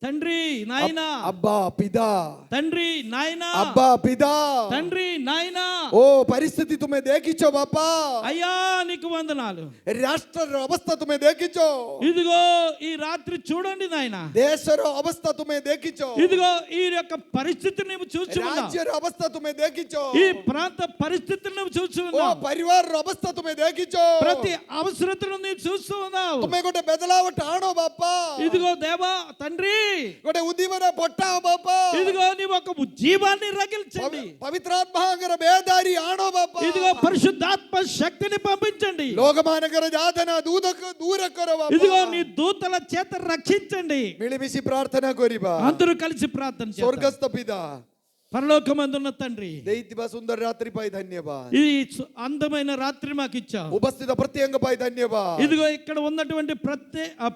తండ్రి నాయనా, అబ్బా పిదా, తండ్రి నాయనా, అబ్బా పిదా. తండ్రి నాయనా. ఓ పరిస్థితి తుమ్మే దేకిచ్చో బాపా, అయ్యా నీకు వందనాలు. రాష్ట్ర అవస్థ తుమ్మే దేకిచ్చో, ఇదిగో ఈ రాత్రి చూడండి నాయనా, దేశర అవస్థ తుమ్మే దేకిచ్చో, ఇదిగో ఈ యొక్క పరిస్థితిని నువ్వు చూసి ఉన్నావు. రాజ్యర అవస్థ తుమ్మే దేకిచ్చో, ఈ ప్రాంత పరిస్థితిని నువ్వు చూసి ఓ ఉన్నావు. పరివార అవస్థ తుమ్మే దేకిచ్చో, ప్రతి అవసరతను నీవు చూస్తూ ఉన్నావు. తుమ్మే గొట్టే బెదలావట ఆడో బాపా, ఇదిగో దేవా తండ్రి, గొట్టే ఉద్దీవన పొట్టావు బాపా, ఇదిగో నీవు ఒక జీవాన్ని రగిల్చండి. పవిత్రాత్మహంగర బేదారి ఆడో బాపా, ఇదిగో పరిశుద్ధాత్మ శక్తిని పంపించండి. లోకమానగర జాతన దూరకర బాపా, ఇదిగో నీ దూతల చేత రక్షించండి. మిలిమిసి ప్రార్థన కొరిబా, అందరూ కలిసి ప్రార్థన చేద్దాం. స్వర్గస్థ పితా, పరలోకమందున్న తండ్రి, దైత్య సుందర రాత్రిపై ధన్యవాద్, ఈ అందమైన రాత్రి మాకు ఇచ్చావు. ఉపస్థిత ప్రత్యేకంపై ధన్యవాద్. ఇదిగో ఇక్కడ ఉన్నటువంటి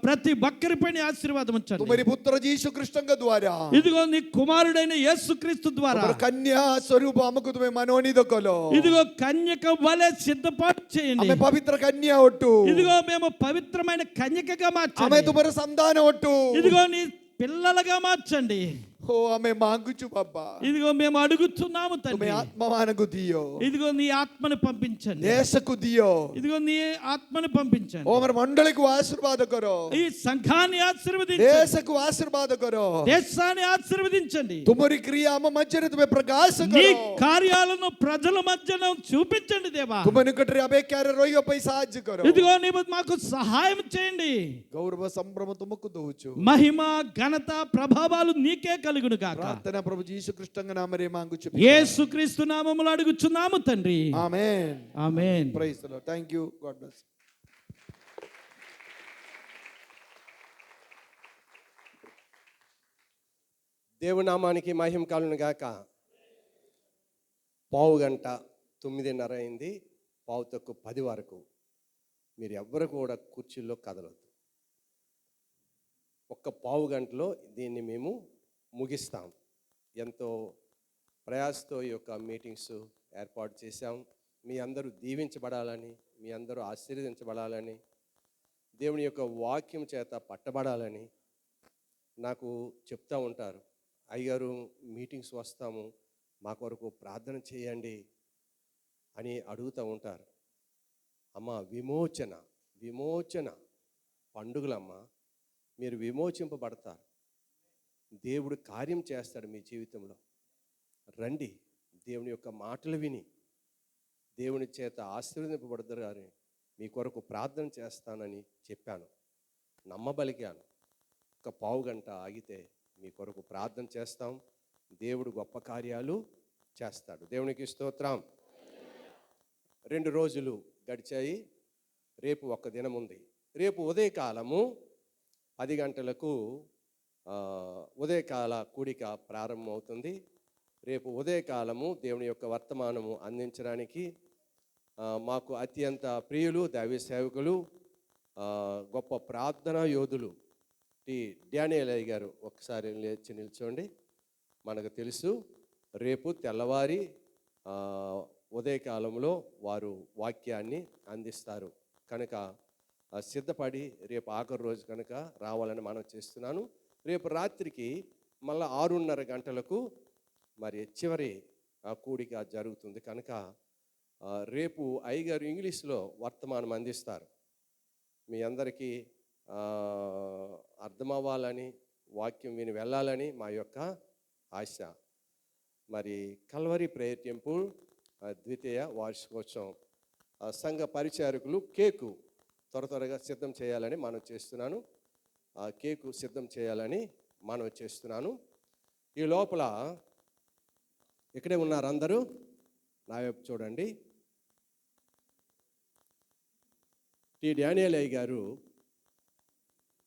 ప్రతి ఒక్కరిపైన ఆశీర్వాదం ఉంచండి. తుమరి పుత్ర జీసు కృష్ణ ద్వారా, ఇదిగో నీ కుమారుడైన యేసుక్రీస్తు ద్వారా, కన్యా స్వరూప అమ్మకు తుమే మనోనిదొకలో, ఇదిగో కన్యక వలె సిద్ధపాటు చేయండి. ఆమె పవిత్ర కన్యా ఒట్టు, ఇదిగో మేము పవిత్రమైన కన్యకగా ఆమె మార్చండి. తుమర సంతాన ఒట్టు, ఇదిగో నీ పిల్లలుగా మార్చండి. ఓ ఆమె మాంగుచు బాబా, ఇదిగో మేము అడుగుతున్నాము తుమే తండ్రి. ఆత్మవానకు దియో, ఇదిగో నీ ఆత్మను పంపించండి. దేశకు దియో, ఇదిగో నీ ఆత్మను పంపించండి. ఓ మన మండలికి ఆశీర్వాద కరో, ఈ సంఘాన్ని ఆశీర్వదించండి. దేశకు ఆశీర్వాద కరో, దేశాన్ని ఆశీర్వదించండి. తుమరి క్రియ అమ్మ మధ్యన తుమే ప్రకాశ నీ కరో, కార్యాలను ప్రజల మధ్యన చూపించండి దేవా. తుమని కట్రి అబే క్యార రోయో పై సాధ్య కరో, ఇదిగో నీవు మాకు సహాయం చేయండి. గౌరవ సంభ్రమ తుమకు దోచు, మహిమ ఘనత ప్రభావాలు నీకే కలుగును గాక. ప్రార్థన ప్రభు జీసు కృష్ణ నామరే మాంగుచు, యేసుక్రీస్తు నామములో అడుగుచున్నాము తండ్రి. Amen. Amen. Praise the Lord. Thank you. God bless. దేవునామానికి మహిమ కలుగును గాక. పావు గంట 9:30 అయింది, పావు తక్కువ 10 వరకు మీరు ఎవ్వరు కూడా కుర్చీల్లో కదలొద్దు. ఒక్క పావు గంటలో దీన్ని మేము ముగిస్తాం. ఎంతో ప్రయాసతో ఈ యొక్క మీటింగ్స్ ఏర్పాటు చేశాం. మీ అందరూ దీవించబడాలని, మీ అందరూ ఆశీర్వదించబడాలని, దేవుని యొక్క వాక్యం చేత పట్టబడాలని నాకు చెప్తూ ఉంటారు. అయ్యగారు మీటింగ్స్ వస్తాము, మా కొరకు ప్రార్థన చేయండి అని అడుగుతూ ఉంటారు. అమ్మ విమోచన పండుగలమ్మ, మీరు విమోచింపబడతారు. దేవుడు కార్యం చేస్తాడు మీ జీవితంలో. రండి, దేవుని యొక్క మాటలు విని దేవుని చేత ఆశీర్వదింపబడతారు అని మీ కొరకు ప్రార్థన చేస్తానని చెప్పాను, నమ్మబలిగాను. ఒక పావు గంట ఆగితే మీ కొరకు ప్రార్థన చేస్తాం. దేవుడు గొప్ప కార్యాలు చేస్తాడు. దేవునికి స్తోత్రం. 2 రోజులు గడిచాయి, రేపు ఒక్క దినం ఉంది. రేపు ఉదయకాలము 10 గంటలకు ఉదయకాల కూడిక ప్రారంభమవుతుంది. రేపు ఉదయకాలము దేవుని యొక్క వర్తమానము అందించడానికి మాకు అత్యంత ప్రియులు, దైవ సేవకులు, గొప్ప ప్రార్థనా యోధులు టి డానియల్ అయ్య గారు ఒకసారి లేచి నిల్చోండి. మనకు తెలుసు రేపు తెల్లవారి ఉదయకాలంలో వారు వాక్యాన్ని అందిస్తారు కనుక సిద్ధపడి రేపు ఆఖరి రోజు కనుక రావాలని మనం చేస్తున్నాను. రేపు రాత్రికి మళ్ళీ 6:30 గంటలకు మరి చివరి కూడిక జరుగుతుంది కనుక రేపు అయ్యగారు ఇంగ్లీష్లో వర్తమానం అందిస్తారు. మీ అందరికీ అర్థమవ్వాలని, వాక్యం విని వెళ్ళాలని మా యొక్క ఆశ. మరి కల్వరి ప్రేయర్ టెంపుల్ ద్వితీయ వార్షికోత్సవం సంఘ పరిచారకులు కేకు త్వరగా సిద్ధం చేయాలని మనం చేస్తున్నాను. కేకు సిద్ధం చేయాలని మనం చేస్తున్నాను. ఈ లోపల ఇక్కడే ఉన్నారు అందరూ, నా వైపు చూడండి. టి డానియల్ అయ్య గారు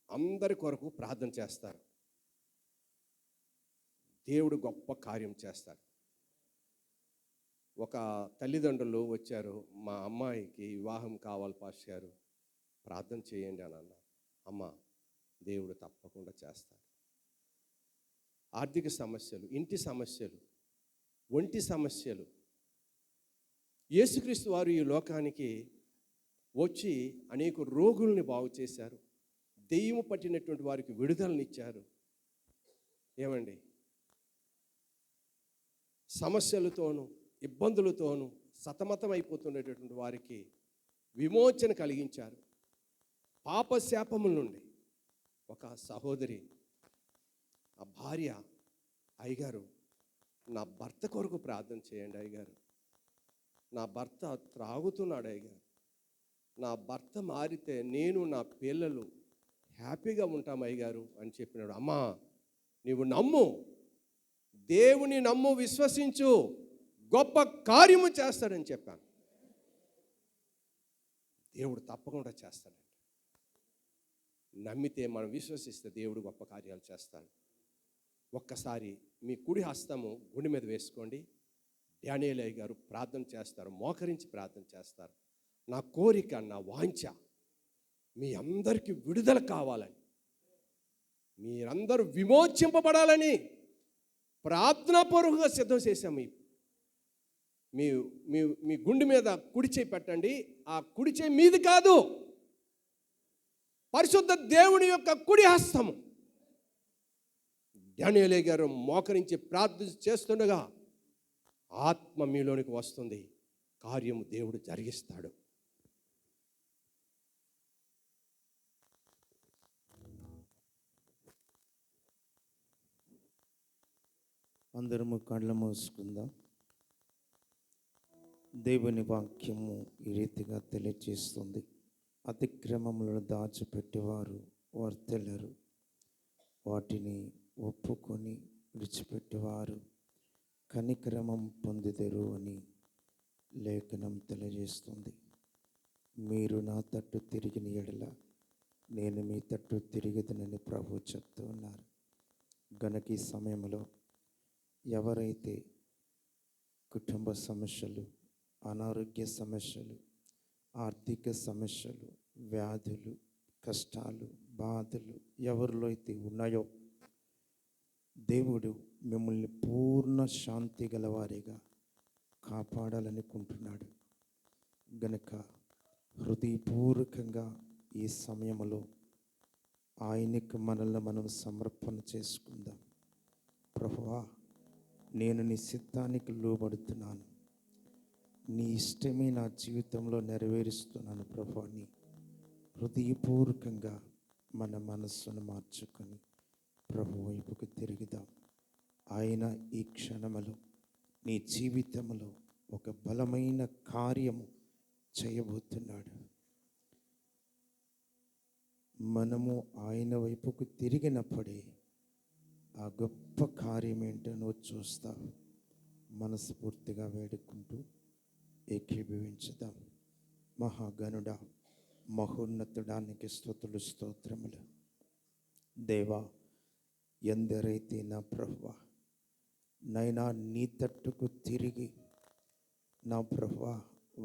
అందరి కొరకు ప్రార్థన చేస్తారు. దేవుడు గొప్ప కార్యం చేస్తాడు. ఒక తల్లిదండ్రులు వచ్చారు, మా అమ్మాయికి వివాహం కావాలి పాస్టర్ గారు, ప్రార్థన చేయండి అని అన్నారు. అమ్మ, దేవుడు తప్పకుండా చేస్తాడు. ఆర్థిక సమస్యలు, ఇంటి సమస్యలు, ఒంటి సమస్యలు, యేసుక్రీస్తు వారు ఈ లోకానికి వచ్చి అనేక రోగుల్ని బాగు చేశారు, దెయ్యము పట్టినటువంటి వారికి విడుదలనిచ్చారు. ఏమండి, సమస్యలతోనూ ఇబ్బందులతోనూ సతమతమైపోతున్నటువంటి వారికి విమోచన కలిగించారు. పాపశాపముల నుండి ఒక సహోదరి, ఆ భార్య, అయ్యగారు నా భర్త కొరకు ప్రార్థన చేయండి అయ్యగారు, నా భర్త త్రాగుతున్నాడు అయ్యగారు, నా భర్త మారితే నేను నా పిల్లలు హ్యాపీగా ఉంటాం అయ్యగారు అని చెప్పినాడు. అమ్మా, నీవు నమ్ము, దేవుని నమ్ము, విశ్వసించు, గొప్ప కార్యము చేస్తాడని చెప్పాను. దేవుడు తప్పకుండా చేస్తాడండి. నమ్మితే, మనం విశ్వసిస్తే దేవుడు గొప్ప కార్యాలు చేస్తాడు. ఒక్కసారి మీ కుడి హస్తము గుండె మీద వేసుకోండి. డానియేలయ్య గారు ప్రార్థన చేస్తారు, మోకరించి ప్రార్థన చేస్తారు. నా కోరిక, నా వాంఛ మీ అందరికీ విడుదల కావాలని, మీరందరూ విమోచింపబడాలని ప్రార్థనాపూర్వకంగా సిద్ధం చేశాము. మీ మీ మీ గుండె మీద కుడి చేయి పెట్టండి. ఆ కుడి చేయి మీది కాదు, పరిశుద్ధ దేవుని యొక్క కుడి హస్తము. డానియేలయ్య గారు మోకరించి ప్రార్థన చేస్తుండగా ఆత్మ మీలోనికి వస్తుంది, కార్యము దేవుడు జరిగిస్తాడు. అందరము కళ్ళు మూసుకుందాం. దేవుని వాక్యము ఈ రీతిగా తెలియజేస్తుంది. అతిక్రమములను దాచిపెట్టేవారు వర్తెలరు, వాటిని ఒప్పుకొని విడిచిపెట్టేవారు కనికరమం పొందుదరు అని లేఖనం తెలియజేస్తుంది. మీరు నా తట్టు తిరిగిన ఎడల నేను మీ తట్టు తిరిగిదనని ప్రభు చెప్తూ ఉన్నారు. గనక ఈ సమయంలో ఎవరైతే కుటుంబ సమస్యలు, అనారోగ్య సమస్యలు, ఆర్థిక సమస్యలు, వ్యాధులు, కష్టాలు, బాధలు ఎవరిలో అయితే ఉన్నాయో దేవుడు మిమ్మల్ని పూర్ణ శాంతి గలవారిగా కాపాడాలనుకుంటున్నాడు. గనక హృదయపూర్వకంగా ఈ సమయంలో ఆయనకు మనల్ని మనం సమర్పణ చేసుకుందాం. ప్రభువా, నేను నీ చిత్తానికి లోబడుతున్నాను, నీ ఇష్టమే నా జీవితంలో నెరవేరుస్తున్నాను ప్రభువా అని హృదయపూర్వకంగా మన మనస్సును మార్చుకొని ప్రభు వైపుకు తిరుగుదాం. ఆయన ఈ క్షణములో నీ జీవితంలో ఒక బలమైన కార్యము చేయబోతున్నాడు. మనము ఆయన వైపుకు తిరిగినప్పుడే ఆ గొప్ప కార్యం ఏంటో చూస్తావు. మనస్ఫూర్తిగా వేడుకుంటూ ఏకీభవించుదాం. మహాగణుడా, మహోన్నతుడానికి స్తుతులు, స్తోత్రములు. దేవా, ఎందరైతే నా ప్రభువా నైనా నీ తట్టుకు తిరిగి నా ప్రభువా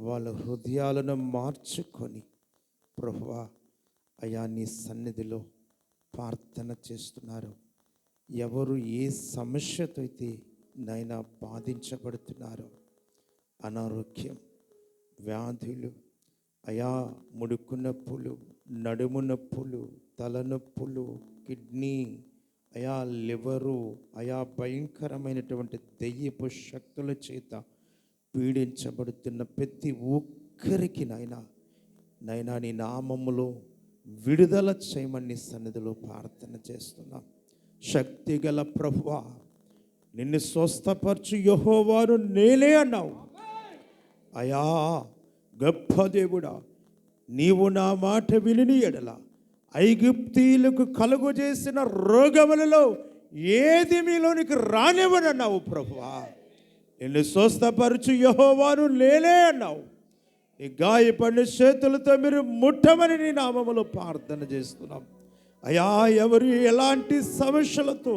వాళ్ళ హృదయాలను మార్చుకొని ప్రభువా అయా నీ సన్నిధిలో ప్రార్థన చేస్తున్నారు. ఎవరు ఏ సమస్యతో అయితే నైనా బాధించబడుతున్నారో, అనారోగ్యం, వ్యాధులు, అయా ముడుకు నొప్పులు, నడుము నొప్పులు, తలనొప్పులు, కిడ్నీ, అయా లివరు, అయా భయంకరమైనటువంటి దెయ్యపు శక్తుల చేత పీడించబడుతున్న ప్రతి ఒక్కరికి నైనా నీ నామములో విడుదల చేయమని సన్నిధిలో ప్రార్థన చేస్తున్నాం. శక్తి గల ప్రభువా, నిన్ను స్వస్థపరచు యెహోవాను నేనే అన్నావు. అయా గొప్ప దేవుడా, నీవు నా మాట విని ఎడల ఐగుప్తీయులకు కలుగు చేసిన రోగములలో ఏది మీలోనికి రానివ్వనన్నావు ప్రభువా. నిన్ను స్వస్థపరచు యెహోవాను నేనే అన్నావు. ఈ గాయపడిన చేతులతో మీరు ముట్టమని నీ నామములో ప్రార్థన చేస్తున్నాం. అయా, ఎవరు ఎలాంటి సమస్యలతో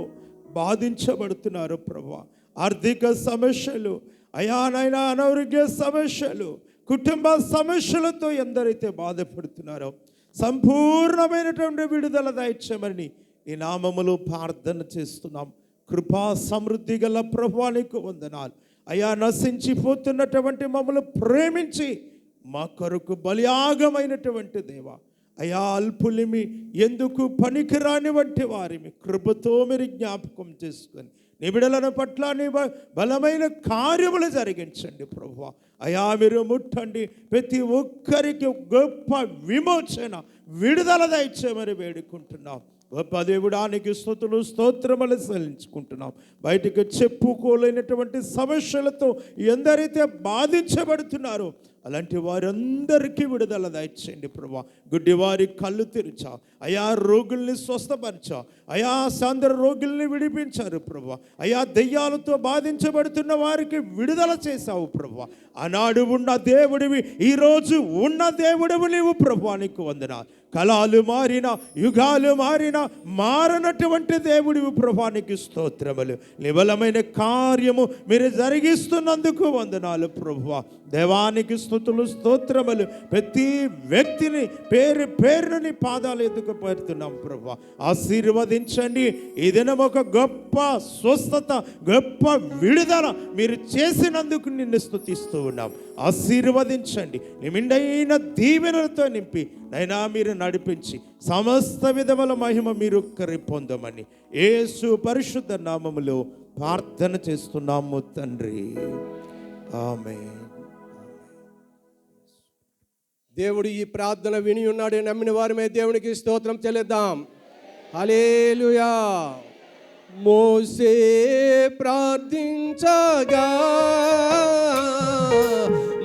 బాధించబడుతున్నారో ప్రభువా, ఆర్థిక సమస్యలు, అయా నైనా అనారోగ్య సమస్యలు, కుటుంబ సమస్యలతో ఎందరైతే బాధపడుతున్నారో సంపూర్ణమైనటువంటి విడుదల దయచేయమని ఈ నామములో ప్రార్థన చేస్తున్నాం. కృపా సమృద్ధి గల ప్రభువానికి వందనాలు. అయా, నశించిపోతున్నటువంటి మమ్మల్ని ప్రేమించి మా కొరకు బలియాగమైనటువంటి దేవా, అయా అల్పులిమి ఎందుకు పనికిరాని వంటి వారిని కృపతో మీరు జ్ఞాపకం చేసుకొని నీ బిడ్డల పట్ల నీ బలమైన కార్యములు జరిగించండి ప్రభువా. అయా మీరు ముట్టండి, ప్రతి ఒక్కరికి గొప్ప విమోచన విడుదల దయచేయమని వేడుకుంటున్నాం. గొప్ప దేవుడానికి స్తుతులు స్తోత్రములు చెల్లించుకుంటున్నాం. బయటకు చెప్పుకోలేనటువంటి సమస్యలతో ఎందరైతే బాధించబడుతున్నారో అలాంటి వారందరికీ విడుదల దయచేయండి ప్రభువా. గుడ్డి వారి కళ్ళు తెరిచా, అయా రోగుల్ని స్వస్థపరిచా, అయా సాంద్ర రోగుల్ని విడిపించారు ప్రభువా. అయా దెయ్యాలతో బాధించబడుతున్న వారికి విడుదల చేశావు ప్రభువా. ఆనాడు ఉన్న దేవుడివి, ఈరోజు ఉన్న దేవుడివి నీవు ప్రభువా. నీకు వందనాలు. కళలు మారిన, యుగాలు మారిన, మారనటువంటి దేవుడివి ప్రభానికి స్తోత్రములు. నిబలమైన కార్యము మీరు జరిగిస్తున్నందుకు వందనాలు ప్రభువా. దేవానికి స్తుతులు స్తోత్రములు. ప్రతి వ్యక్తిని పేరు పేరుని పాదాలు ఎందుకు పెడుతున్నాం ప్రభువా. ఆశీర్వదించండి. ఈ దినం ఒక గొప్ప స్వస్థత, గొప్ప విడుదల మీరు చేసినందుకు నిన్ను స్తుతిస్తూ ఉన్నాం. ఆశీర్వదించండి. నిండైన దీవెనలతో నింపి నైనా మీరు నడిపించి సమస్త విధముల మహిమ మీరు పొందమని యేసు పరిశుద్ధ నామములో ప్రార్థన చేస్తున్నాము తండ్రి. ఆమేన్. దేవుడు ఈ ప్రార్థన విని ఉన్నాడు. నమ్మిన వారమే దేవునికి స్తోత్రం చెల్లిద్దాం. హల్లెలూయా. మోసే ప్రార్థించగా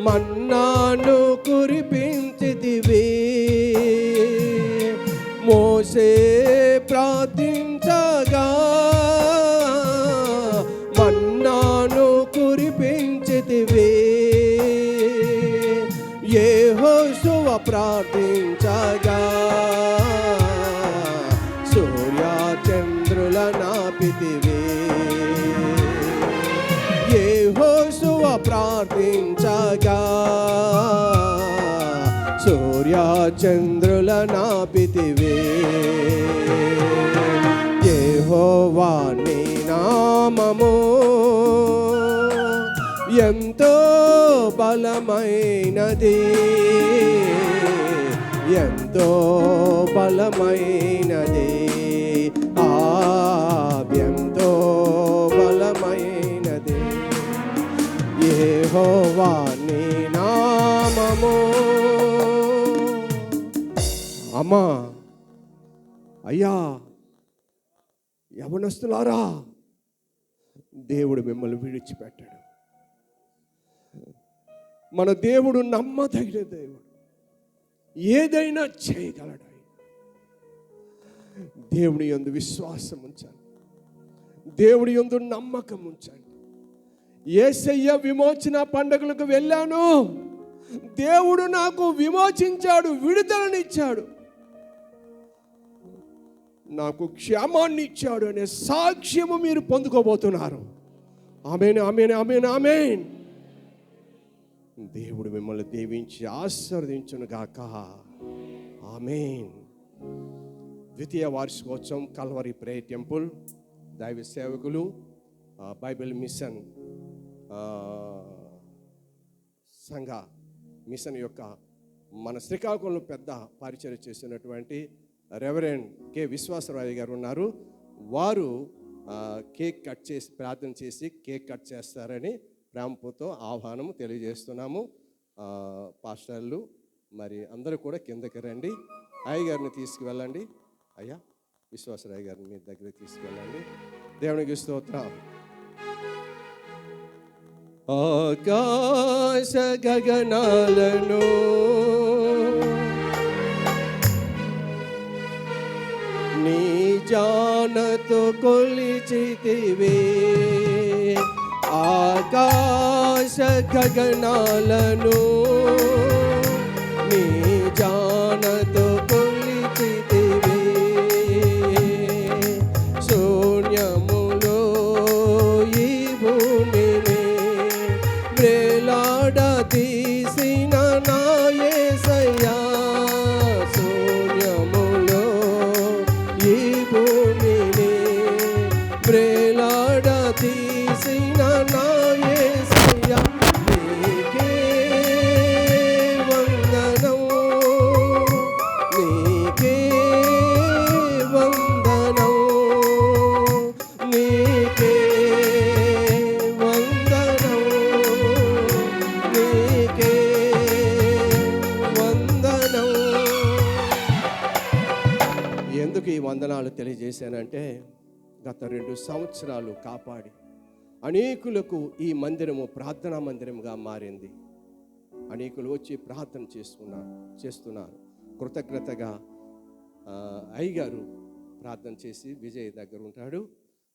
మన్నాను కురిపించితివి. మోసే ప్రార్థించగా మన్నాను కురిపించితివి. యెహోషువ ప్రార్థించగా సూర్య చంద్రుల నాపితివి. యెహోషువ ప్రార్థించగా సూర్య చంద్రుల నాపితివి. యెహోవా నీ నామము ఎంతో బలమైనది, ఎంతో బలమైనది. ఎంతో బలమైనది. యెహోవా నీ నామము. అమ్మా, అయ్యా, యవనస్తులారా, దేవుడు మిమ్మల్ని విడిచిపెట్టాడు. మన దేవుడు నమ్మదగిన దేవుడు, ఏదైనా చేయగలడు. దేవుని యందు విశ్వాసం ఉంచండి, దేవుని యందు నమ్మకం ఉంచండి. యేసయ్య విమోచన పండుగలకు వెళ్ళాను, దేవుడు నాకు విమోచించాడు, విడుదలనిచ్చాడు, నాకు క్షేమాన్ని ఇచ్చాడు అనే సాక్ష్యము మీరు పొందుకోబోతున్నారు. ఆమేన్, ఆమేన్, ఆమేన్, ఆమేన్. దేవుడు మిమ్మల్ని దీవించి ఆశీర్వదించును గాక. ఆమేన్. ద్వితీయ వార్షికోత్సవం కల్వరి ప్రేయర్ టెంపుల్ దైవ సేవకులు, బైబిల్ మిషన్ సంఘ మిషన్ యొక్క మన శ్రీకాకుళంలో పెద్ద పరిచయం చేస్తున్నటువంటి రెవరెండ్ కె విశ్వాసరావు గారు ఉన్నారు. వారు కేక్ కట్ చేసి ప్రార్థన చేసి కేక్ కట్ చేస్తారని ప్రేమతో ఆహ్వానం తెలియజేస్తున్నాము. పాస్టర్లు మరి అందరూ కూడా కిందకి రండి. అయ్య గారిని తీసుకువెళ్ళండి. అయ్యా, విశ్వాసరావు గారిని మీ దగ్గరికి తీసుకెళ్ళండి. దేవునికి స్తోత్రం. ఆకాశ గగనాలను నీ జానతో కొలిచితివే. ఆకాశ గగనాలను నీ జానతో కొలిచితివే. శూన్యములో ఈ భూమిని వేలాడదీసిన నా యేసయ్యా. శూన్యములో ఈ భూమిని వేలాడదీసిన నా యేసయ్యా. నీకే వందనం, నీకే వందనం. ఎందుకు ఈ వందనాలు తెలియజేశానంటే, గత 2 సంవత్సరాలు కాపాడి అనేకులకు ఈ మందిరము ప్రార్థనా మందిరముగా మారింది. అనేకులు వచ్చి ప్రార్థన చేస్తున్నారు. కృతజ్ఞతగా అయ్యగారు ప్రార్థన చేసి విజయ్ దగ్గర ఉంటాడు,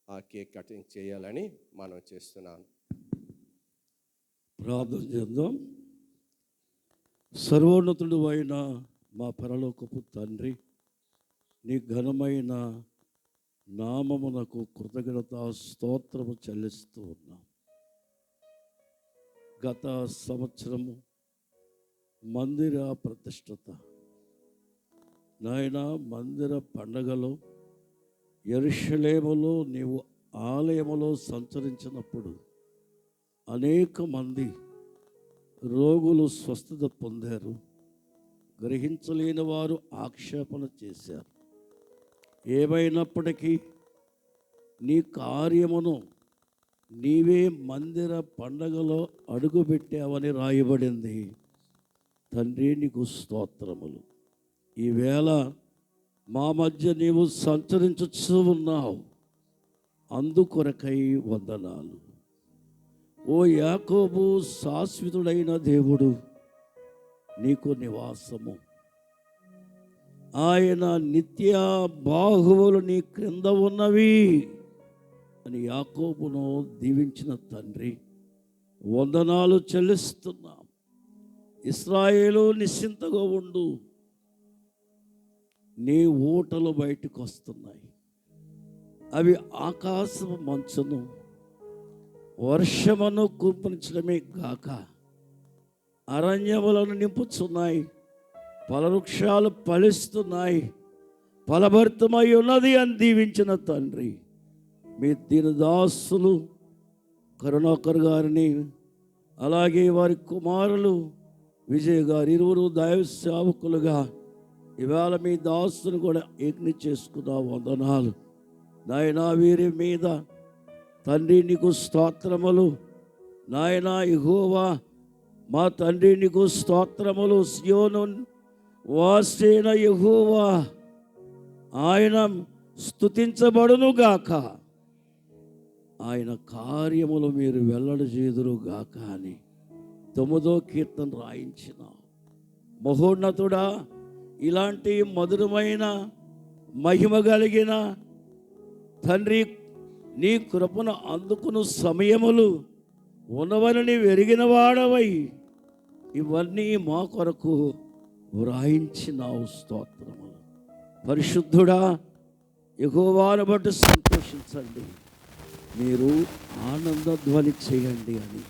ఆ కేక్ కటింగ్ చేయాలని మనం చేస్తున్నాను. ప్రార్థన చేద్దాం. సర్వోన్నతుడు అయిన మా పరలోకపు తండ్రి, నీ ఘనమైన నామమునకు కృతజ్ఞత స్తోత్రము చెల్లిస్తూ ఉన్నాం. గత సంవత్సరము మందిర ప్రతిష్ఠత, నాయన మందిర పండగలో యెరూషలేములో నీవు ఆలయములో సంచరించినప్పుడు అనేక మంది రోగులు స్వస్థత పొందారు. గ్రహించలేని వారు ఆక్షేపణ చేశారు. ఏమైనప్పటికీ నీ కార్యమును నీవే మందిర పండగలో అడుగుపెట్టావని రాయబడింది. తండ్రి, నీకు స్తోత్రములు. ఈవేళ మా మధ్య నీవు సంచరించుచూ ఉన్నావు, అందుకొరకై వందనాలు. ఓ యాకోబు శాశ్వతుడైన దేవుడు, నీకు నివాసము. ఆయన నిత్య బాహువులు నీ క్రింద ఉన్నవి అని యాకోబును దీవించిన తండ్రి, వందనాలు చెల్లిస్తున్నాం. ఇశ్రాయేలు నిశ్చింతగా ఉండు, నీ ఊటలు బయటకు వస్తున్నాయి. అవి ఆకాశము మంచును వర్షమును కురిపించడమే గాక అరణ్యములను నింపుచున్నాయి. ఫలవృక్షాలు ఫలిస్తున్నాయి, ఫలభరితమై ఉన్నది అని దీవించిన తండ్రి, మీ దీనదాసులు కరుణాకర్ గారిని, అలాగే వారి కుమారులు విజయ్ గారు, ఇరువురు దైవ సేవకులుగా ఇవాళ మీ దాసును కూడా యజ్ఞ చేసుకున్న వందనాలు. నాయనా, వీరి మీద తండ్రి నీకు స్తోత్రములు. నాయనా యెహోవా మా తండ్రి నీకు స్తోత్రములు. సియోను వాసైన యెహోవా ఆయన స్తుతించబడును గాక, ఆయన కార్యములు మీరు వెల్లడి చేదురు గాక అని 9వ కీర్తన రాయించినావు. మహోన్నతుడా, ఇలాంటి మధురమైన మహిమ కలిగిన తండ్రి నీ కృపను అందుకున్న సమయములు ఉన్నవని వెరిగిన వాడవై ఇవన్నీ మా కొరకు వ్రాయించినావు. స్తోత్రములు. పరిశుద్ధుడా, యెహోవాను బట్టి సంతోషించండి, మీరు ఆనందధ్వని చేయండి అని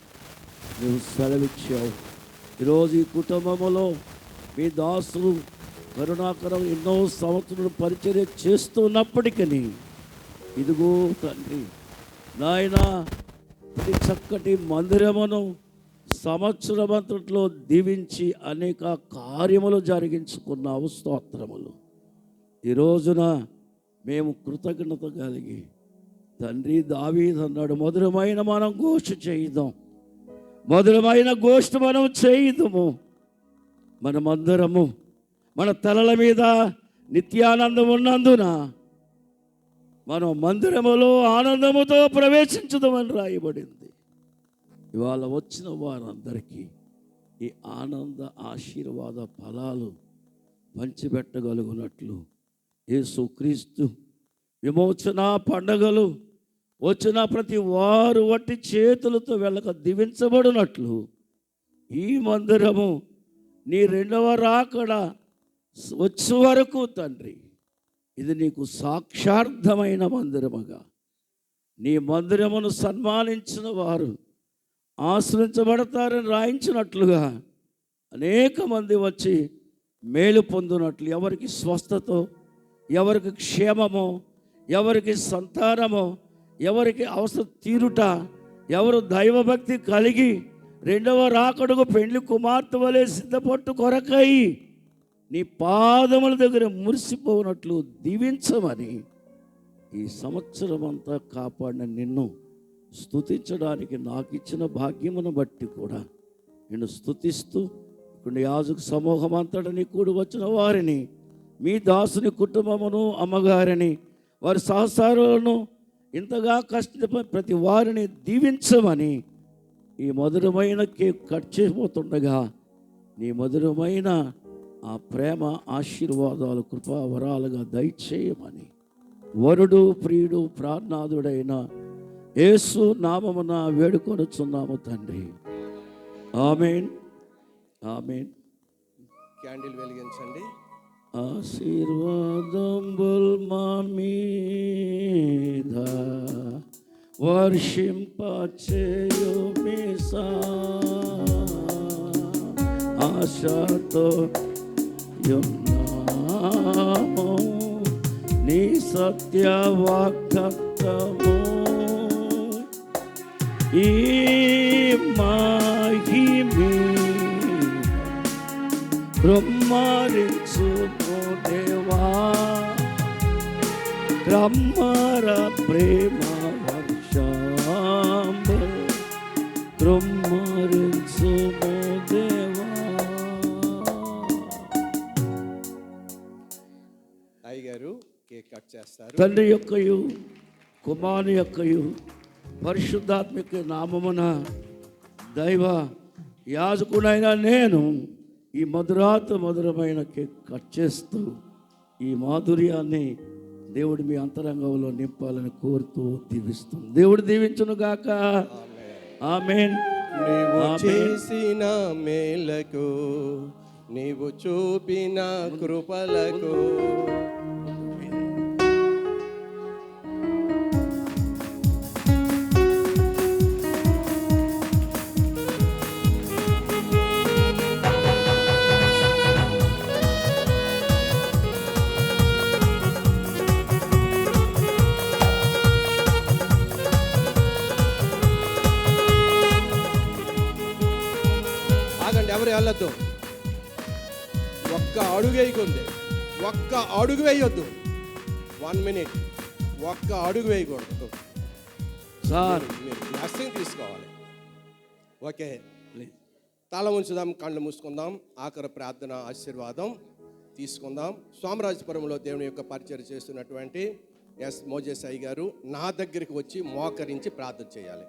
నువ్వు సెలవిచ్చావు. ఈరోజు ఈ కుటుంబములో మీ దాసులు కరుణాకరం ఎన్నో సంవత్సరాలు పరిచర్య చేస్తున్నప్పటికీ ఇదిగో తండ్రి నాయన ప్రతి చక్కటి మందిరమును సంవత్సరమంతట్లో దీవించి అనేక కార్యములు జరిగించుకున్నావు. స్తోత్రములు. ఈ రోజున మేము కృతజ్ఞత కలిగి తండ్రి, దావీదు అన్నాడు, మధురమైన మనం గోష్ఠి చేయిద్దాం, మధురమైన గోష్ఠి మనం చేయిద్దాము. మనమందరము మన తలల మీద నిత్యానందం ఉన్నందున మనం మందిరములో ఆనందముతో ప్రవేశించుదామని రాయబడింది. ఇవాళ వచ్చిన వారందరికీ ఈ ఆనంద ఆశీర్వాద ఫలాలు పంచిపెట్టగలుగునట్లు యేసుక్రీస్తు విమోచన పండగలు వచ్చిన ప్రతి వారు వట్టి చేతులతో వెళ్ళక దీవించబడినట్లు ఈ మందిరము నీ 2వ రాకడ వచ్చే వరకు తండ్రి ఇది నీకు సాక్షార్థమైన మందిరముగా, నీ మందిరమును సన్మానించిన వారు ఆశ్రయించబడతారని రాయించినట్లుగా అనేక మంది వచ్చి మేలు పొందినట్లు, ఎవరికి స్వస్థతో, ఎవరికి క్షేమమో, ఎవరికి సంతానమో, ఎవరికి అవసరం తీరుట, ఎవరు దైవభక్తి కలిగి 2వ రాకడకు పెండ్లి కుమార్తె వలె సిద్ధపట్టు కొరకై నీ పాదముల దగ్గర మురిసిపోనట్లు దీవించమని ఈ సంవత్సరం అంతా కాపాడిన నిన్ను స్తుతించడానికి నాకు ఇచ్చిన భాగ్యమును బట్టి కూడా నిన్ను స్తుతిస్తూ ఇక్కడ యాజక సమూహం అంతటా నీ కూడి వచ్చిన వారిని, మీ దాసుని కుటుంబమును, అమ్మగారిని, వారి సహసారులను, ఇంతగా కష్టపడి ప్రతి వారిని దీవించమని ఈ మధురమైన కేక్ కట్ చేయబోతుండగా నీ మధురమైన ఆ ప్రేమ ఆశీర్వాదాలు కృపావరాలుగా దయచేయమని వరుడు ప్రియుడు ప్రాణనాథుడైన యేసు నామమున వేడుకొనుచున్నాము తండ్రి. ఆమేన్, ఆమేన్. క్యాండిల్ వెలిగించండి. ఆశీర్వాదంబుల్ మా మీద వర్షింపచేయు మీసా, ఆశతో యున్నాము నీ సత్య వాగ్దత్తము, ఈ మహిమే బ్రహ్మరించుము దేవా, బ్రహ్మర ప్రేమ వర్షంబు బ్రహ్మరించుము దేవా. అయ్యగారు కేక్ కట్ చేస్తారు. తండ్రి యొక్కయు కుమారుని యొక్కయు పరిశుద్ధాత్మిక నామమున దైవ యాజకుడైన నేను ఈ మధురమైన కేక్ కట్ చేస్తూ ఈ మాధుర్యాన్ని దేవుడు మీ అంతరంగంలో నింపాలని కోరుతూ దీవిస్తుంది. దేవుడు దీవించును గాక. ఆమేన్. నీవు చేసిన మేలకు, నీవు చూపిన కృపలకు ఎవరు వెళ్ళొద్దు. ఒక్క అడుగు వేయకుంది, ఒక్క అడుగు వేయొద్దు. 1 minute ఒక్క అడుగు వేయకూడదు సార్. మీరు బ్లెస్సింగ్ తీసుకోవాలి. ఓకే, తల ఉంచుదాం, కళ్ళు మూసుకుందాం. ఆఖరి ప్రార్థన ఆశీర్వాదం తీసుకుందాం. సోమరాజపురంలో దేవుని యొక్క పరిచయం చేస్తున్నటువంటి మోజేస్ అయ్య గారు నా దగ్గరికి వచ్చి మోకరించి ప్రార్థన చేయాలి.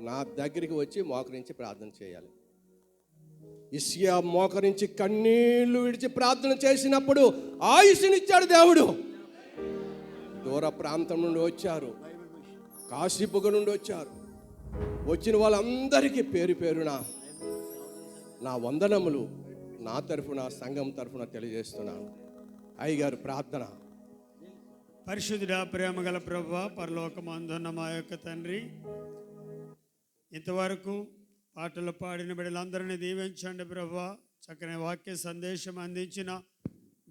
నా దగ్గరికి వచ్చి మోకరించి ప్రార్థన చేయాలి. ఇస్యా మోకరించి కన్నీళ్లు విడిచి ప్రార్థన చేసినప్పుడు ఆయుష్నిచ్చాడు దేవుడు. దూర ప్రాంతం నుండి వచ్చారు, కాశీపుగ నుండి వచ్చారు. వచ్చిన వాళ్ళందరికీ పేరు పేరున నా వందనములు నా తరఫున, సంఘం తరఫున తెలియజేస్తున్నాను. అయ్యగారు ప్రార్థన. పరిశుద్ధుడా, ప్రేమగల ప్రభువా, పరలోకమందున్న మా యొక్క తండ్రి, ఇంతవరకు పాటలు పాడిన బిడ్డలందరినీ దీవించండి ప్రభువా. చక్కని వాక్య సందేశం అందించిన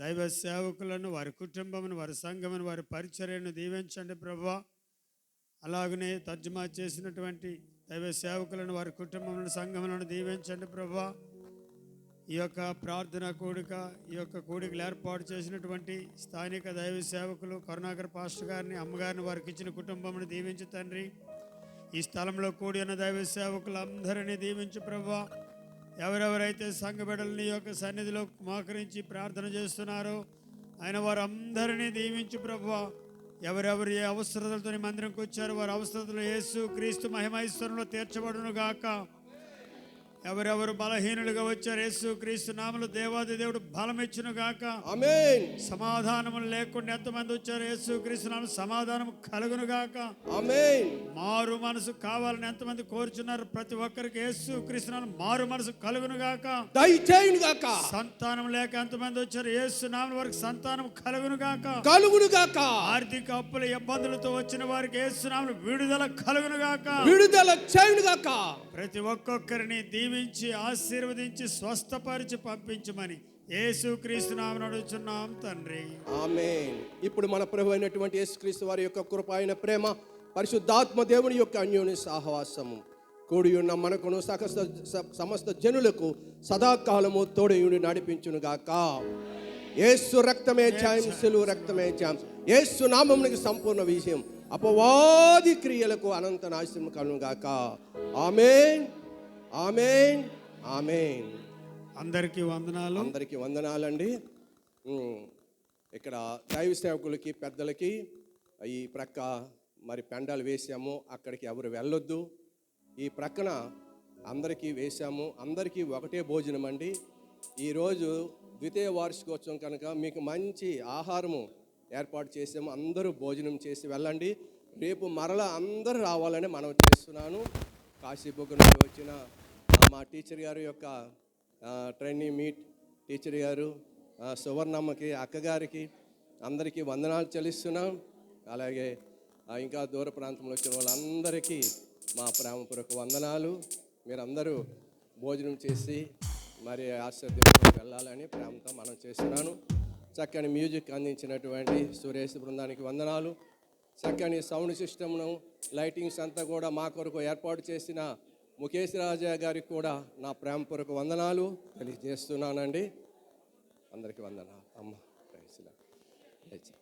దైవ సేవకులను, వారి కుటుంబమును, వారి సంఘమును, వారి పరిచర్యను దీవించండి ప్రభువా. అలాగనే తర్జుమా చేసినటువంటి దైవ సేవకులను, వారి కుటుంబములను, సంఘములను దీవించండి ప్రభువా. ఈ యొక్క ప్రార్థన కూడిక, ఈ యొక్క కూడికలు ఏర్పాటు చేసినటువంటి స్థానిక దైవ సేవకులు కరుణాకర్ పాస్టర్ గారిని, అమ్మగారిని, వారికి ఇచ్చిన కుటుంబమును దీవించు తండ్రి. ఈ స్థలంలో కూడి ఉన్న దైవ సేవకులందరినీ దీవించు ప్రభువా. ఎవరెవరైతే సంఘ బిడ్డలని ఈ యొక్క సన్నిధిలో మోకరించి ప్రార్థన చేస్తున్నారో ఆయన వారందరినీ దీవించు ప్రభువా. ఎవరెవరు ఏ అవసరతలతో మందిరంకి వచ్చారో వారి అవసరతలు యేసు క్రీస్తు మహిమైశ్వరంలో తీర్చబడును గాక. ఎవరెవరు బలహీనులుగా వచ్చారు యేసు క్రీస్తు నామములో దేవాది దేవుడు బలం ఇచ్చును గాక. ఆమేన్. సమాధానము లేకుండా ఎంతమంది వచ్చారు యేసు క్రీస్తు నామములో సమాధానం కలుగును గాక. ఆమేన్. మారు మనసు కావాలని ఎంతమంది కోరుచున్నారు, ప్రతి ఒక్కరికి యేసు క్రీస్తు నామములో మారు మనసు కలుగును గాక. దయచేయును గాక. సంతానం లేక ఎంతమంది వచ్చారు, యేసు నామములో వారికి సంతానం కలుగును గాక. కలుగును గాక. ఆర్థిక అప్పుల ఇబ్బందులతో వచ్చిన వారికి యేసు నామములో విడుదల కలుగును గాక. విడుదల చేయును గాక. ప్రతి ఒక్కొక్కరిని దీవించి ఆశీర్వదించి స్వస్థపరిచి పంపించమని యేసుక్రీస్తు నామమున అడుగుచున్నాం తండ్రి. ఆమేన్. ఇప్పుడు మన ప్రభు అయినటువంటి యేసుక్రీస్తు వారి యొక్క కృప అయిన ప్రేమ, పరిశుద్ధాత్మ దేవుని యొక్క అన్యోన్య సహవాసము కూడి ఉన్న మనకును సమస్త జనులకు సదాకాలము తోడయుండి నడిపించును గాక. యేసు రక్తమే జయం, సిలువ రక్తమే జయం. యేసు నామమునకు సంపూర్ణ విజయం, అపవాది క్రియలకు అనంత నాశనం కలుగును గాక. ఆమేన్, ఆమేన్, ఆమేన్. అందరికీ వందనాలు. అందరికీ వందనాలండి. ఇక్కడ దైవ సేవకులకి పెద్దలకి ఈ ప్రక్క మరి పెండాలు వేసాము, అక్కడికి ఎవరు వెళ్ళొద్దు. ఈ ప్రక్కన అందరికీ వేశాము, అందరికీ ఒకటే భోజనం అండి. ఈరోజు ద్వితీయ వార్షికోత్సవం కనుక మీకు మంచి ఆహారము ఏర్పాటు చేసాము. అందరూ భోజనం చేసి వెళ్ళండి. రేపు మరలా అందరూ రావాలని మనం చేస్తున్నాను. కాశీబుగ్గ నుండి వచ్చిన మా టీచర్ గారి యొక్క ట్రైనింగ్ మీట్ టీచర్ గారు సువర్ణమ్మకి, అక్కగారికి అందరికీ వందనాలు చెల్లిస్తున్నాం. అలాగే ఇంకా దూర ప్రాంతంలో వచ్చిన వాళ్ళందరికీ మా ప్రేమపూర్వక వందనాలు. మీరందరూ భోజనం చేసి మరి ఆశీర్వదించుకొని వెళ్ళాలని ప్రేమతో మనం చేస్తున్నాను. చక్కని మ్యూజిక్ అందించినటువంటి సురేష్ బృందానికి వందనాలు. చక్కని సౌండ్ సిస్టమ్ను, లైటింగ్స్ అంతా కూడా మా కొరకు ఏర్పాటు చేసిన ముఖేష్ రాజా గారికి కూడా నా ప్రేమపూర్వక వందనాలు తెలియజేస్తున్నానండి. అందరికీ వందనాలు. అమ్మ ప్రైజ్ లార్డ్.